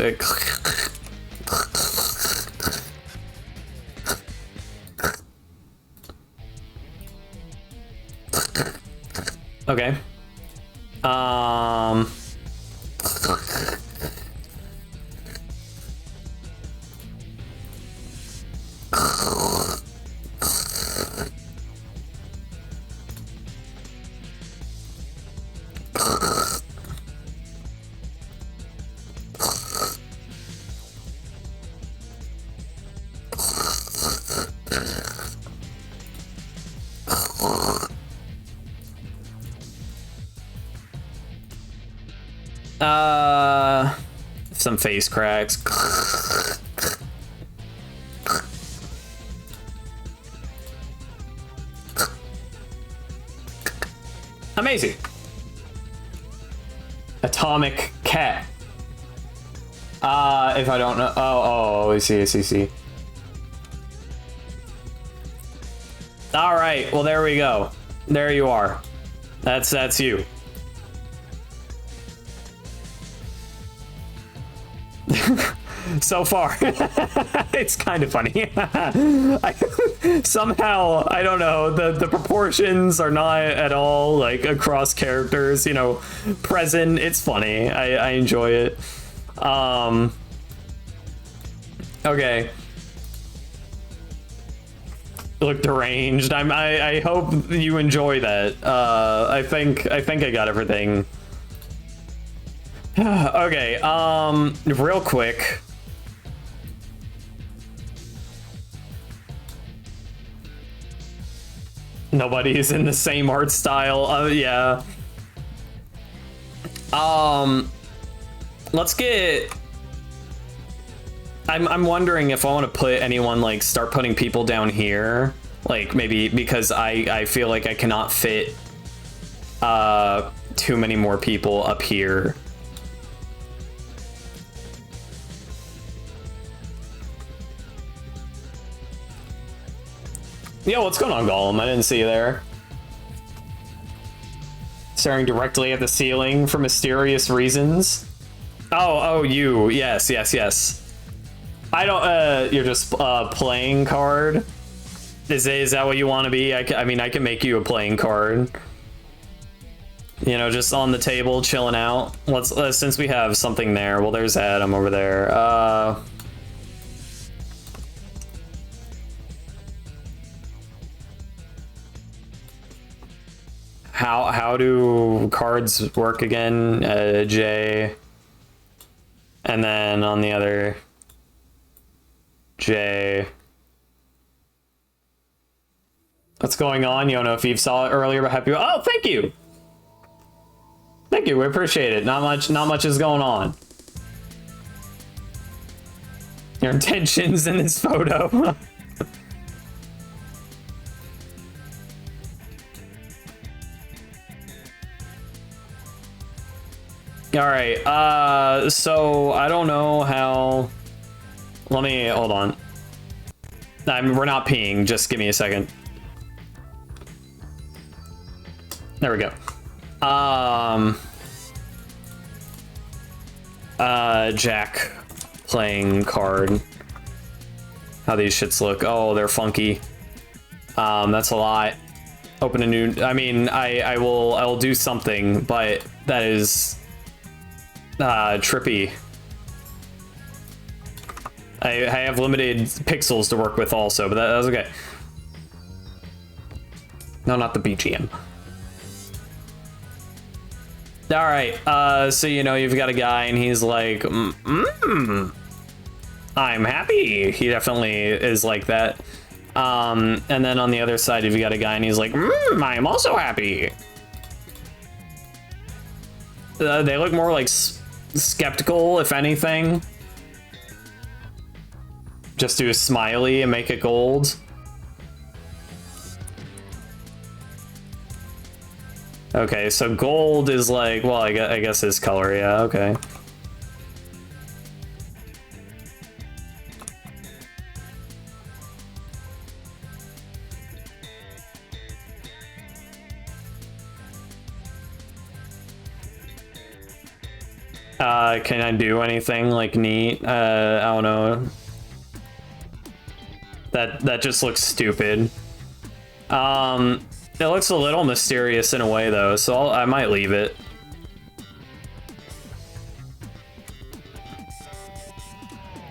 Okay. Um... Some face cracks. Amazing. Atomic cat. If I don't know. Oh, I see. All right. Well, there we go. There you are. That's you. So far, it's kind of funny. Somehow, I don't know, the proportions are not at all like across characters, you know, present. It's funny. I enjoy it. Okay. Look deranged. I hope you enjoy that. I think I got everything. Okay, real quick. Nobody's in the same art style. Yeah. Let's get... I'm wondering if I want to put anyone, like, start putting people down here. Like, maybe because I feel like I cannot fit too many more people up here. Yo, what's going on, Gollum? I didn't see you there. Staring directly at the ceiling for mysterious reasons. Oh, you. Yes. I don't, you're just playing card? Is that what you want to be? I mean, I can make you a playing card. You know, just on the table, chilling out. Let's since we have something there. Well, there's Adam over there. How do cards work again? J. And then on the other J. What's going on? You don't know if Eve saw it earlier, but happy. Oh, thank you. Thank you. We appreciate it. Not much is going on. Your intentions in this photo. All right, so I don't know how... Let me, hold on. We're not peeing, just give me a second. There we go. Jack playing card. How these shits look. Oh, they're funky. That's a lot. Open a new, I mean, I will do something, but that is... trippy. I have limited pixels to work with also, but that's okay. No, not the BGM. All right, so you know you've got a guy and he's like, I'm happy. He definitely is like that. And then on the other side, you've got a guy and he's like, I am also happy. They look more like skeptical, if anything. Just do a smiley and make it gold. Okay, so gold is like, well, I guess his color, yeah, okay. Can I do anything like neat? I don't know. That just looks stupid. It looks a little mysterious in a way though, so I might leave it.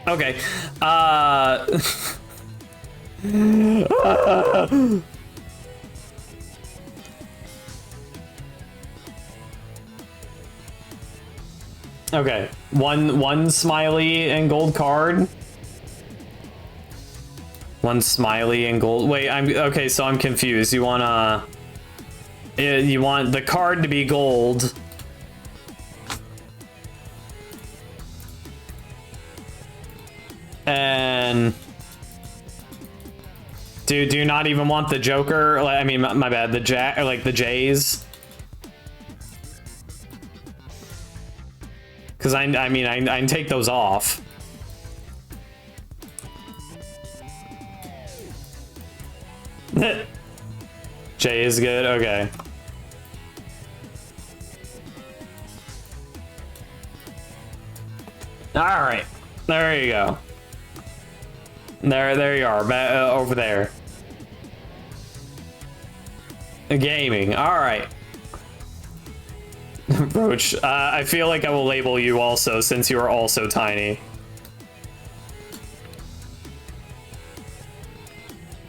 Okay. Okay. One smiley and gold card. One smiley and gold. Wait, okay, so I'm confused. You want the card to be gold. And do you not even want the Joker? I mean, my bad, the Jack, or like the Jays. Because I can take those off. Jay is good. Okay. All right. There you go. There you are, over there. Gaming. All right. Roach, I feel like I will label you also, since you are also tiny.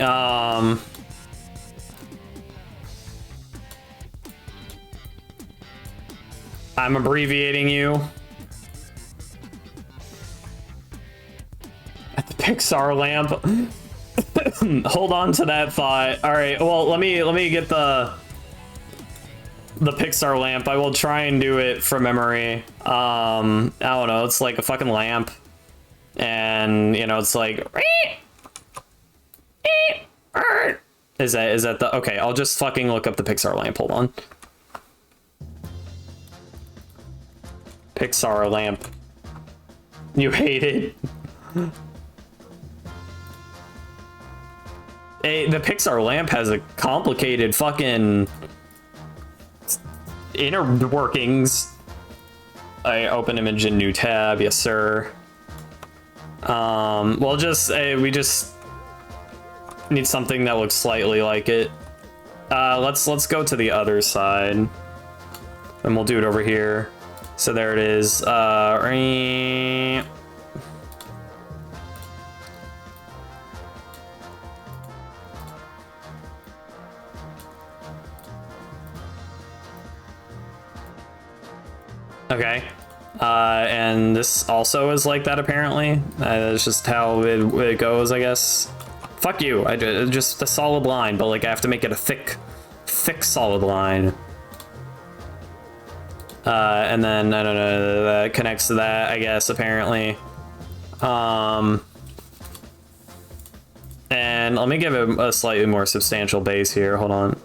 I'm abbreviating you. At the Pixar lamp. Hold on to that thought. All right. Well, let me get the Pixar lamp. I will try and do it from memory. I don't know. It's like a fucking lamp, and you know, it's like. Is that the okay? I'll just fucking look up the Pixar lamp. Hold on. Pixar lamp. You hate it. Hey, the Pixar lamp has a complicated fucking inner workings. I open image in new tab. Yes, sir. Well, we just need something that looks slightly like it. Let's go to the other side, and we'll do it over here. So there it is. Okay. And this also is like that, apparently. It's just how it goes, I guess. Fuck you. Just a solid line, but like I have to make it a thick solid line. And then, I don't know, that connects to that, I guess, apparently. And let me give it a slightly more substantial base here. Hold on.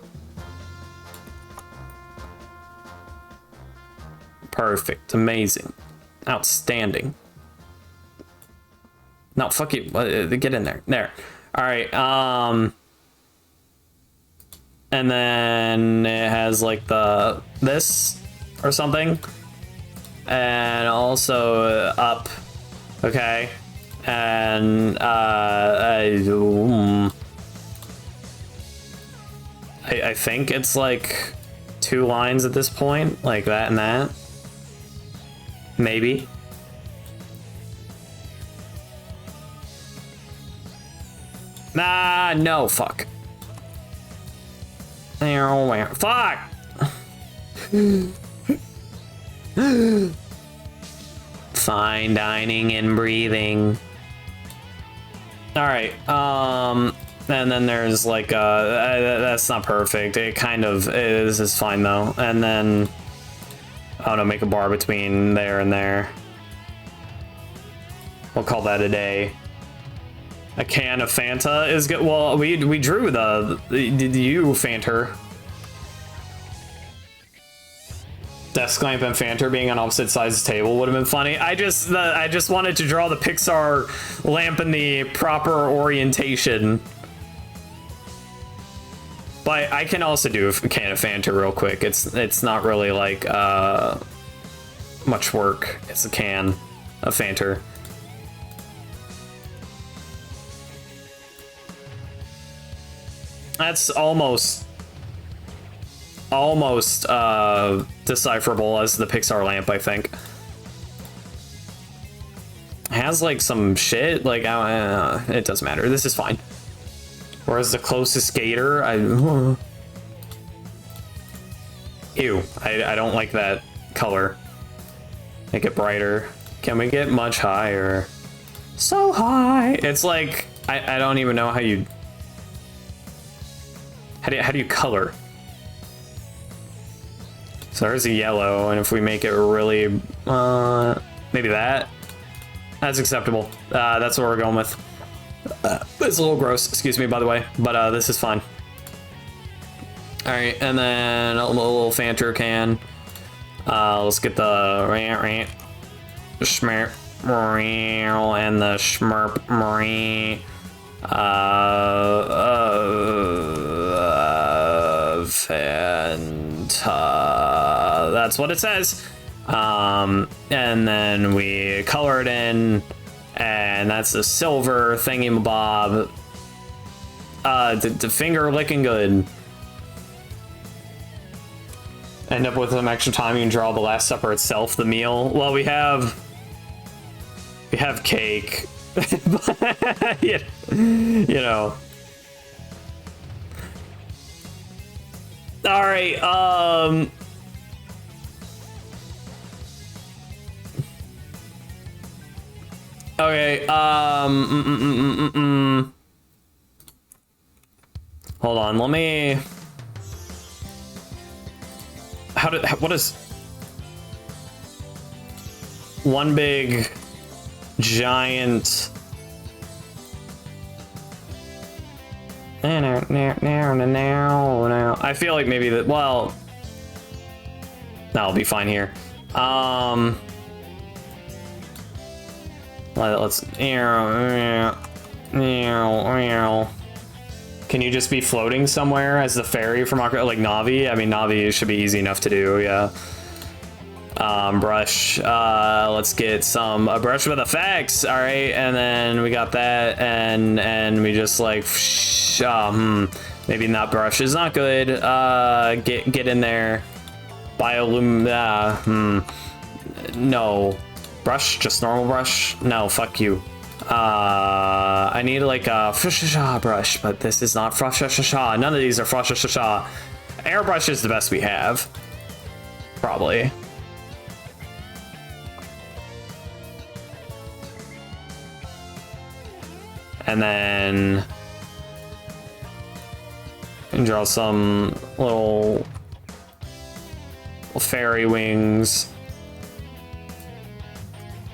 Perfect. Amazing. Outstanding. No, fuck you. Get in there. There. All right. And then it has like this or something, and also up. Okay. And I think it's like 2 lines at this point, like that and that. Maybe. Nah, no, fuck. Fuck! Fine dining and breathing. Alright, and then there's like, that's not perfect. It kind of is, is fine though. And then, I don't know, make a bar between there and there. We'll call that a day. A can of Fanta is good. Well, we drew the you Fanter. Desk lamp and Fanter being on opposite sides of the table would have been funny. I just wanted to draw the Pixar lamp in the proper orientation. But I can also do a can of Fanta real quick. It's not really like much work. It's a can of Fanta. That's almost decipherable as the Pixar lamp, I think. has like some shit. Like, it doesn't matter. This is fine. Where's the closest gator? Ew, I don't like that color. Make it brighter. Can we get much higher? So high. It's like, I don't even know how you... How do you color? So there's a yellow, and if we make it really, maybe that. That's acceptable. That's what we're going with. It's a little gross, excuse me, by the way, but this is fine. All right, and then a little Fanter can. Let's get the schmerp and the schmerp marine. Fanta. That's what it says. And then we color it in, and that's the silver thingy-mabob. The finger licking good. End up with some extra time. You can draw the Last Supper itself, the meal. Well, we have cake. you know. All right. Okay. Hold on. Let me. What is one big giant? Now. I feel like maybe that. Well, that'll be fine here. Let's. Can you just be floating somewhere as the fairy from like Navi? I mean, Navi should be easy enough to do. Yeah. Brush. Let's get a brush with effects. All right, and then we got that, and we just like, maybe not brush is not good. Get in there. Biolum. No, brush, just normal brush. No, fuck you. I need like a frusha brush, but this is not frusha. None of these are frusha. Airbrush is the best we have, probably. And then draw some little fairy wings.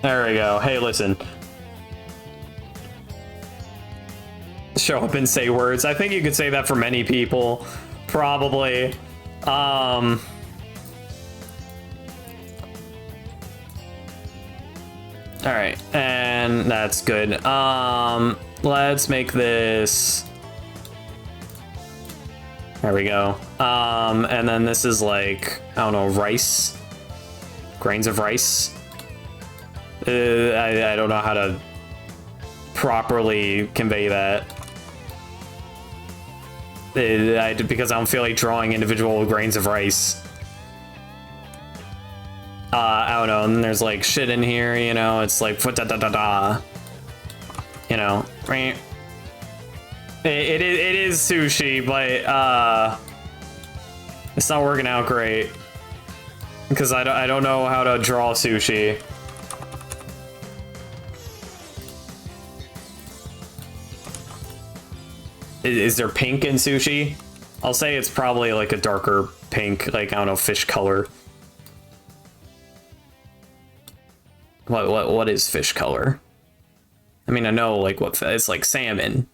There we go. Hey, listen. Show up and say words. I think you could say that for many people, probably. All right, and that's good. Let's make this. There we go. And then this is like, I don't know, rice, grains of rice. I don't know how to properly convey that. Because I don't feel like drawing individual grains of rice. I don't know, and then there's like shit in here, you know, it's like da da da da. You know. It is sushi, but it's not working out great. Because I don't know how to draw sushi. Is there pink in sushi? I'll say it's probably like a darker pink, like, I don't know, fish color. What is fish color? I mean, I know like what it's like salmon.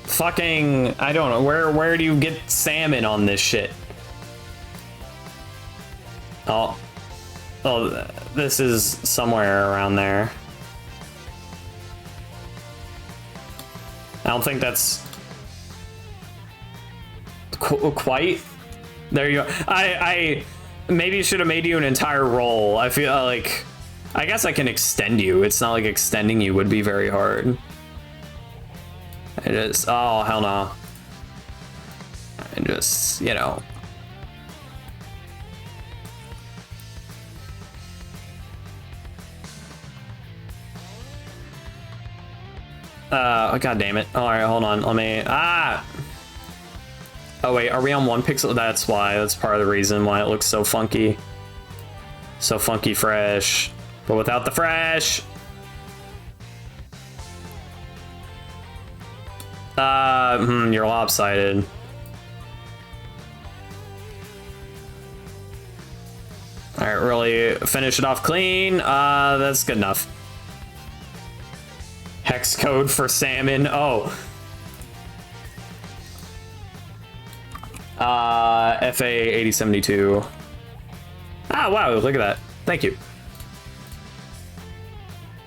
Fucking, I don't know, where do you get salmon on this shit? Oh, this is somewhere around there. I don't think that's quite. There you go. I maybe should have made you an entire roll. I feel like, I guess I can extend you. It's not like extending you would be very hard. I just, oh, hell no. I just, you know. God damn it. All right, hold on. Let me, Oh wait, are we on 1 pixel? That's why. That's part of the reason why it looks so funky. So funky fresh, but without the fresh. You're lopsided. All right, really finish it off clean. That's good enough. Hex code for salmon. Oh. FA 8072. Ah, wow, look at that. Thank you.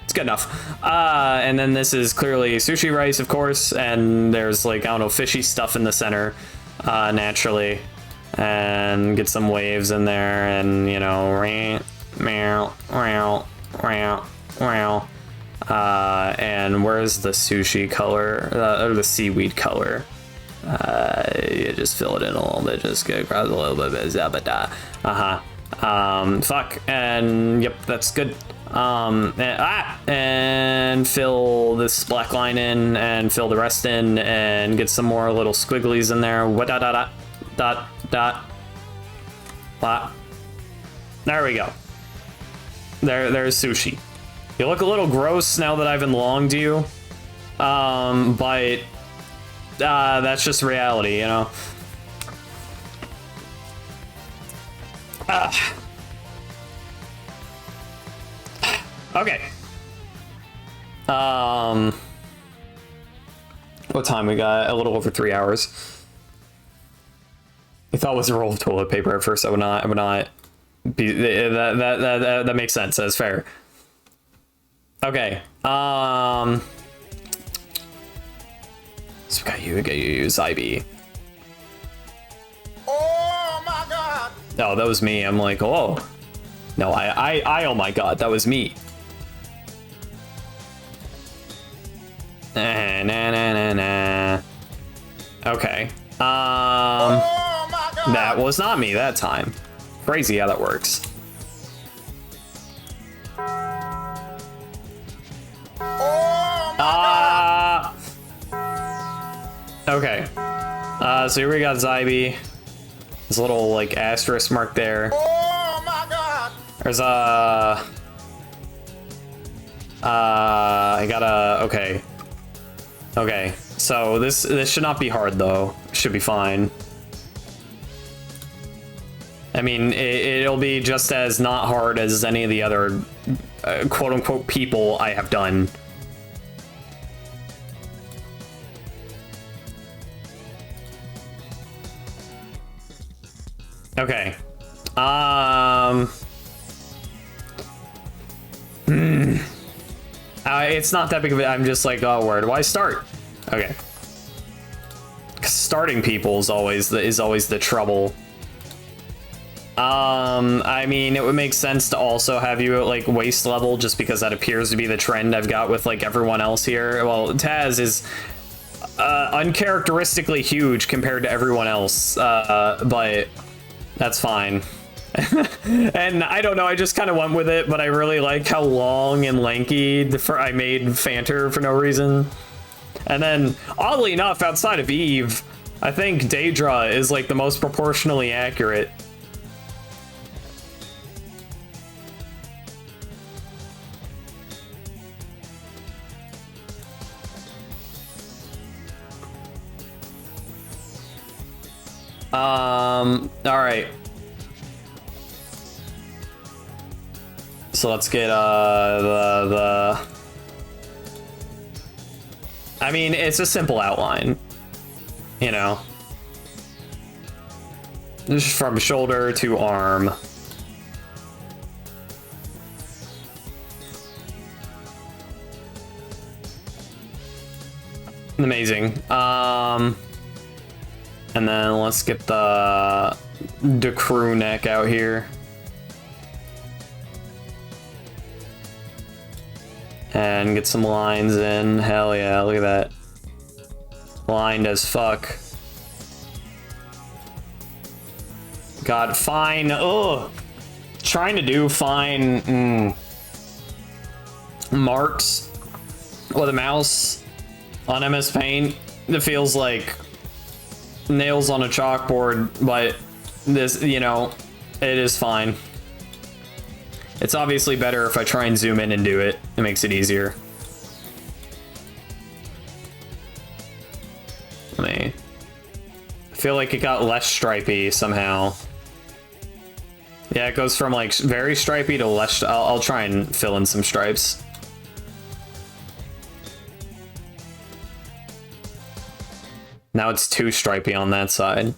It's good enough. And then this is clearly sushi rice, of course, and there's like, I don't know, fishy stuff in the center, naturally. And get some waves in there, and you know, and where's the sushi color, or the seaweed color? You just fill it in a little bit, just get across a little bit, fuck, and yep, that's good. And fill this black line in, and fill the rest in, and get some more little squigglies in there. What dot. There we go. There's sushi. You look a little gross now that I've enlonged you, but that's just reality, you know. Okay. What time we got? A little over 3 hours. I thought it was a roll of toilet paper at first. I would not be that makes sense. That's fair. Okay. So we got you, Zybe. Oh my god! Oh, that was me. I'm like, oh. No, I oh my god, that was me. Nah. Okay. That was not me that time. Crazy how that works. Okay. So here we got Zybe. This little like asterisk mark there. Oh my god! There's I gotta, okay. So this should not be hard though. Should be fine. I mean, it'll be just as not hard as any of the other quote-unquote people I have done. Okay. It's not that big of a... I'm just like, oh, where do I start? Okay. Starting people is always the trouble. I mean, it would make sense to also have you at like waist level, just because that appears to be the trend I've got with like everyone else here. Well, Taz is uncharacteristically huge compared to everyone else, but that's fine. And I don't know, I just kind of went with it, but I really like how long and lanky I made Fanter for no reason. And then, oddly enough, outside of Eve, I think Daedra is like the most proportionally accurate. All right. So let's get I mean, it's a simple outline, you know, just from shoulder to arm. Amazing. And then let's get the crew neck out here. And get some lines in. Hell yeah, look at that. Lined as fuck. God, fine. Ugh. Trying to do fine marks with a mouse on MS Paint, it feels like nails on a chalkboard, but this, you know, it is fine. It's obviously better if I try and zoom in and do it. It makes it easier. I feel like it got less stripy somehow. Yeah, it goes from like very stripy to less. I'll try and fill in some stripes. Now it's too stripy on that side.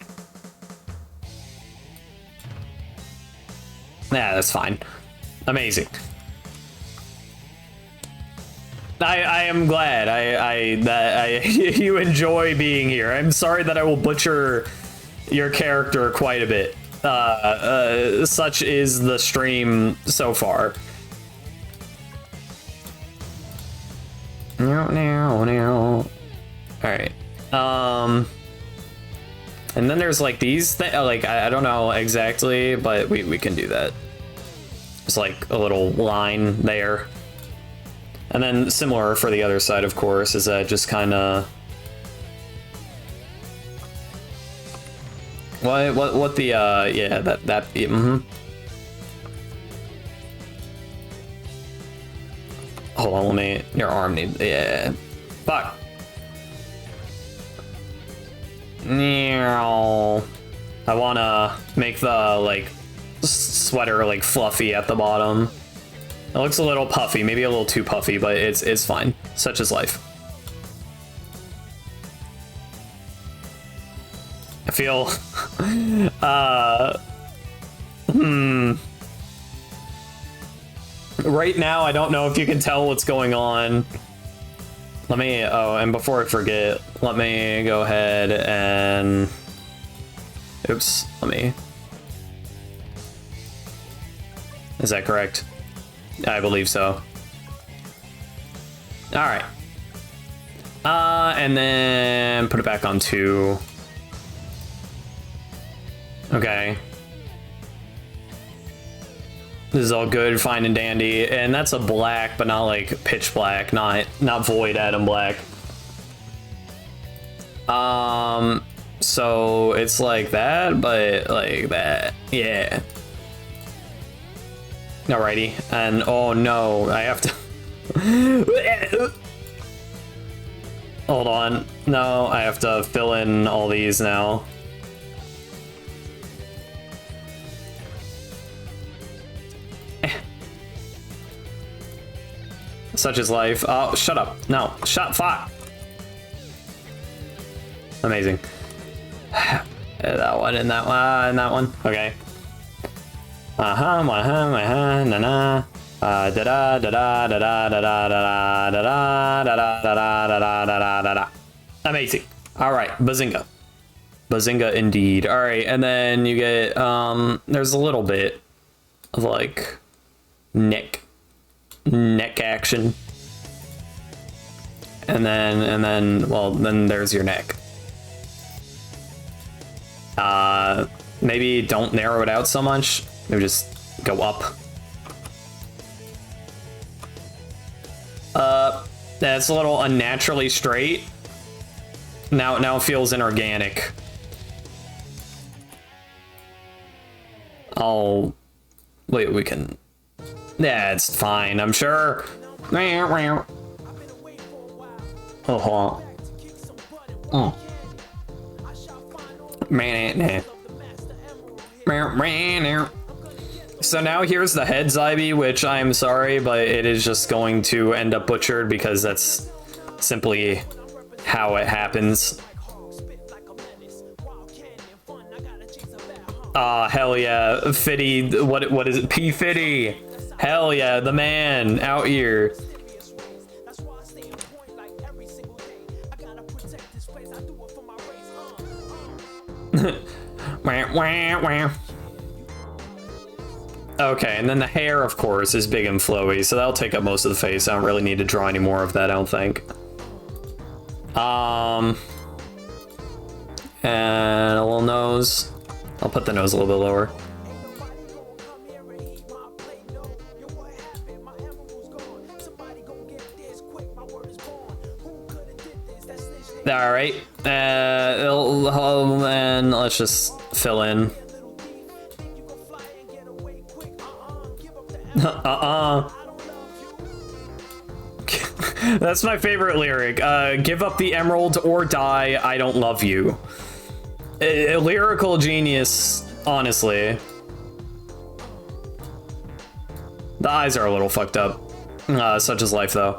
Yeah, that's fine. Amazing. I am glad that you enjoy being here. I'm sorry that I will butcher your character quite a bit. Such is the stream so far. No. Alright. And then there's like these like I don't know exactly, but we can do that. There's like a little line there. And then similar for the other side, of course, is that just kind of what the yeah, that Hold on, let me, your arm need, yeah, fuck. I wanna make the like sweater like fluffy at the bottom. It looks a little puffy, maybe a little too puffy, but it's fine. Such is life. I feel right now I don't know if you can tell what's going on. Let me, oh, and before I forget, let me go ahead and, oops, let me, is that correct? I believe so. All right. And then put it back on 2. Okay. This is all good, fine and dandy, and that's a black, but not like pitch black, not void Adam black. So it's like that, but like that, yeah. Alrighty, and oh no, I have to. Hold on, no, I have to fill in all these now. Such is life. Oh, shut up. No, shut, fuck. Amazing. That one and that one and that one. Okay. Na na. Da da da da da da da da da da da da da da. Amazing. All right, bazinga. Bazinga indeed. All right, and then you get there's a little bit of like neck action, and then well, then there's your neck. Maybe don't narrow it out so much. Maybe just go up. That's a little unnaturally straight. Now it feels inorganic. Oh, wait, we can. Yeah, it's fine, I'm sure. Oh, hold on. Oh. So now here's the head Zybe, which I'm sorry, but it is just going to end up butchered because that's simply how it happens. Ah, hell yeah, Fitty, what is it? P Fitty. Hell yeah, the man out here. Okay, and then the hair, of course, is big and flowy, so that'll take up most of the face. I don't really need to draw any more of that, I don't think. And a little nose. I'll put the nose a little bit lower. All right. And let's just fill in. That's my favorite lyric. Give up the emerald or die. I don't love you. A lyrical genius, honestly. The eyes are a little fucked up. Such is life, though.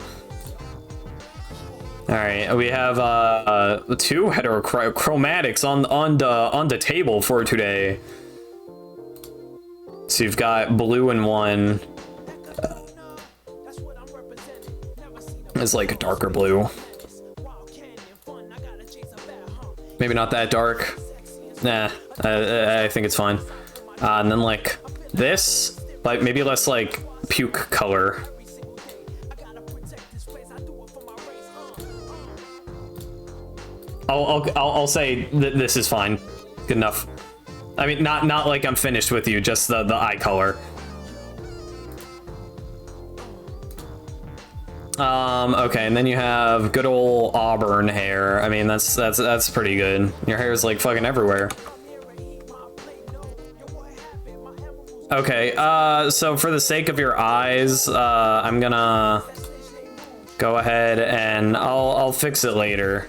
All right, we have 2 heterochromatics on the table for today. So you've got blue and one. It's like a darker blue. Maybe not that dark. Nah, I think it's fine. And then like this, like maybe less like puke color. I'll say that this is fine. Good enough. I mean, not like I'm finished with you, just the eye color. Okay, and then you have good old auburn hair. I mean, that's pretty good. Your hair is like fucking everywhere. Okay, so for the sake of your eyes, I'm gonna go ahead and I'll fix it later.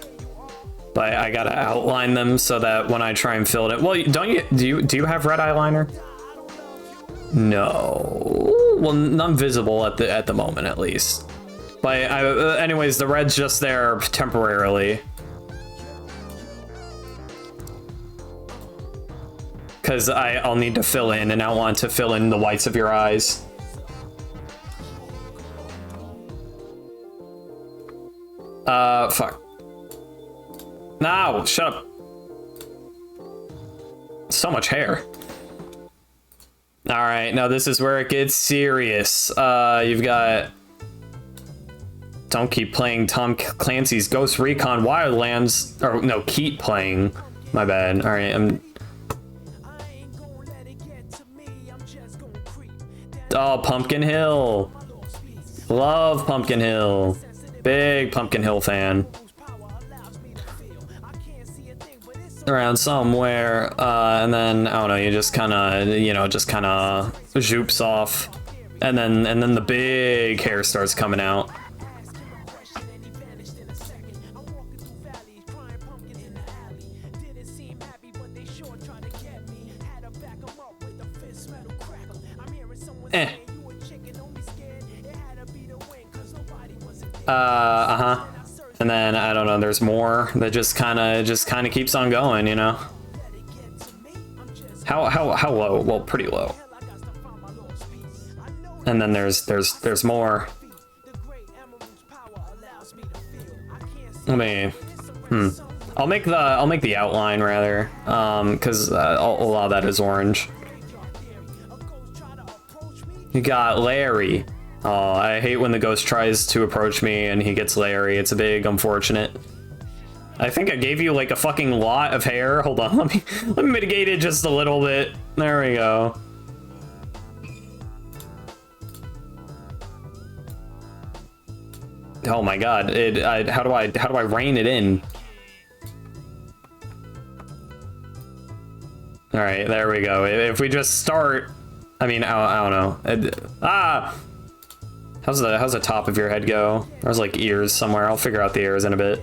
But I gotta outline them so that when I try and fill it in, well, do you have red eyeliner? No, well, none visible at the moment, at least. But anyways, the red's just there temporarily. Because I'll need to fill in, and I want to fill in the whites of your eyes. Fuck. No, shut up. So much hair. All right, now this is where it gets serious. You've got... Don't keep playing Tom Clancy's Ghost Recon Wildlands. Or, no, keep playing. My bad. All right, Oh, Pumpkin Hill. Love Pumpkin Hill. Big Pumpkin Hill fan. Around somewhere, and then, I don't know, you just kind of, zoops off. And then the big hair starts coming out. And then I don't know, there's more that just kind of keeps on going, you know. How low? Well, pretty low. And then there's more. Let me I'll make the outline rather, because a lot of that is orange. You got Larry. Oh, I hate when the ghost tries to approach me and he gets Larry. It's a big unfortunate. I think I gave you like a fucking lot of hair. Hold on, let me mitigate it just a little bit. There we go. Oh my god, how do I rein it in? All right, there we go. If we just start, I mean, I don't know. How's the top of your head go? There's like ears somewhere. I'll figure out the ears in a bit.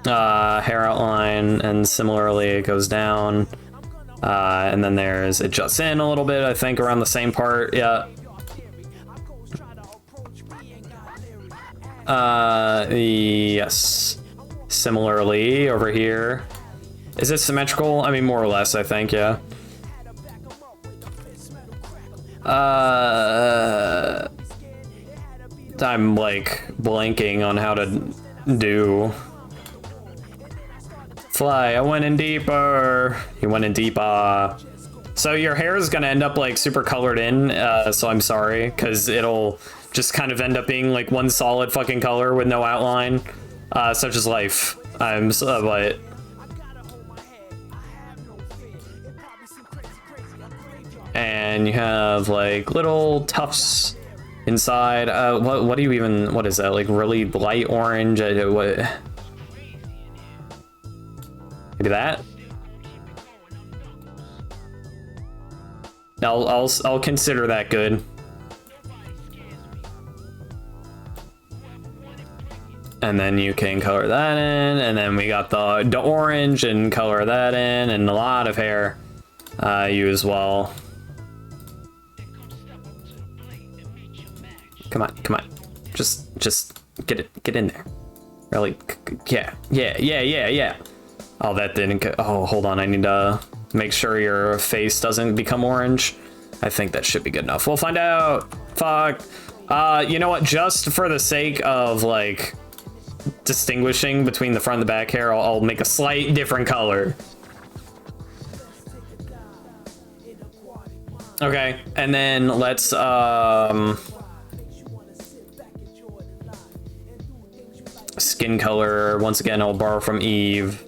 Hair outline, and similarly it goes down. And then it juts in a little bit, I think, around the same part. Yeah. Yes. Similarly over here. Is it symmetrical? I mean, more or less, I think, yeah. I'm like blanking on how to do. Fly, I went in deeper. You went in deeper. So your hair is gonna end up like super colored in, so I'm sorry, because it'll just kind of end up being like one solid fucking color with no outline. Such is life. But and you have like little tufts inside. What do you even, what is that? Like really light orange? What? Maybe that? I'll consider that good. And then you can color that in, and then we got the orange and color that in, and a lot of hair. You as well. Come on, come on. Just get in there. Really, yeah. Oh, that didn't go. Oh, hold on, I need to make sure your face doesn't become orange. I think that should be good enough. We'll find out. Fuck. You know what? Just for the sake of like distinguishing between the front and the back hair, I'll make a slight different color. Okay, and then let's skin color once again. I'll borrow from Eve.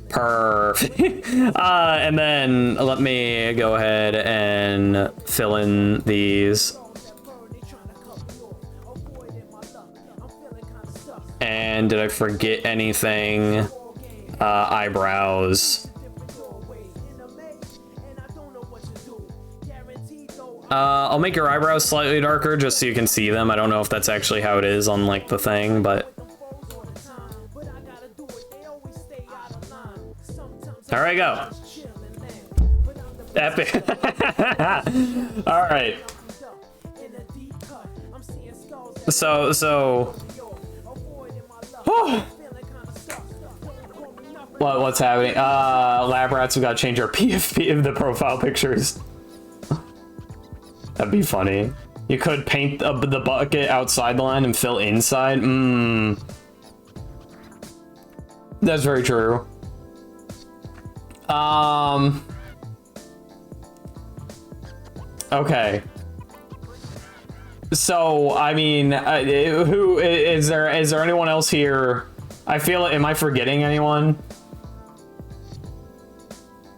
Perfect. And then let me go ahead and fill in these. And did I forget anything? Eyebrows. I'll make your eyebrows slightly darker just so you can see them. I don't know if that's actually how it is on like the thing, but there we go. Epic. All right. So. What's happening? Lab rats, we gotta change our PFP of the profile pictures. That'd be funny. You could paint the bucket outside the line and fill inside. That's very true. Okay. So, I mean, who is there anyone else here? I feel, am I forgetting anyone?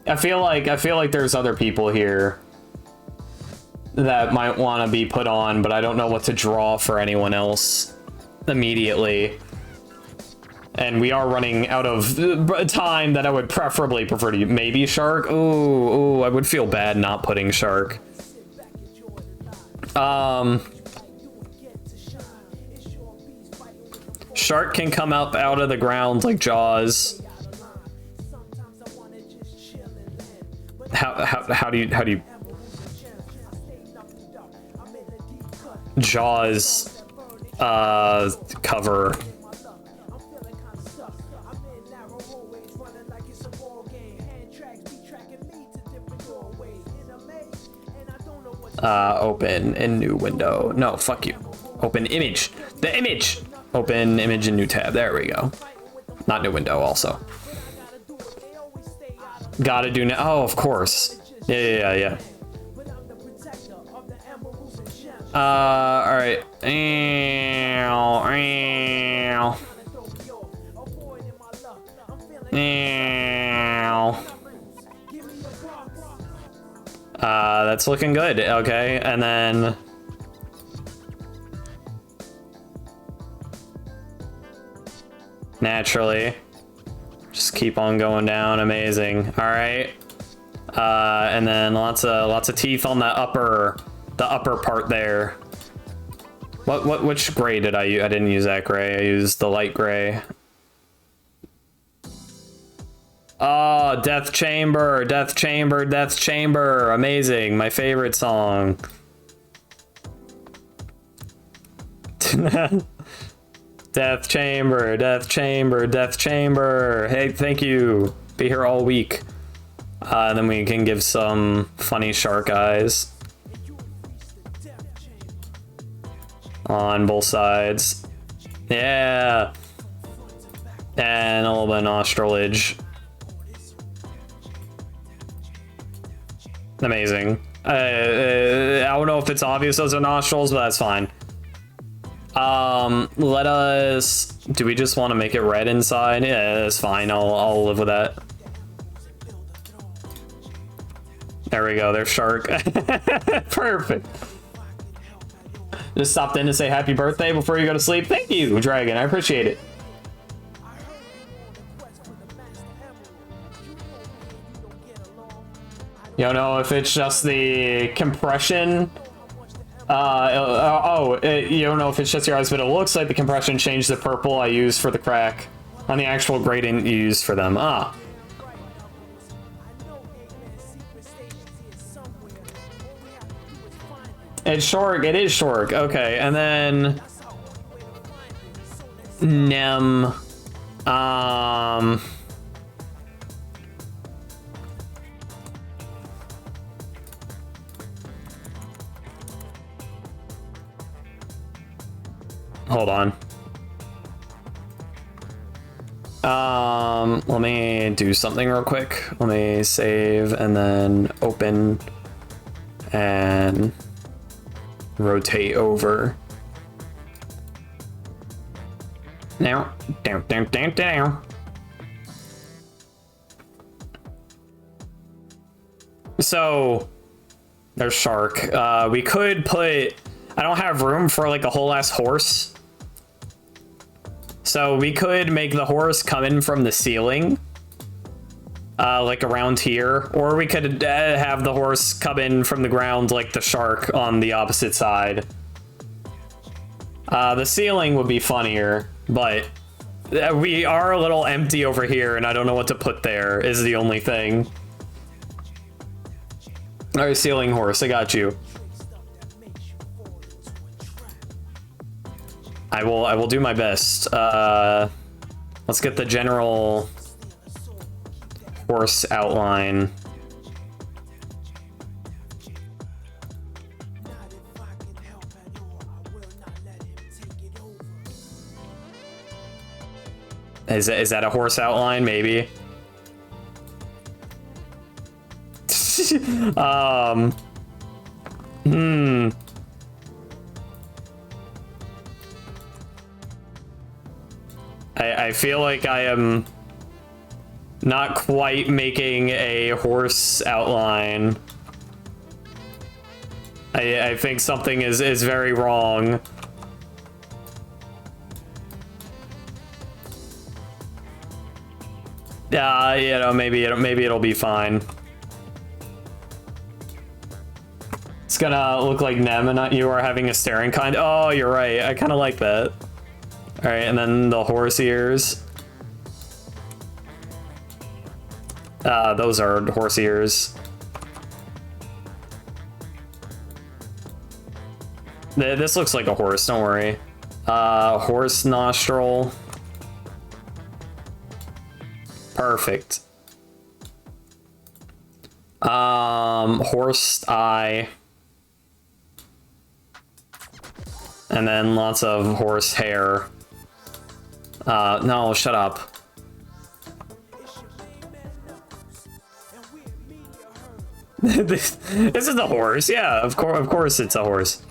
I feel like there's other people here that might want to be put on, but I don't know what to draw for anyone else immediately. And we are running out of time that I would preferably prefer to maybe Shark. Ooh, I would feel bad not putting Shark. Shark can come up out of the ground like Jaws. How do you Jaws cover? Open in new window. No, fuck you. Open image. The image. Open image in new tab. There we go. Not new window also. Gotta do now. Oh, of course. Yeah. All right. That's looking good. Okay, and then naturally just keep on going down. Amazing. All right, and then lots of teeth on the upper part there. Which gray did I use? I didn't use that gray. I used the light gray. Oh, Death Chamber. Amazing. My favorite song. Death Chamber. Hey, thank you. Be here all week. Then we can give some funny shark eyes on both sides. Yeah. And a little bit of nostrilage. Amazing. I don't know if it's obvious those are nostrils, but that's fine. Let us... Do we just want to make it red inside? Yeah, that's fine. I'll live with that. There we go, there's Shark. Perfect. Just stopped in to say happy birthday before you go to sleep. Thank you, Dragon. I appreciate it. You don't know if it's just the compression. You don't know if it's just your eyes, but it looks like the compression changed the purple I used for the crack on the actual gradient you used for them. Ah. It's Shork. It is Shork. Okay, and then Nem. Hold on. Let me do something real quick. Let me save and then open and rotate over. Now, down. So, there's Shark. We could put... I don't have room for like a whole ass horse. So we could make the horse come in from the ceiling. Like around here. Or we could have the horse come in from the ground like the Shark on the opposite side. The ceiling would be funnier, but we are a little empty over here and I don't know what to put there is the only thing. Alright, ceiling horse, I got you. I will do my best. Let's get the general horse outline. Is that a horse outline? Maybe. I feel like I am not quite making a horse outline. I think something is very wrong. You know, maybe it'll be fine. It's gonna look like Nem and you are having a staring kind. Oh, you're right. I kind of like that. All right, and then the horse ears. Those are horse ears. This looks like a horse, don't worry. Horse nostril. Perfect. Horse eye. And then lots of horse hair. No, shut up. This is a horse. Yeah, of course it's a horse.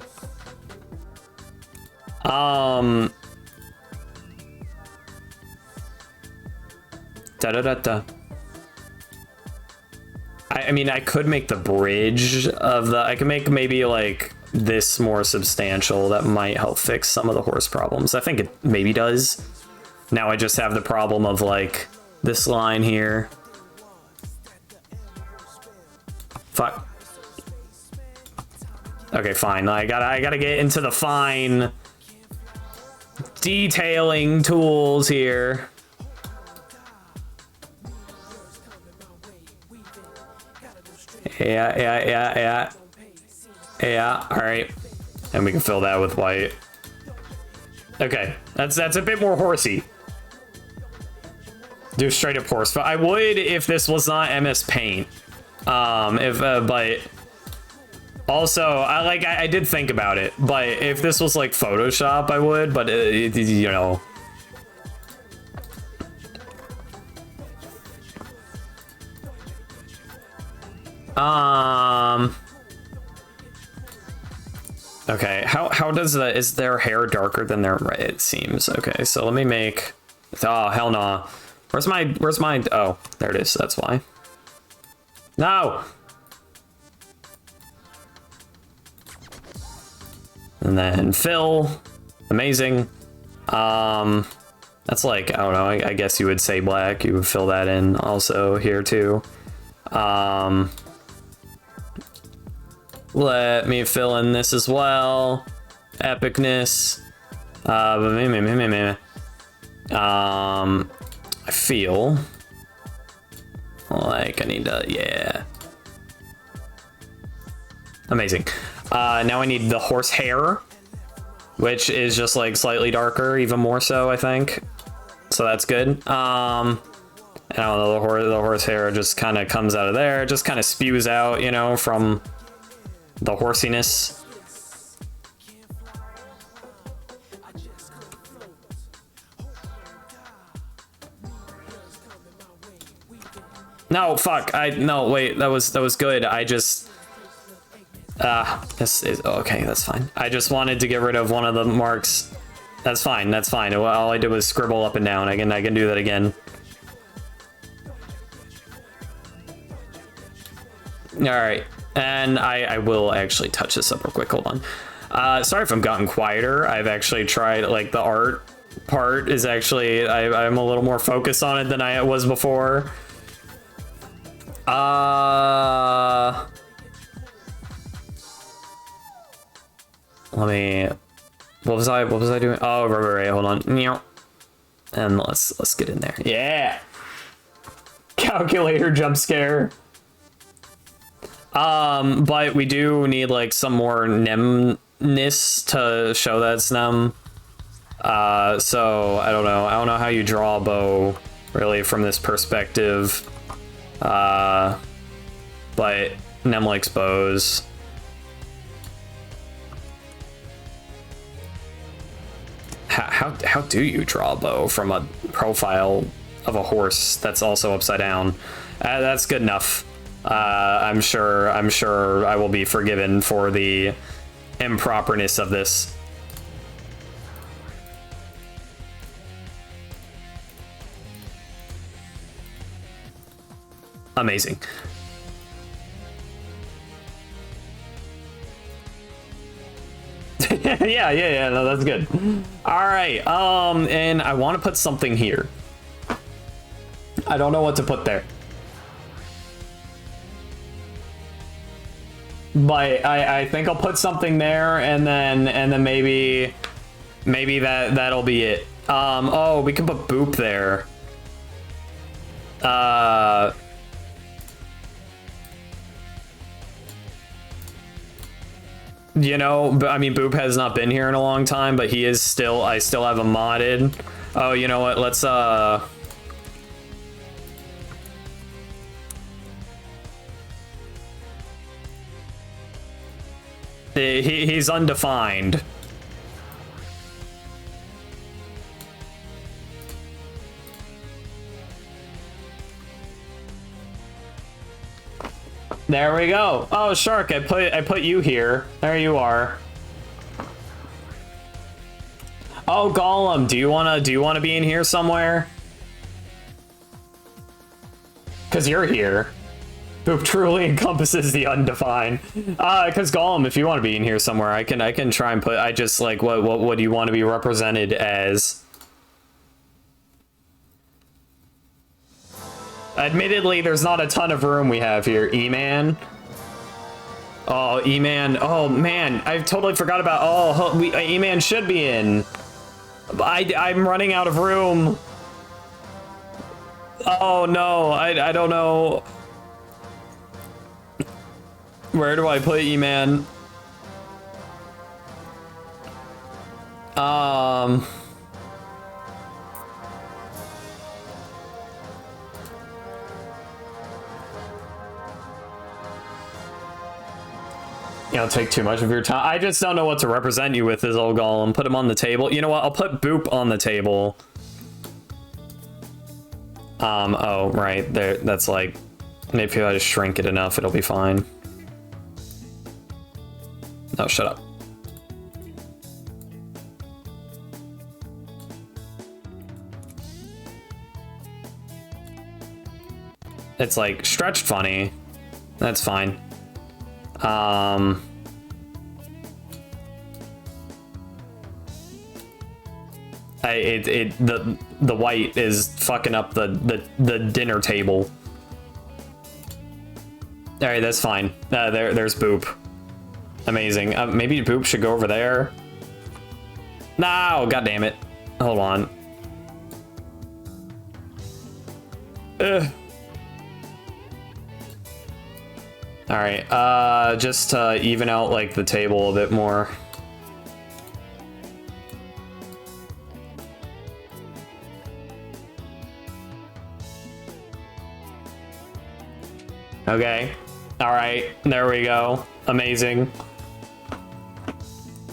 Da da da da. I mean, I could make the bridge of the... I can make maybe like this more substantial. That might help fix some of the horse problems. I think it maybe does. Now I just have the problem of like this line here. Fuck. Okay, fine. I gotta get into the fine detailing tools here. Yeah. All right, and we can fill that with white. Okay, that's a bit more horsey. Do straight up horse, but I would if this was not MS Paint. But also I did think about it, but if this was like Photoshop, I would. But you know. Okay, how does that, is their hair darker than their, it seems. Okay, so let me make, oh, hell no. Where's my, oh, there it is, that's why. No! And then fill. Amazing. That's like, I don't know, I guess you would say black. You would fill that in also here too. Let me fill in this as well. Epicness. I feel like I need to, yeah. Amazing. Now I need the horsehair, which is just like slightly darker, even more so, I think. So that's good. I don't know, the horsehair just kind of comes out of there, just kind of spews out, you know, from the horsiness. No, fuck. No, wait, that was good. I just this is okay, that's fine. I just wanted to get rid of one of the marks. That's fine, that's fine. All I did was scribble up and down. I can do that again. All right, and I will actually touch this up real quick. Hold on. Sorry if I've gotten quieter. I've actually tried, like, the art part is actually, I'm a little more focused on it than I was before. Let me, what was I doing? Oh, right, hold on. And let's get in there. Yeah. Calculator jump scare. But we do need like some more nemness to show that it's nem. So I don't know how you draw a bow really from this perspective. But Nem likes bows. How do you draw a bow from a profile of a horse that's also upside down? That's good enough. I'm sure I will be forgiven for the improperness of this. Amazing. yeah, no, that's good. All right, and I want to put something here. I don't know what to put there. But I think I'll put something there, and then maybe that'll be it. Oh, we can put boop there. You know, I mean, Boop has not been here in a long time, but he is still, I still have him modded. Oh, you know what? Let's, he's undefined. There we go. Oh, Shark, I put you here. There you are. Oh, Gollum, do you wanna be in here somewhere? Cause you're here. Boop truly encompasses the undefined. Cause Gollum, if you want to be in here somewhere, I can try and put. I just like what do you want to be represented as? Admittedly, there's not a ton of room we have here. E-Man. Oh, E-Man. Oh, man. I totally forgot about... Oh, E-Man should be in. I'm running out of room. Oh, no. I don't know. Where do I put E-Man? You don't take too much of your time. I just don't know what to represent you with, this old Golem. Put him on the table. You know what? I'll put Boop on the table. Oh, right. There. That's like... Maybe if I just shrink it enough, it'll be fine. No, shut up. It's like stretched funny. That's fine. The white is fucking up the dinner table. All right, that's fine. There's Boop. Amazing. Maybe Boop should go over there. No, god damn it. Hold on. Ugh. All right, just to even out like the table a bit more. Okay. All right, there we go. Amazing.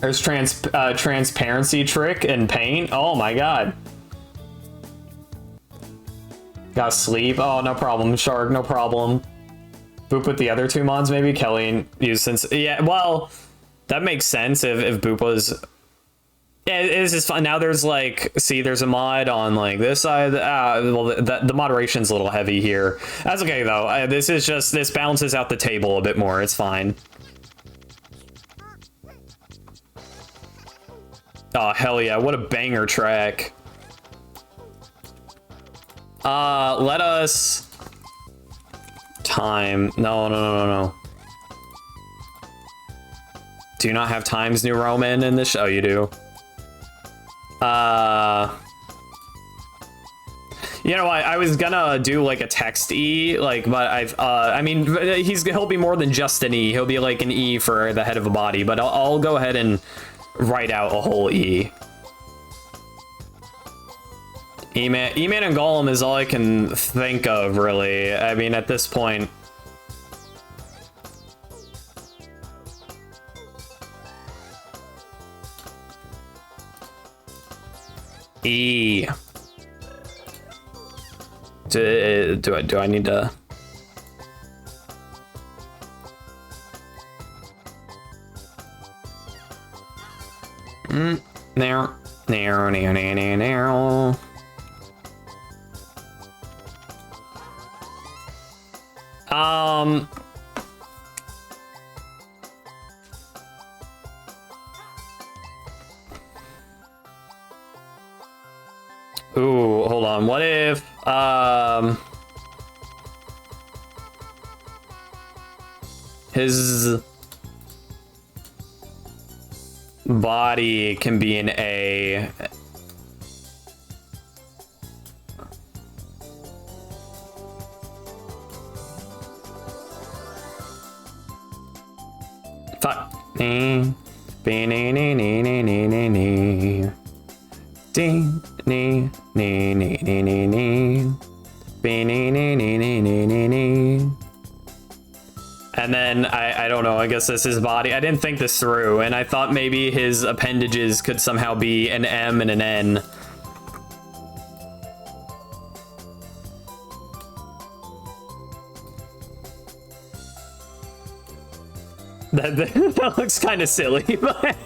There's transparency trick and paint. Oh my god. Gotta sleep. Oh, no problem, Shark. No problem. Boop with the other two mods, maybe? Kelly and you, since... Yeah, well, that makes sense if Boop was... Yeah, it's just fun. Now there's like... See, there's a mod on like this side. Well, the moderation's a little heavy here. That's okay, though. This is just... This balances out the table a bit more. It's fine. Oh, hell yeah. What a banger track. Let us... Time. No. Do you not have Times New Roman in this show? Oh, you do. You know, I was gonna do like a text E, like, but I mean, he'll be more than just an E. He'll be like an E for the head of a body, but I'll go ahead and write out a whole E. E-Man and Golem is all I can think of, really. I mean, at this point. E. Do I need to? There. Ooh, hold on. What if, his body can be an A. Fuck. And then I don't know, I guess this is his body. I didn't think this through, and I thought maybe his appendages could somehow be an M and an N. That looks kind of silly, but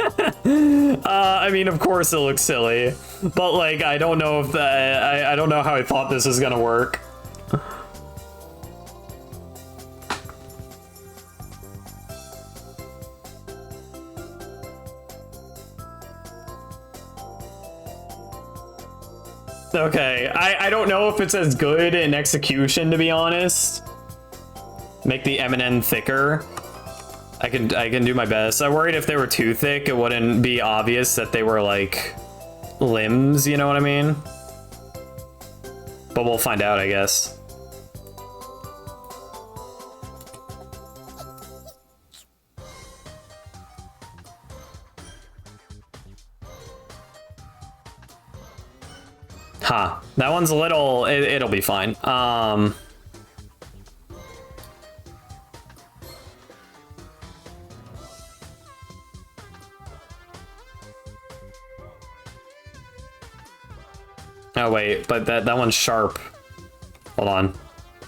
I mean, of course it looks silly, but like, I don't know if I don't know how I thought this was gonna work. Okay, I don't know if it's as good in execution, to be honest. Make the M and N thicker. I can do my best. I worried if they were too thick, it wouldn't be obvious that they were like limbs, you know what I mean? But we'll find out, I guess. Huh. That one's a little... It'll be fine. Oh wait, but that one's sharp. Hold on.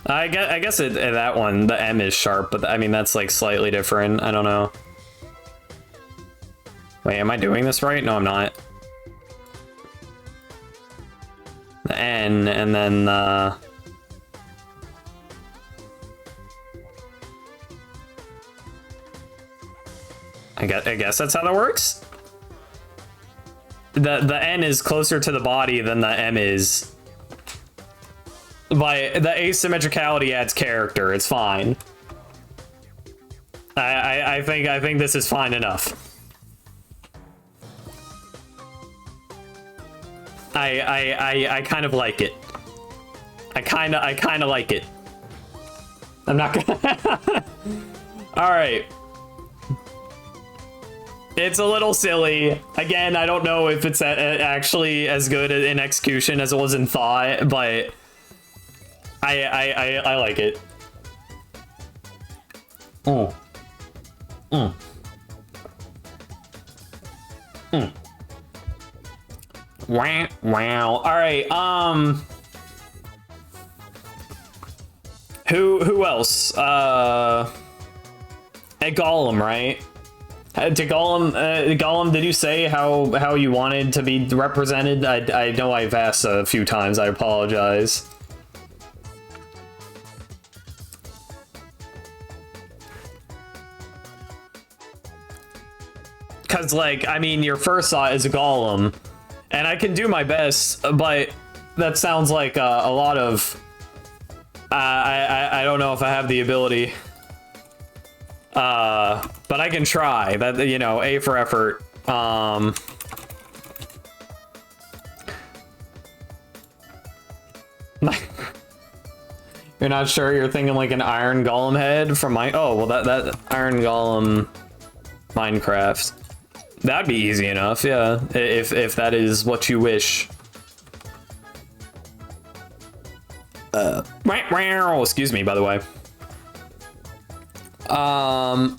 I guess that one, the M is sharp, but I mean that's like slightly different. I don't know. Wait, am I doing this right? No, I'm not. The N and then the... I guess that's how that works. the N is closer to the body than the M is. But the asymmetricality adds character. It's fine. I think this is fine enough. I kind of like it. I kind of like it. I'm not gonna. All right. It's a little silly. Again, I don't know if it's actually as good in execution as it was in thought, but I like it. Oh. Wow, wow. All right. Who else? A Gollum, right? To Gollum, did you say how you wanted to be represented? I know I've asked a few times. I apologize. Because, like, I mean, your first thought is a Gollum, and I can do my best, but that sounds like a lot of... I don't know if I have the ability. But I can try. That, you know, A for effort. You're not sure? You're thinking like an Iron Golem head from my... Oh, well, that Iron Golem Minecraft. That'd be easy enough, yeah. If that is what you wish. Excuse me, by the way. All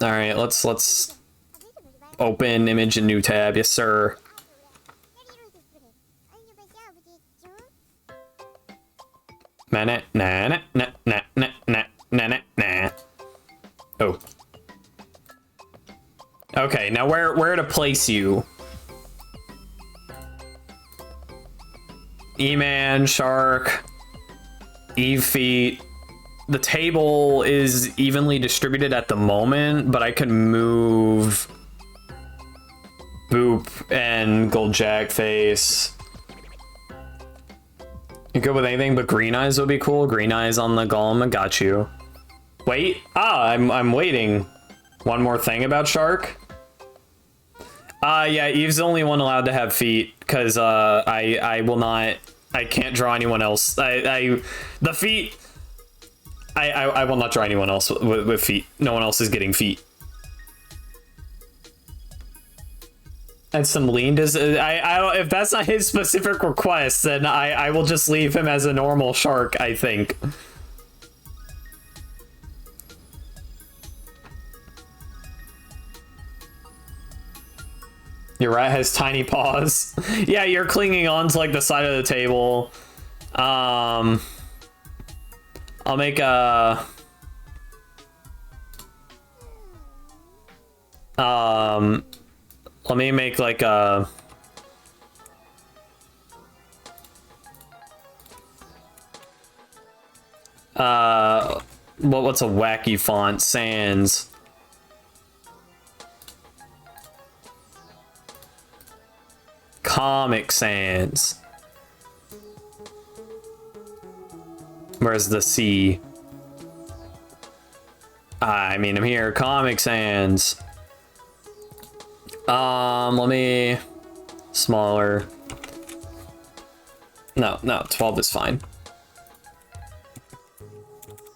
right, let's open image in new tab. Yes, sir. Oh. Okay, now where to place you? E-Man, Shark, Eve Feet. The table is evenly distributed at the moment, but I can move Boop and Gold Jack Face. You good with anything but Green Eyes would be cool. Green Eyes on the Golem, I got you. Wait, I'm waiting. One more thing about Shark. Yeah, Eve's the only one allowed to have feet, because I will not, I can't draw anyone else. The feet, I will not draw anyone else with feet. No one else is getting feet. And some lean does, I don't, if that's not his specific request, then I will just leave him as a normal Shark, I think. Your rat has tiny paws. Yeah, you're clinging on to like the side of the table. I'll make a... let me make like a... what's a wacky font? Sans. Comic Sans. Where's the C? I mean, I'm here. Comic Sans. Let me... Smaller. No, 12 is fine.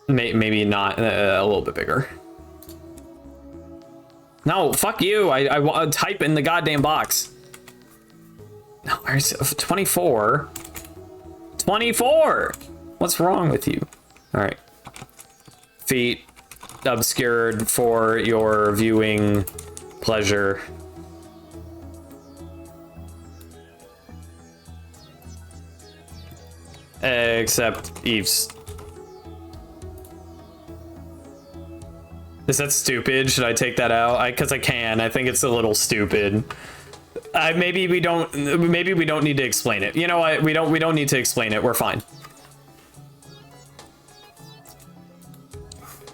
Maybe not. A little bit bigger. No, fuck you. I want to type in the goddamn box. No, where's 24? 24! What's wrong with you? All right. Feet obscured for your viewing pleasure. Except Eve's. Is that stupid? Should I take that out? Because I can. I think it's a little stupid. Maybe we don't need to explain it. You know what? We don't need to explain it. We're fine.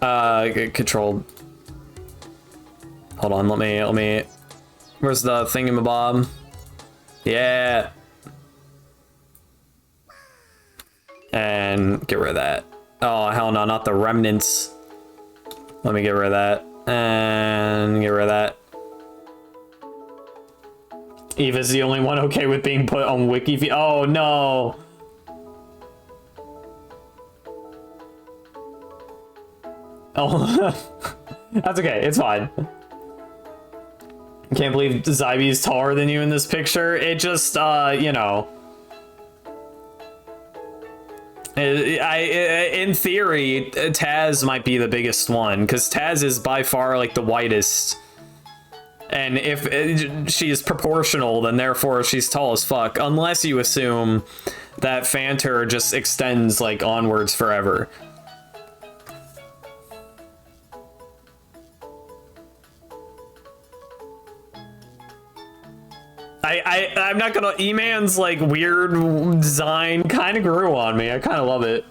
Controlled. Hold on. Let me. Where's the thingamabob? Yeah. And get rid of that. Oh, hell no, not the remnants. Let me get rid of that. And get rid of that. Eva's the only one okay with being put on wiki. Oh no. Oh, that's okay. It's fine. Can't believe Zybe's taller than you in this picture. It just, you know. In theory, Taz might be the biggest one, because Taz is by far, like, the whitest. And if she is proportional, then therefore she's tall as fuck. Unless you assume that Fanter just extends, like, onwards forever. I'm not gonna... E-Man's, like, weird design kind of grew on me. I kind of love it.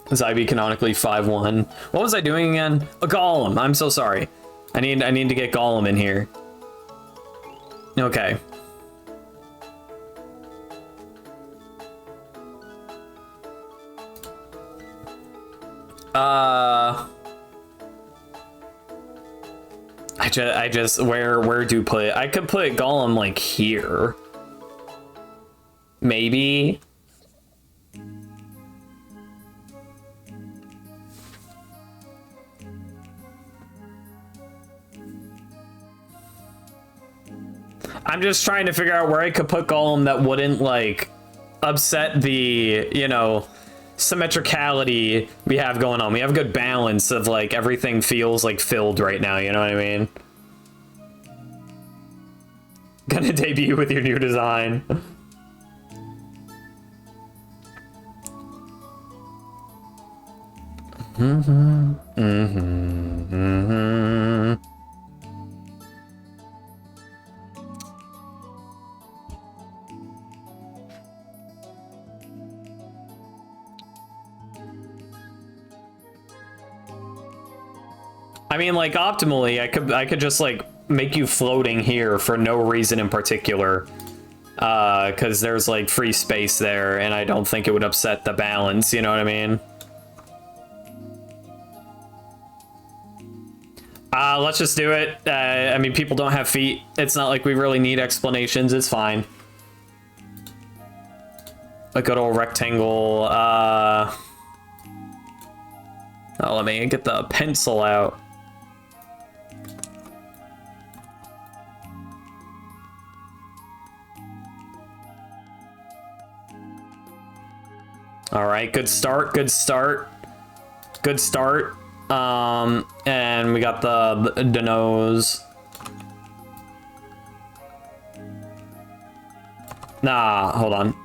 Zybe canonically 5'1". What was I doing again? A Golem. I'm so sorry. I need to get Golem in here. Okay. I just where do put it? I could put Golem like here. Maybe. I'm just trying to figure out where I could put Golem that wouldn't like upset the, you know, symmetricality we have going on. We have a good balance of like everything feels like filled right now, you know what I mean? Gonna debut with your new design. I mean, like, optimally, I could just, like, make you floating here for no reason in particular. Because there's, like, free space there, and I don't think it would upset the balance, you know what I mean? Let's just do it. I mean, people don't have feet. It's not like we really need explanations. It's fine. A good old rectangle. Oh, let me get the pencil out. All right, good start, good start. Good start. And we got the nose. Nah, hold on.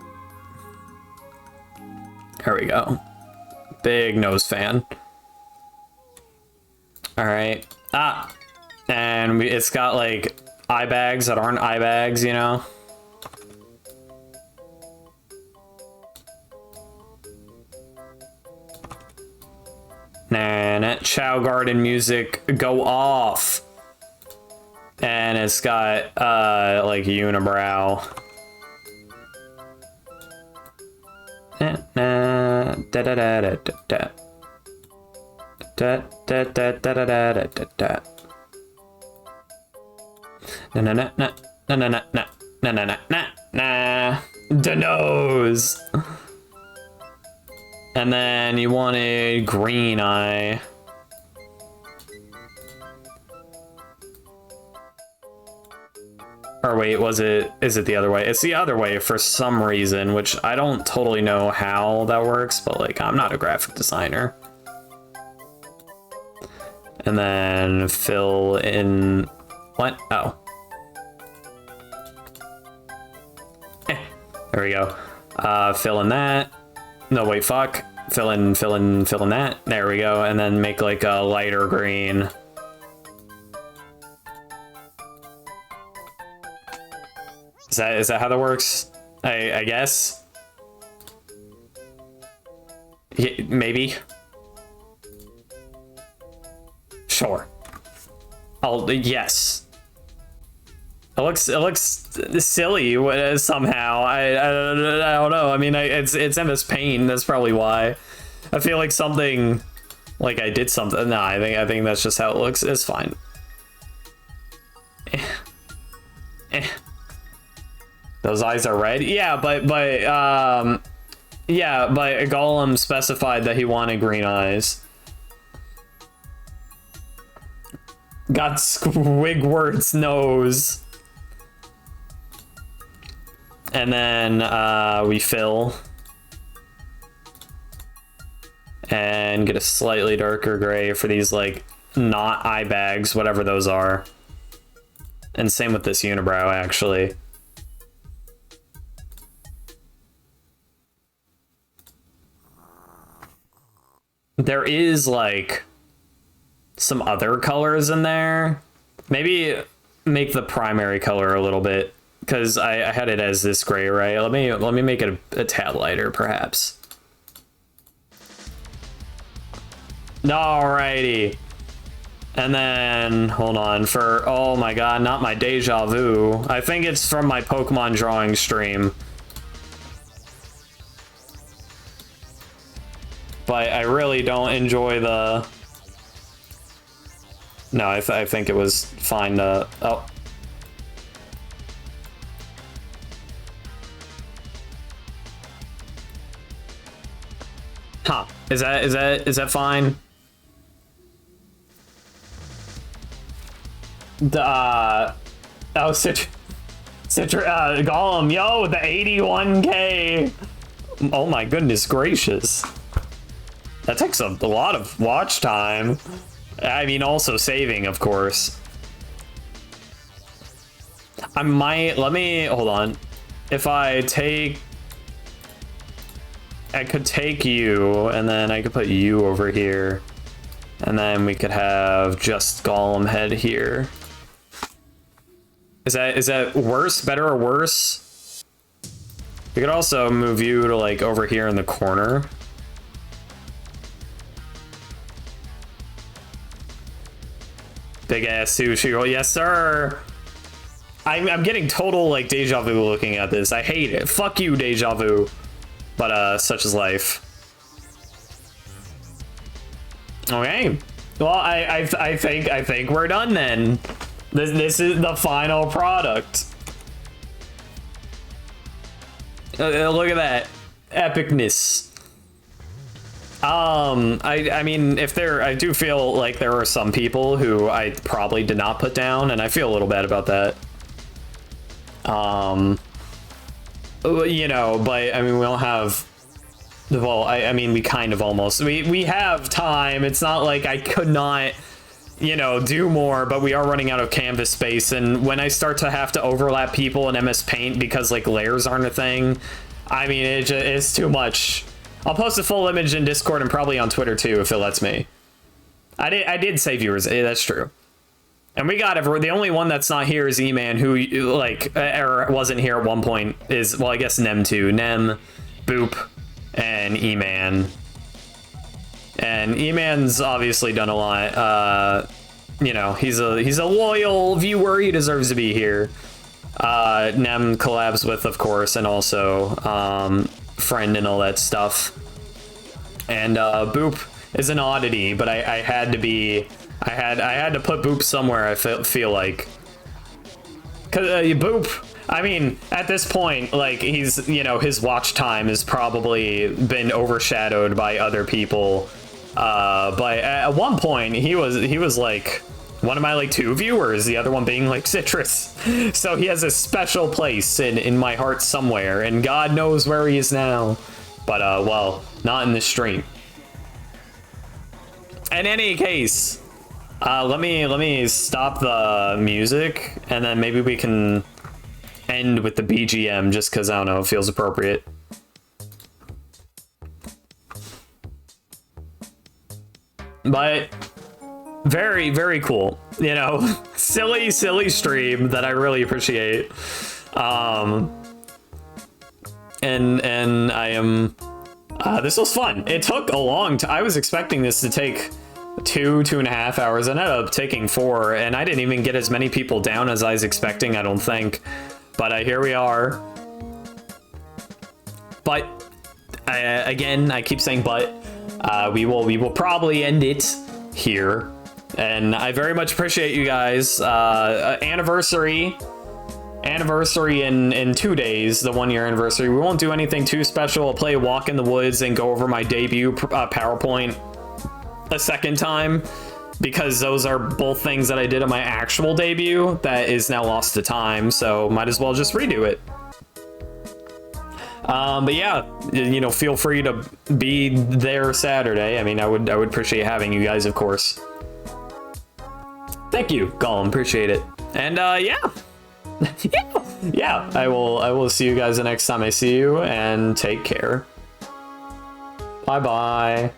There we go. Big nose fan. All right. And it's got like eye bags that aren't eye bags, you know? And Chow Garden music go off. And it's got like unibrow. Da da da da da da. Da da da da da da da da. Na na na na na na na na na na na na. The nose. And then you wanted green eye. Or wait, is it the other way? It's the other way for some reason, which I don't totally know how that works, but like, I'm not a graphic designer. And then fill in, what? Oh. There we go. Fill in that. No, wait, fuck. Fill in that. There we go. And then make like a lighter green. Is that how that works? I guess. Yeah, maybe. Sure. Yes. It looks silly somehow. I don't know. I mean, it's MS Paint. That's probably why. I feel like something, like I did something. No, I think that's just how it looks. It's fine. Those eyes are red. Yeah, but Gollum specified that he wanted green eyes. Got Squidward's nose. And then we fill. And get a slightly darker gray for these, like, not eye bags, whatever those are. And same with this unibrow, actually. There is, like, some other colors in there. Maybe make the primary color a little bit, because I had it as this gray, right? Let me make it a tad lighter, perhaps. Alrighty. And then, hold on, for, oh my god, not my deja vu. I think it's from my Pokemon drawing stream. But I really don't enjoy the... No, I think it was fine to... Oh. Huh. Is that fine? Oh, Gollum, yo, the 81K. Oh my goodness gracious. That takes a lot of watch time. I mean, also saving, of course. I might, hold on. If I could take you, and then I could put you over here. And then we could have just Gollum head here. Is that worse, better, or worse? We could also move you to, like, over here in the corner. Big ass sushi roll, yes sir. I'm getting total, like, deja vu looking at this. I hate it. Fuck you, deja vu. But such is life. Okay. Well, I think we're done then. This is the final product. Look at that epicness. I mean, I do feel like there are some people who I probably did not put down, and I feel a little bad about that. You know, but I mean, we don't have. Well, I mean, we kind of almost. We have time. It's not like I could not, you know, do more, but we are running out of canvas space. And when I start to have to overlap people in MS Paint because, like, layers aren't a thing, I mean, it's too much. I'll post a full image in Discord and probably on Twitter too, if it lets me. I did say viewers. That's true. And we got the only one that's not here is E-Man, who, like, or wasn't here at one point, is, well, I guess Nem too. Nem, Boop, and E-Man. And E-Man's obviously done a lot. You know, he's a loyal viewer. He deserves to be here. Nem collabs with, of course, and also Friend and all that stuff. And Boop is an oddity, but I had to be. I had to put Boop somewhere. I feel like, cause Boop. I mean, at this point, like, he's, you know, his watch time has probably been overshadowed by other people. But at one point, he was like one of my, like, 2 viewers. The other one being, like, Citrus. So he has a special place in my heart somewhere, and God knows where he is now. But well, not in this stream. In any case. Let me stop the music, and then maybe we can end with the BGM, just because, I don't know, it feels appropriate. But very, very cool, you know. silly stream that I really appreciate. And I am this was fun. It took a long time. I was expecting this to take two and a half hours. I ended up taking 4, and I didn't even get as many people down as I was expecting, I don't think. But here we are. But again, I keep saying but. We will probably end it here. And I very much appreciate you guys. Anniversary in 2 days, the 1-year anniversary. We won't do anything too special. I'll play Walk in the Woods and go over my debut PowerPoint a second time, because those are both things that I did on my actual debut that is now lost to time, so might as well just redo it. But yeah, you know, feel free to be there Saturday. I mean, I would appreciate having you guys, of course. Thank you, Gollum, appreciate it. And yeah. Yeah, I will see you guys the next time I see you, and take care. Bye bye.